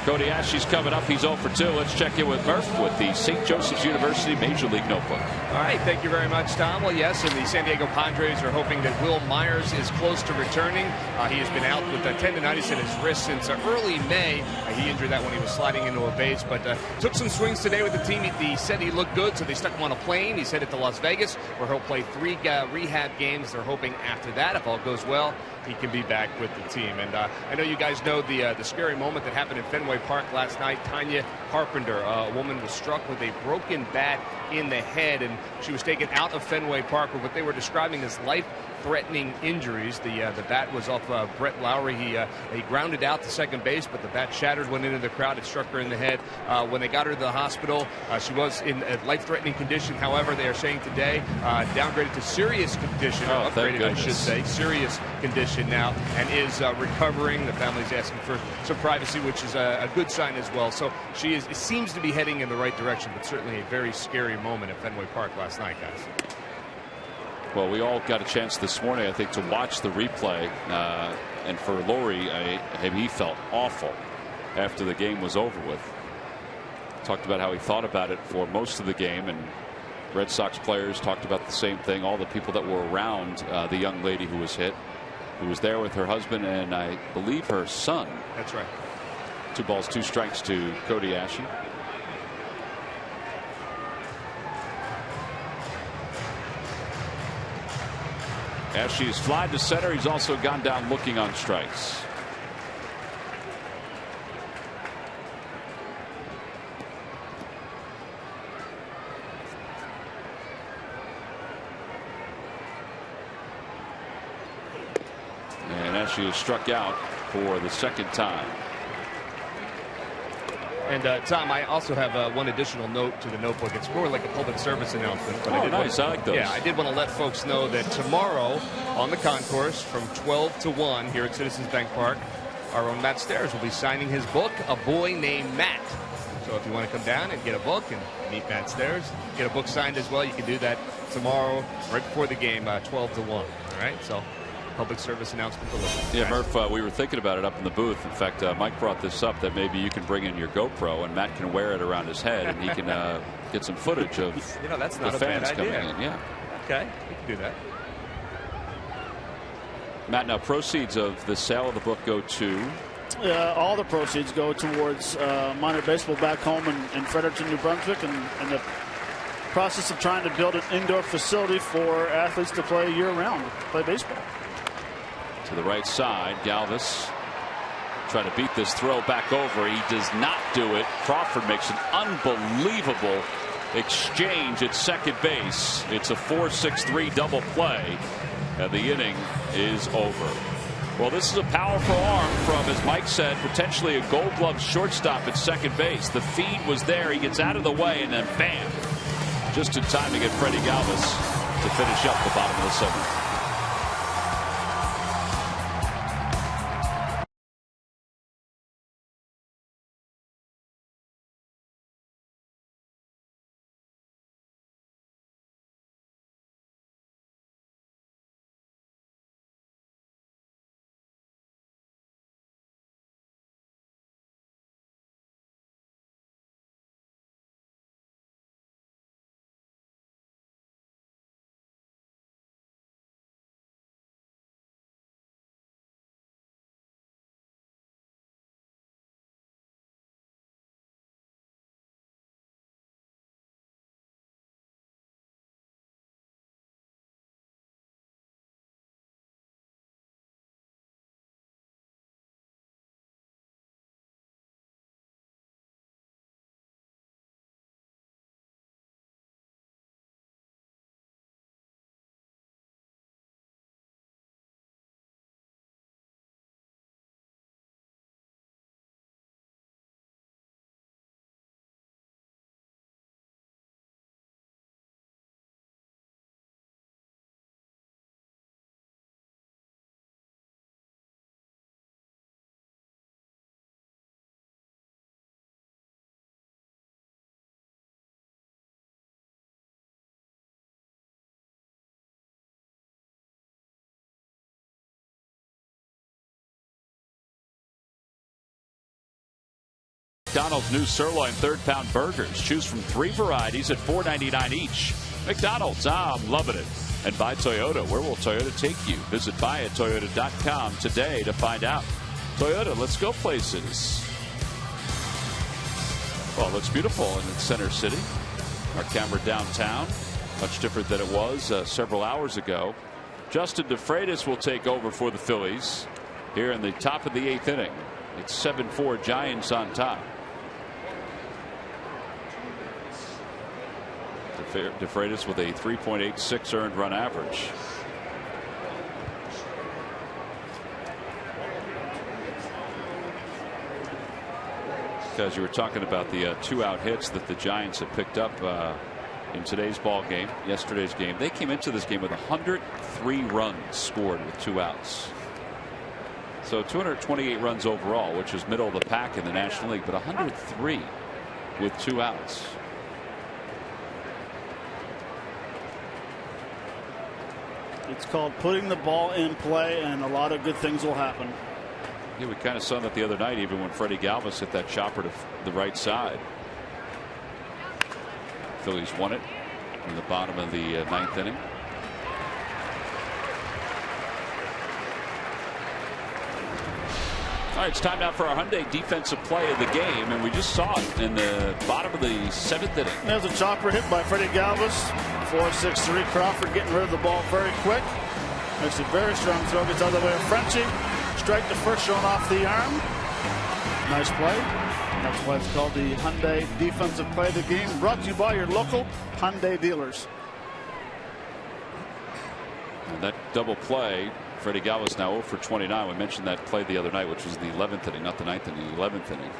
Cody Ashley's coming up. He's 0 for 2. Let's check in with Murph with the St. Joseph's University Major League Notebook. All right, thank you very much, Tom. Well, yes, and the San Diego Padres are hoping that Will Myers is close to returning. He has been out with a tendonitis in his wrist since early May. He injured that when he was sliding into a base, but took some swings today with the team. He said he looked good, so they stuck him on a plane. He's headed to Las Vegas, where he'll play 3 rehab games. They're hoping after that, if all goes well, he can be back with the team. And I know you guys know the scary moment that happened in Fenway Park last night. Tanya Carpenter, a woman, was struck with a broken bat in the head, and she was taken out of Fenway Park with what they were describing as life-threatening injuries. The bat was off Brett Lowry. He grounded out to second base, but the bat shattered, went into the crowd. It struck her in the head. When they got her to the hospital, she was in a life-threatening condition. However, they are saying today downgraded to serious condition, or upgraded, I should say, serious condition now, and is recovering. The family's asking for some privacy, which is a good sign as well. So it seems to be heading in the right direction, but certainly a very scary moment at Fenway Park last night, guys. Well, we all got a chance this morning, I think, to watch the replay. And for Lowry, he felt awful after the game was over with. Talked about how he thought about it for most of the game, and Red Sox players talked about the same thing. All the people that were around the young lady who was hit, who was there with her husband and I believe her son. That's right. 2 balls, 2 strikes to Cody Ashley. Ashley has flied to center. He's also gone down looking on strikes. And Ashley is struck out for the 2nd time. And Tom, I also have one additional note to the notebook. It's more like a public service announcement. But Nice. I like those. Yeah, I did want to let folks know that tomorrow on the concourse from 12 to 1 here at Citizens Bank Park, our own Matt Stairs will be signing his book, A Boy Named Matt. So if you want to come down and get a book and meet Matt Stairs, get a book signed as well, you can do that tomorrow right before the game, 12 to 1. All right, so public service announcement delivered. Yeah, Murph, we were thinking about it up in the booth. In fact, Mike brought this up that maybe you can bring in your GoPro and Matt can wear it around his head and he can get some footage of that's not the fans a bad coming idea. in. Yeah. Okay, we can do that. Matt, now proceeds of the sale of the book go to? All the proceeds go towards minor baseball back home in Fredericton, New Brunswick, and the process of trying to build an indoor facility for athletes to play year-round, play baseball. To the right side, Galvis trying to beat this throw back over. He does not do it. Crawford makes an unbelievable exchange at second base. It's a 4-6-3 double play, and the inning is over. Well, this is a powerful arm from, as Mike said, potentially a Gold Glove shortstop at second base. The feed was there. He gets out of the way, and then bam, just in time to get Freddie Galvis to finish up the bottom of the seventh. McDonald's new sirloin 3rd-pound burgers. Choose from 3 varieties at $4.99 each. McDonald's, I'm loving it. And by Toyota, where will Toyota take you? Visit buyatoyota.com today to find out. Toyota, let's go places. Well, it looks beautiful in the center city. Our camera downtown, much different than it was several hours ago. Justin DeFreitas will take over for the Phillies here in the top of the 8th inning. It's 7-4 Giants on top. DeFreitas with a 3.86 earned run average. As you were talking about the 2-out hits that the Giants have picked up in today's ball game, yesterday's game, they came into this game with 103 runs scored with 2 outs. So 228 runs overall, which is middle of the pack in the National League, but 103 with 2 outs. It's called putting the ball in play, and a lot of good things will happen. Yeah, we kind of saw that the other night, even when Freddie Galvis hit that chopper to the right side. Phillies won it in the bottom of the 9th inning. All right, it's time now for our Hyundai defensive play of the game, and we just saw it in the bottom of the 7th inning. There's a chopper hit by Freddie Galvis. 4-6-3. Crawford getting rid of the ball very quick. Makes a very strong throw. Gets out of the way of Frenchie. Strike to first, showing off the arm. Nice play. That's why it's called the Hyundai defensive play of the game. Brought to you by your local Hyundai dealers. And that double play, Freddie Galvis now 0 for 29. We mentioned that play the other night, which was the 11th inning, not the 9th inning, the 11th inning.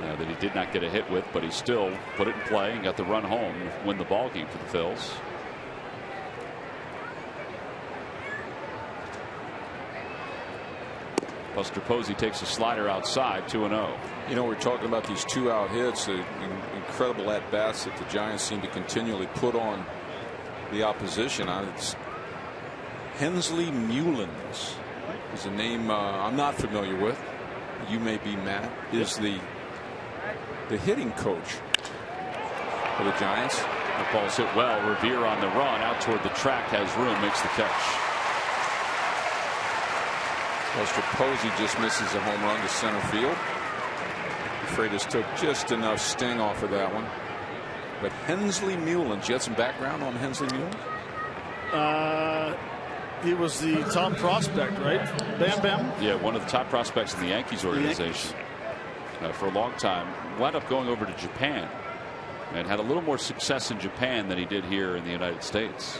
That he did not get a hit with, but he still put it in play and got the run home to win the ball game for the Phils. Buster Posey takes a slider outside, 2-0. You know, we're talking about these 2-out hits, incredible at-bats that the Giants seem to continually put on the opposition. It's Hensley Mullins is a name I'm not familiar with. You may be, Matt. Is the hitting coach for the Giants. The ball's hit well. Revere on the run out toward the track, has room, makes the catch. Buster Posey just misses a home run to center field. Freitas took just enough sting off of that one. But Hensley Mullins, you had some background on Hensley Mullins? He was the top prospect, right? Bam Bam? Yeah, one of the top prospects in the Yankees organization for a long time. Wound up going over to Japan and had a little more success in Japan than he did here in the United States.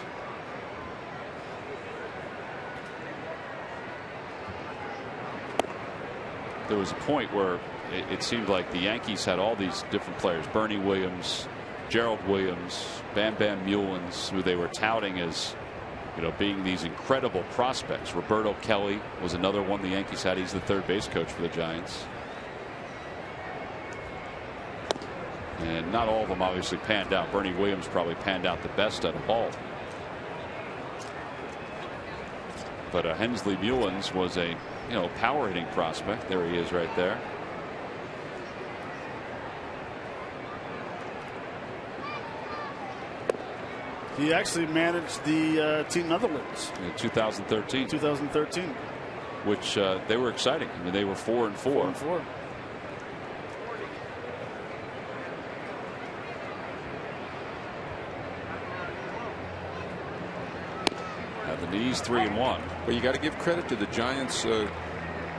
There was a point where it seemed like the Yankees had all these different players: Bernie Williams, Gerald Williams, Bam Bam Mullins, who they were touting as, you know, being these incredible prospects. Roberto Kelly was another one the Yankees had. He's the third base coach for the Giants. And not all of them obviously panned out. Bernie Williams probably panned out the best out of all. But Hensley Mullins was a, you know, power hitting prospect. There he is right there. He actually managed the Team Netherlands in 2013. 2013, which they were exciting. I mean, they were 4-4. 4-4. The knees 3-1. But you got to give credit to the Giants,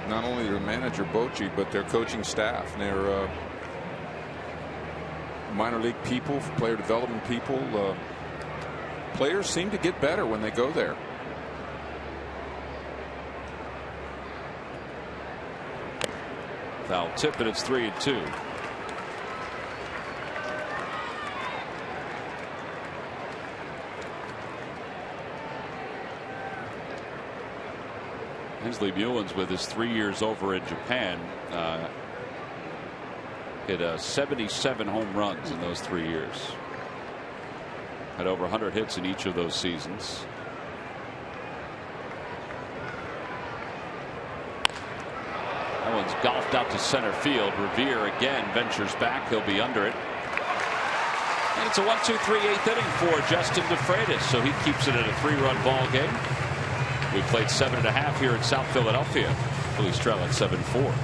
not only their manager Bochy, but their coaching staff and their minor league people, player development people. Players seem to get better when they go there. Foul tip, and it's 3-2. Hensley Mullins, with his 3 years over in Japan, hit 77 home runs in those 3 years. Had over 100 hits in each of those seasons. That one's golfed out to center field. Revere again ventures back. He'll be under it. And it's a 1-2-3 8th inning for Justin DeFreitas, so he keeps it at a 3-run ball game. We played 7.5 here in South Philadelphia. Phillies trail at 7-4.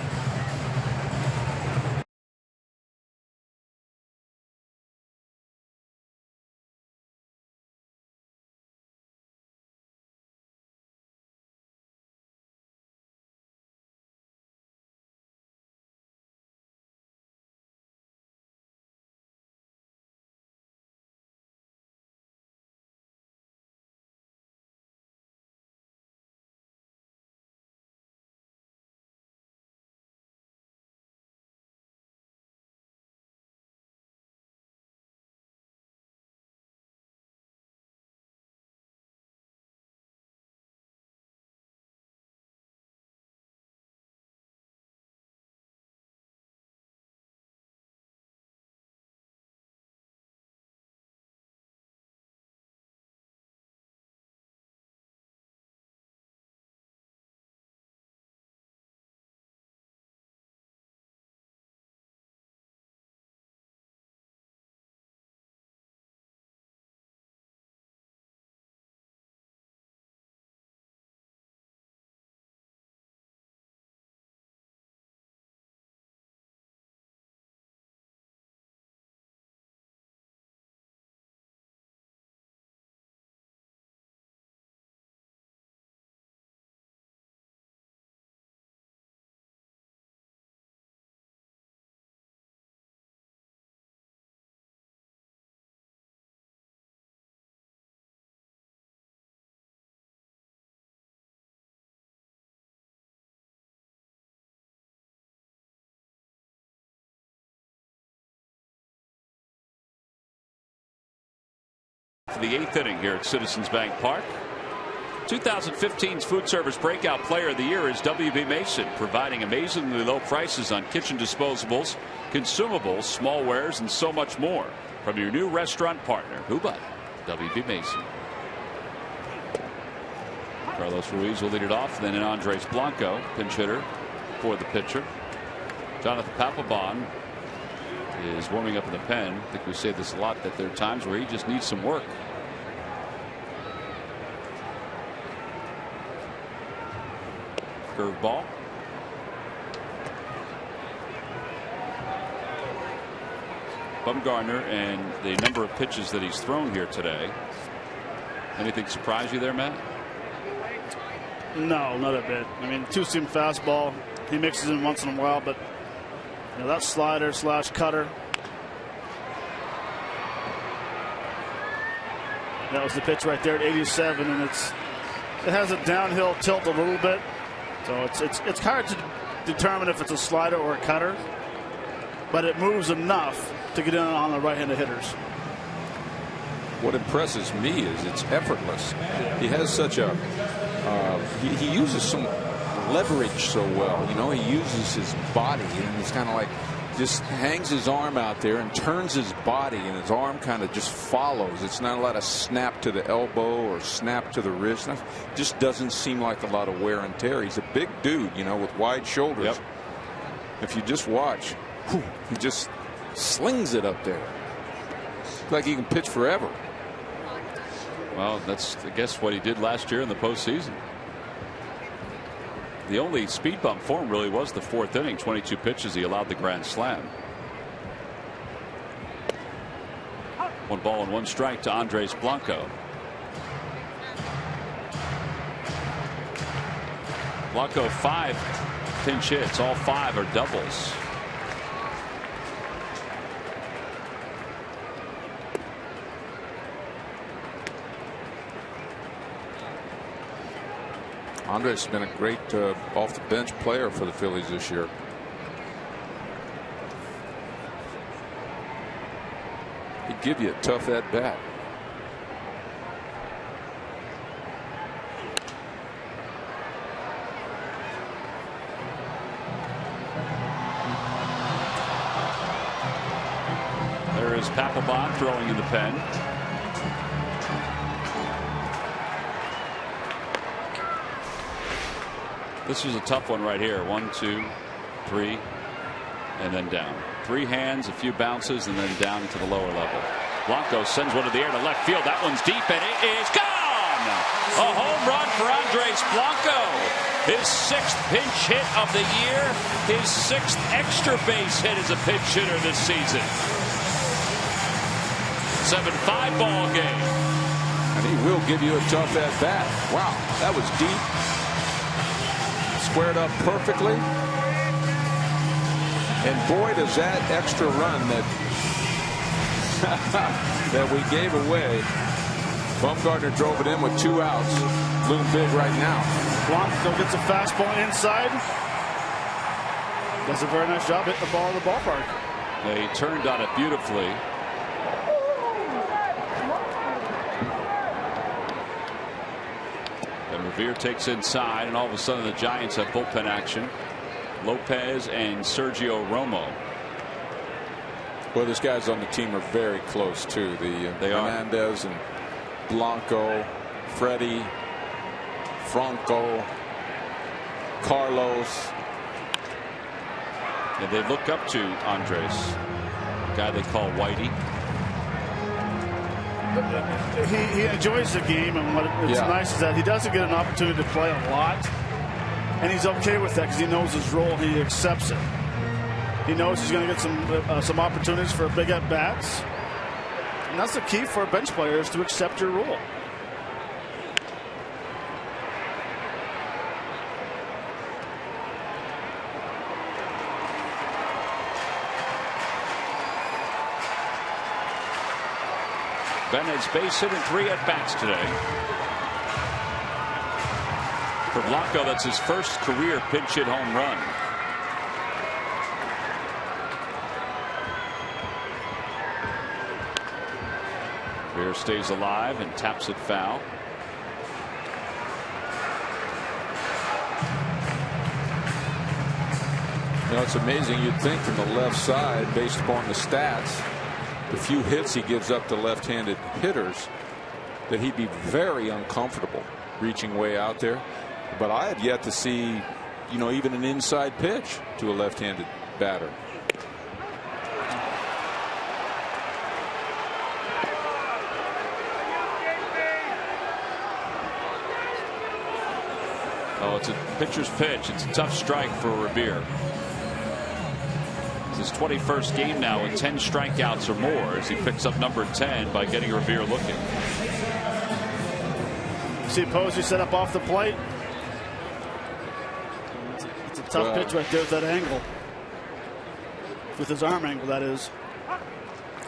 For the 8th inning here at Citizens Bank Park. 2015's Food Service Breakout Player of the Year is W.B. Mason, providing amazingly low prices on kitchen disposables, consumables, smallwares, and so much more from your new restaurant partner. Who but W.B. Mason? Carlos Ruiz will lead it off, then in Andres Blanco, pinch hitter for the pitcher. Jonathan Papelbon is warming up in the pen. I think we say this a lot, that there are times where he just needs some work. Curveball. Bumgarner and the number of pitches that he's thrown here today. Anything surprise you there, Matt? No, not a bit. I mean, two-seam fastball. He mixes in once in a while, but you know, that slider / cutter. That was the pitch right there at 87, and it has a downhill tilt a little bit, so it's hard to determine if it's a slider or a cutter, but it moves enough to get in on the right-handed hitters. What impresses me is it's effortless. He has such a he uses some leverage so well. You know, he uses his body, and it's kind of like just hangs his arm out there and turns his body, and his arm kind of just follows. It's not a lot of snap to the elbow or snap to the wrist. It just doesn't seem like a lot of wear and tear. He's a big dude, you know, with wide shoulders. Yep. If you just watch, he just slings it up there. It's like he can pitch forever. Well, that's, I guess, what he did last year in the postseason. The only speed bump for him really was the 4th inning. 22 pitches. He allowed the grand slam. 1 ball and 1 strike to Andres Blanco. Blanco 5 pinch hits. All 5 are doubles. Andres has been a great off the bench player for the Phillies this year. He'd give you a tough at bat. There is Papelbon throwing in the pen. This is a tough one right here. 1, 2, 3, and then down. 3 hands, a few bounces, and then down into the lower level. Blanco sends one to the air to left field. That one's deep, and it is gone! A home run for Andres Blanco. His 6th pinch hit of the year. His 6th extra base hit as a pinch hitter this season. 7-5 ball game. And he will give you a tough at bat. Wow, that was deep. Squared up perfectly, and boy, does that extra run that that we gave away. Bumgarner drove it in with 2 outs. Loom big right now. Blanco gets a fastball inside. Does a very nice job hitting the ball in the ballpark. They turned on it beautifully. Revere takes inside, and all of a sudden the Giants have bullpen action. Lopez and Sergio Romo. Well, these guys on the team are very close too. They Hernandez and Blanco, Freddie, Franco, Carlos. And they look up to Andres, a guy they call Whitey. He enjoys the game, and what's nice is that he doesn't get an opportunity to play a lot, and he's okay with that because he knows his role. He accepts it. He knows he's going to get some opportunities for big at bats, and that's the key for bench players, to accept your role. Bennett's base hit in 3 at bats today. For Blanco, that's his first career pinch hit home run. Bear stays alive and taps it foul. You know, it's amazing. You'd think from the left side, based upon the stats, the few hits he gives up to left-handed hitters, that he'd be very uncomfortable reaching way out there. But I had yet to see, you know, even an inside pitch to a left-handed batter. Oh, it's a pitcher's pitch. It's a tough strike for Revere. It's his 21st game now with 10 strikeouts or more as he picks up number 10 by getting Revere looking. See Posey set up off the plate. It's a tough pitch right there with that angle. With his arm angle, that is.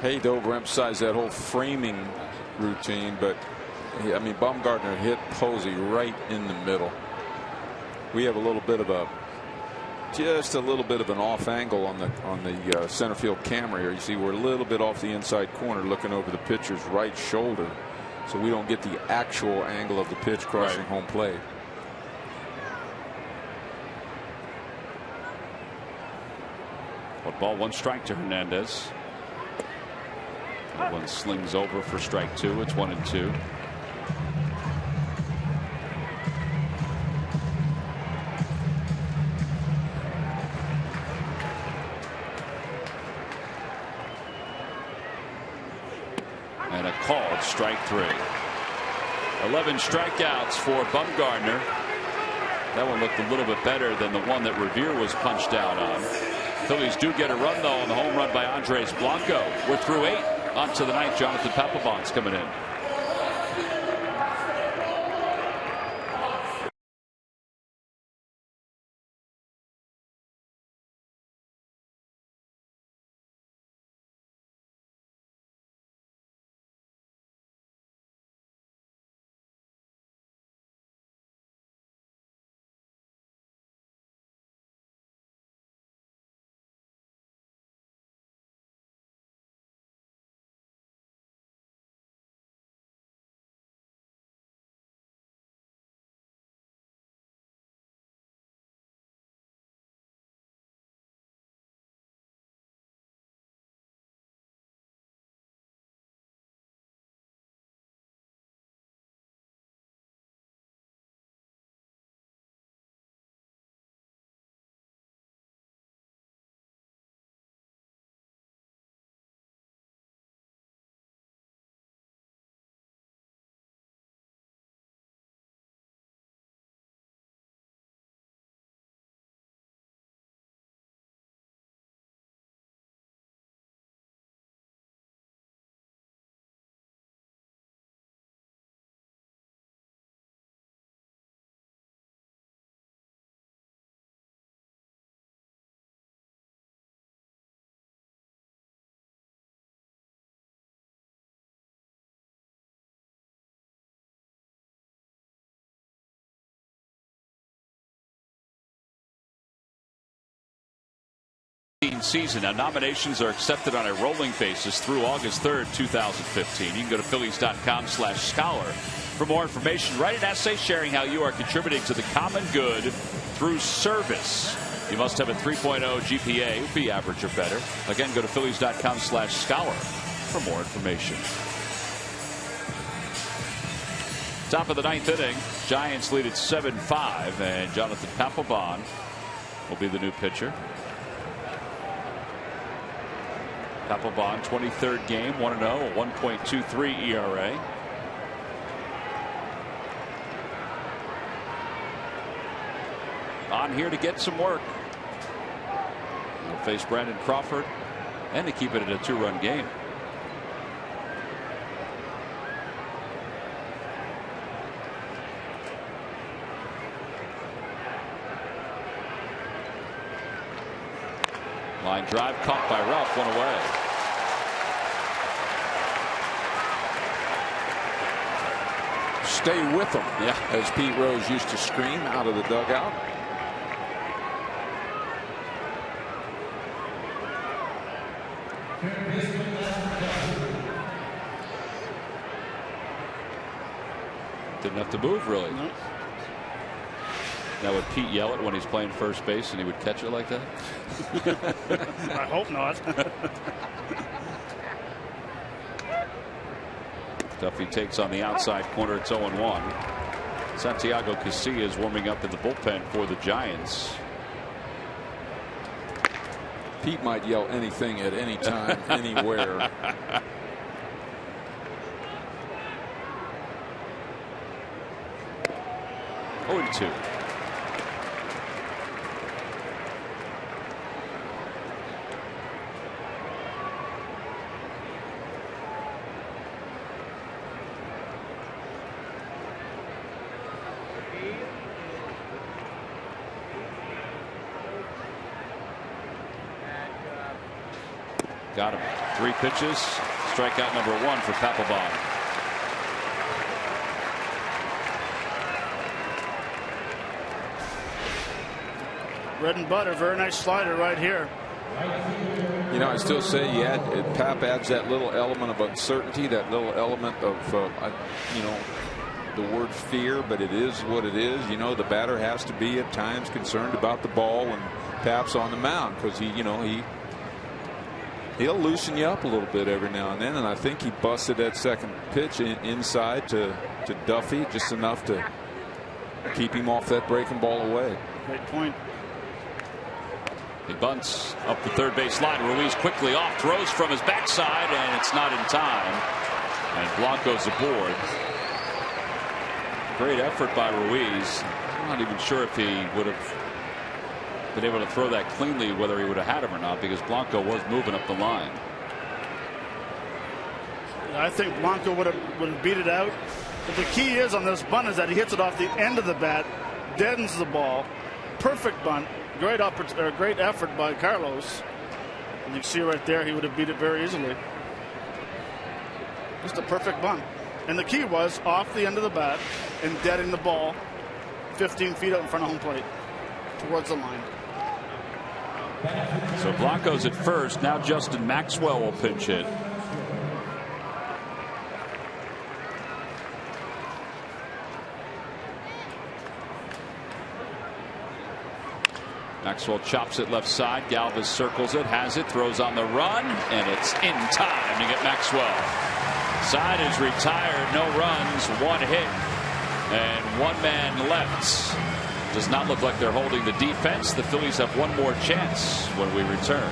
Hate to overemphasize that whole framing routine, but I mean, Bumgarner hit Posey right in the middle. We have a little bit of just a little bit of an off angle on the center field camera here. You see we're a little bit off the inside corner looking over the pitcher's right shoulder, so we don't get the actual angle of the pitch crossing home plate. One ball, one strike to Hernandez. That one slings over for strike 2. It's 1-2. And a called strike 3. 11 strikeouts for Bumgarner. That one looked a little bit better than the one that Revere was punched out on. Phillies do get a run, though, on the home run by Andres Blanco. We're through 8. On to the 9th. Jonathan Papelbon's coming in. Season. Now, nominations are accepted on a rolling basis through August 3rd, 2015. You can go to Phillies.com/scholar for more information. Write an essay sharing how you are contributing to the common good through service. You must have a 3.0 GPA, be average or better. Again, go to Phillies.com/scholar for more information. Top of the 9th inning. Giants lead at 7-5, and Jonathan Papelbon will be the new pitcher. Papelbon, 23rd game, 1-0, a 1.23 ERA. On here to get some work. He'll face Brandon Crawford and to keep it at a 2-run game. Line drive caught by Ralph, one away. Stay with them, yeah, as Pete Rose used to scream out of the dugout. Didn't have to move, really. No. Now, would Pete yell it when he's playing first base and he would catch it like that? I hope not. Duffy takes on the outside corner. It's 0-1. Santiago Casilla is warming up in the bullpen for the Giants. Pete might yell anything at any time, anywhere. Oh, 2. Got him. 3 pitches. Strikeout number 1 for Papelbon. Bread and butter. Very nice slider right here. You know, I still say Pap adds that little element of uncertainty, that little element of, you know, the word fear, but it is what it is. You know, the batter has to be at times concerned about the ball when Pap's on the mound, because he'll loosen you up a little bit every now and then, and I think he busted that second pitch inside to Duffy just enough to keep him off that breaking ball away. Great point. He bunts up the third base line. Ruiz quickly off, throws from his backside, and it's not in time. And Blanco's aboard. Great effort by Ruiz. I'm not even sure if he would have been able to throw that cleanly, whether he would have had him or not, because Blanco was moving up the line. I think Blanco would have beat it out. But the key is on this bunt is that he hits it off the end of the bat, deadens the ball. Perfect bunt. Great effort by Carlos. And you can see right there, he would have beat it very easily. Just a perfect bunt. And the key was off the end of the bat and deading the ball 15 feet out in front of home plate towards the line. So Blanco's at first. Now Justin Maxwell will pinch hit. Maxwell chops it left side. Galvis circles it, has it, throws on the run, and it's in time to get Maxwell. Side is retired, no runs, 1 hit, and 1 man left. Does not look like they're holding the defense. The Phillies have 1 more chance when we return.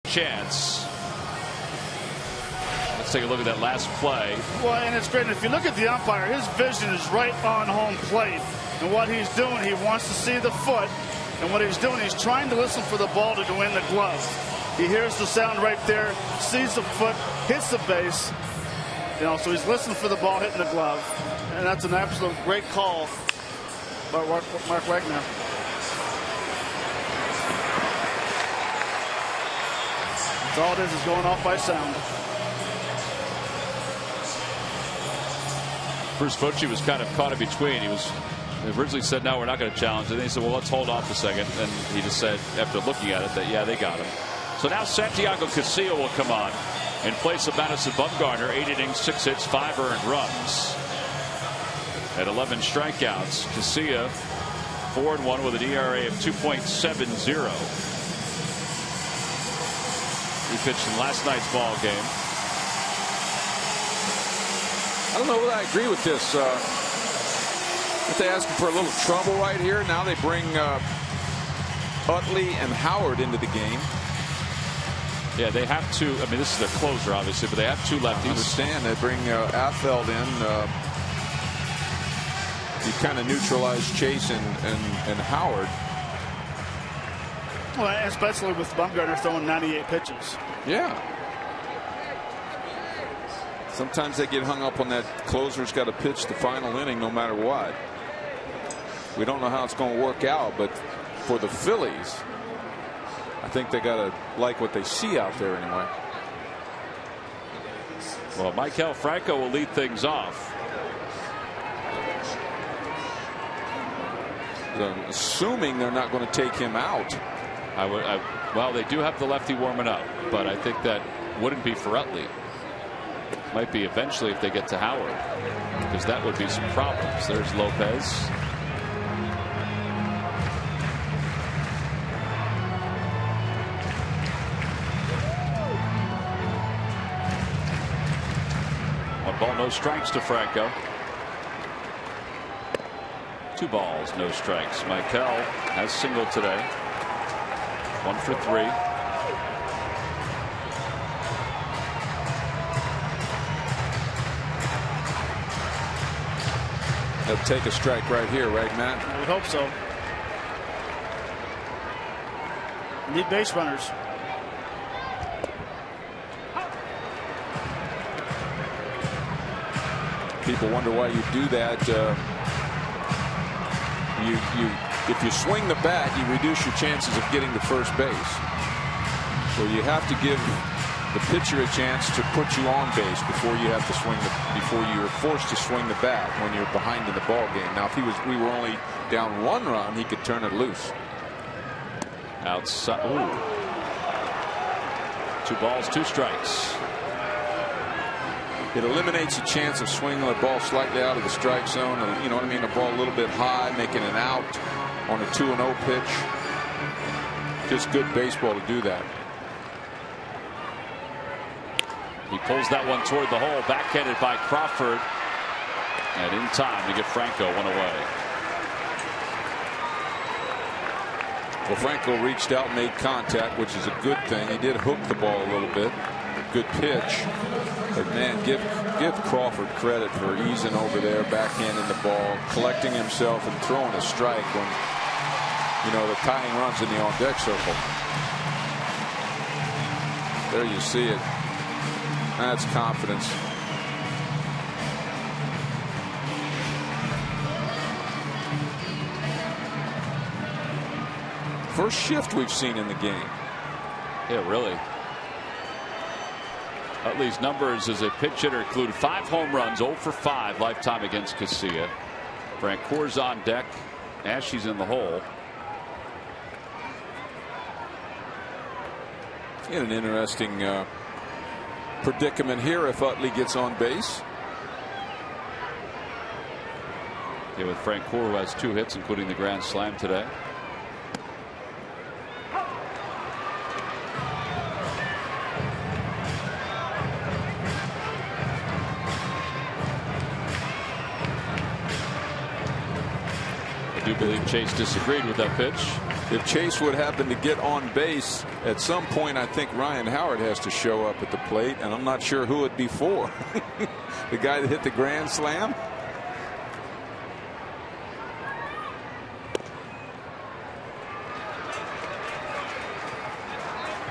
Chance. Let's take a look at that last play. Well, and it's great. And if you look at the umpire, his vision is right on home plate. And what he's doing, he wants to see the foot. And what he's doing, he's trying to listen for the ball to go in the glove. He hears the sound right there, sees the foot, hits the base. You know, so he's listening for the ball hitting the glove. And that's an absolute great call by Mark Wagner. All it is going off by sound. Bruce Bochy was kind of caught in between. He originally said, no, we're not going to challenge it. And he said, well, let's hold off a second. And he just said, after looking at it, that, yeah, they got him. So now Santiago Casilla will come on in place of Madison Bumgarner. 8 innings, 6 hits, 5 earned runs. At 11 strikeouts, Casilla 4-1 with an ERA of 2.70. He pitched in last night's ball game. I don't know whether I agree with this. If they ask for a little trouble right here, now they bring Utley and Howard into the game. Yeah, they have to. I mean, this is their closer, obviously, but they have 2 lefties. I understand. They bring Affeldt in. You kind of neutralize Chase and Howard. Well, especially with Bumgarner throwing 98 pitches. Yeah. Sometimes they get hung up on that closer's got to pitch the final inning no matter what. We don't know how it's going to work out, but for the Phillies, I think they got to like what they see out there anyway. Well, Maikel Franco will lead things off. Assuming they're not going to take him out. Well, they do have the lefty warming up, but I think that wouldn't be for Utley. Might be eventually if they get to Howard, because that would be some problems. There's Lopez. One ball, no strikes to Franco. 2 balls, no strikes. Maikel has singled today. 1 for 3. They'll take a strike right here, right, Matt? I would hope so. Need base runners. People wonder why you do that. If you swing the bat, you reduce your chances of getting to first base. So you have to give the pitcher a chance to put you on base before you have to swing before you're forced to swing the bat when you're behind in the ball game. Now, if we were only down 1 run, he could turn it loose. Outside. Ooh. 2 balls, 2 strikes. It eliminates the chance of swinging the ball slightly out of the strike zone. You know what I mean? The ball a little bit high, making an out on a 2-0 pitch. Just good baseball to do that. He pulls that one toward the hole, backhanded by Crawford, and in time to get Franco 1 away. Well, Franco reached out and made contact, which is a good thing. He did hook the ball a little bit. Good pitch. But man, give Crawford credit for easing over there, backhanding the ball, collecting himself, and throwing a strike when, you know, the tying runs in the on-deck circle. There you see it. That's confidence. First shift we've seen in the game. Yeah, really. Utley's numbers as a pitch hitter include 5 home runs, 0 for 5 lifetime against Casilla. Francoeur's on deck. Ashley's in the hole. In an interesting predicament here if Utley gets on base. Yeah, with Francoeur, who has 2 hits, including the grand slam today. I do believe Chase disagreed with that pitch. If Chase would happen to get on base at some point, I think Ryan Howard has to show up at the plate, and I'm not sure who it'd be for. The guy that hit the grand slam.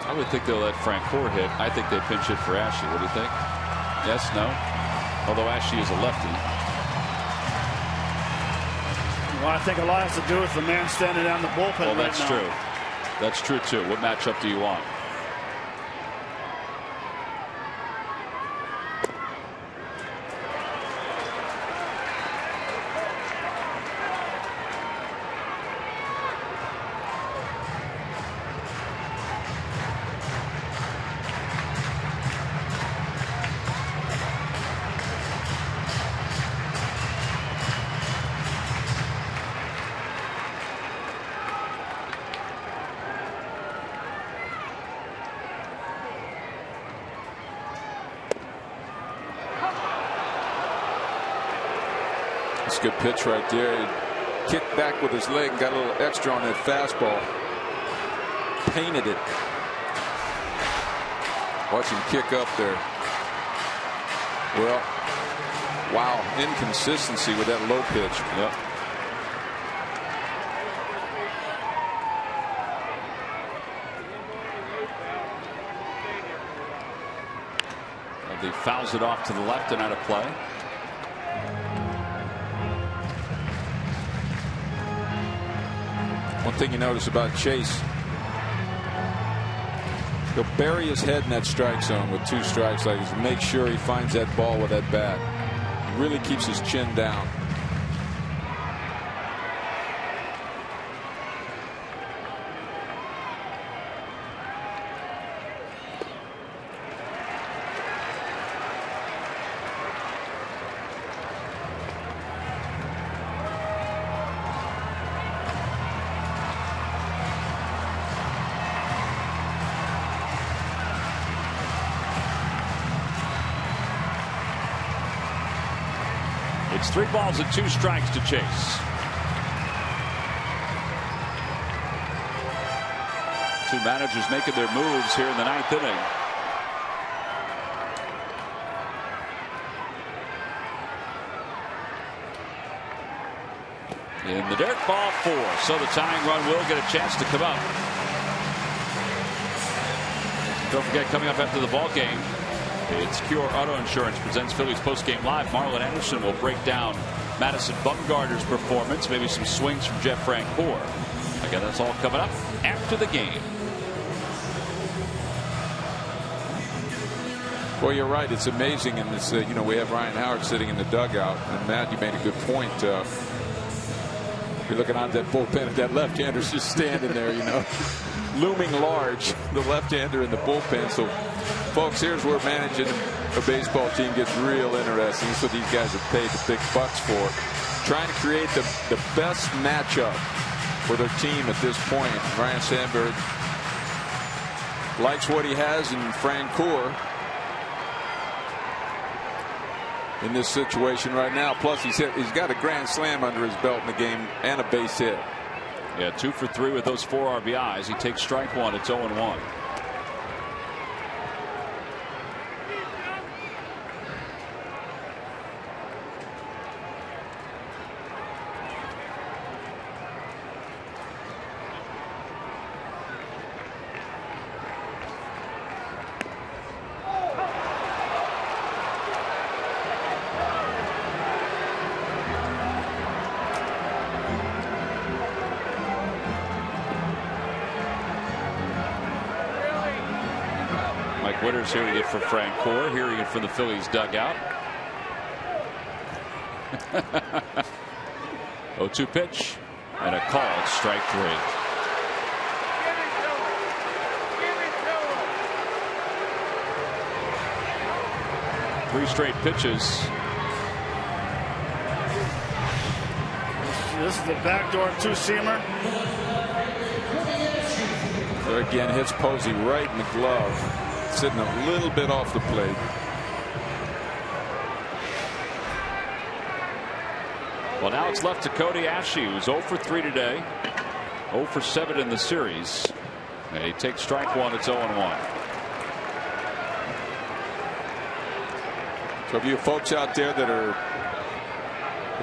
I would think they'll let Francoeur hit. I think they pinch hit for Ashley. What do you think? Yes, no? Although Ashley is a lefty. Well, I think a lot has to do with the man standing down the bullpen. Well, that's right now. true. That's true, too. What matchup do you want? Good pitch right there. He kicked back with his leg and got a little extra on that fastball. Painted it. Watch him kick up there. Well, wow, inconsistency with that low pitch. Yep. He fouls it off to the left and out of play. One thing you notice about Chase, he'll bury his head in that strike zone with 2 strikes, like to make sure he finds that ball with that bat. He really keeps his chin down. It's 3 balls and 2 strikes to Chase. 2 managers making their moves here in the 9th inning. In the dirt, ball 4. So the tying run will get a chance to come up. Don't forget, coming up after the ball game, it's Cure Auto Insurance presents Phillies postgame live. Marlon Anderson will break down Madison Bumgarner's performance, maybe some swings from Jeff Francoeur. Again, that's all coming up after the game. Well, you're right. It's amazing. And this, you know, we have Ryan Howard sitting in the dugout. And Matt, you made a good point. You're looking out that bullpen. That left-hander's just standing there, you know, looming large. The left-hander in the bullpen. So, folks, here's where managing a baseball team gets real interesting. That's what these guys are paid the big bucks for. Trying to create the best matchup for their team at this point. Ryan Sandberg likes what he has in Francoeur in this situation right now. Plus, he's got a grand slam under his belt in the game and a base hit. Yeah, 2 for 3 with those 4 RBIs. He takes strike 1. It's 0-1. Winners hearing it from Francoeur, hearing it from the Phillies dugout. 0-2 pitch and a called strike 3. Three straight pitches. This is the backdoor 2-seamer. There again, hits Posey right in the glove. Sitting a little bit off the plate. Well, now it's left to Cody Ashley, who's 0 for 3 today, 0 for 7 in the series. And he takes strike 1. It's 0-1. So if you folks out there that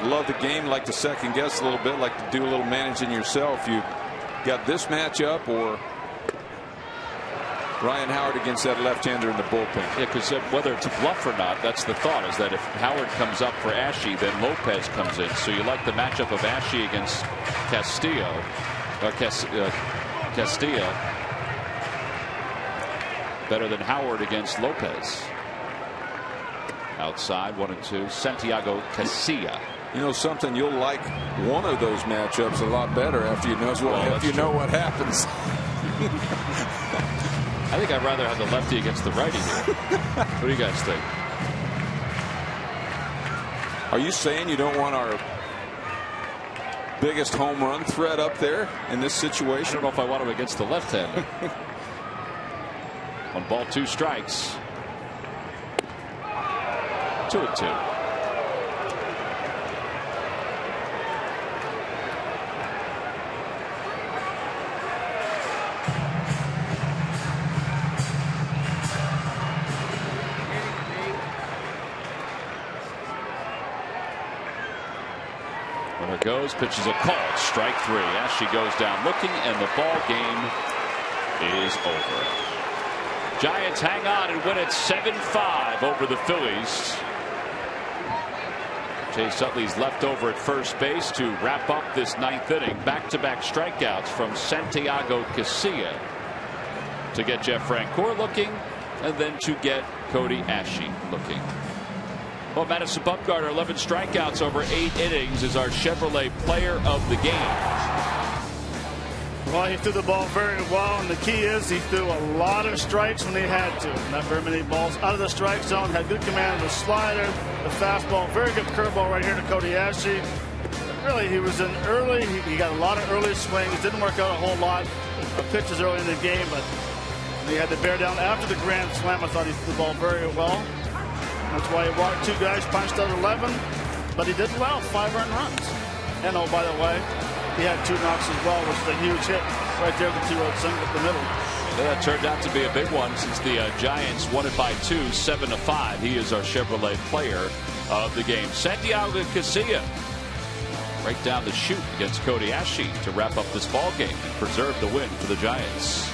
love the game, like to second guess a little bit, like to do a little managing yourself, you got this matchup or Ryan Howard against that left-hander in the bullpen. Yeah, because whether it's a bluff or not, that's the thought, is that if Howard comes up for Ashe, then Lopez comes in. So you like the matchup of Ashe against Castillo, Castilla, better than Howard against Lopez. Outside, 1-2, Santiago Casilla. You know something, you'll like one of those matchups a lot better after you know what happens. I think I'd rather have the lefty against the righty here. What do you guys think? Are you saying you don't want our biggest home run threat up there in this situation? I don't know if I want him against the left-hander. 1 ball, 2 strikes. 2-2. Goes, pitches a call, strike 3. Ashe goes down looking, and the ball game is over. Giants hang on and win it 7-5 over the Phillies. Chase Utley's left over at first base to wrap up this 9th inning. Back-to-back strikeouts from Santiago Casilla to get Jeff Francoeur looking, and then to get Cody Asche looking. Well, Madison Bumgarner, 11 strikeouts over 8 innings, is our Chevrolet player of the game. Well, he threw the ball very well, and the key is he threw a lot of strikes when he had to. Not very many balls out of the strike zone. Had good command of the slider, the fastball. Very good curveball right here to Cody Asche. Really, he was in early. He got a lot of early swings. Didn't work out a whole lot of pitches early in the game, but he had to bear down after the grand slam. I thought he threw the ball very well. That's why he walked 2 guys, punched out 11, but he did well, 5 earned runs. And oh, by the way, he had 2 knocks as well, which is a huge hit right there, the 2-out single up the middle. Yeah, that turned out to be a big one since the Giants won it by 2, 7-5. He is our Chevrolet player of the game. Santiago Casilla right down the chute against Cody Asche to wrap up this ball game and preserve the win for the Giants.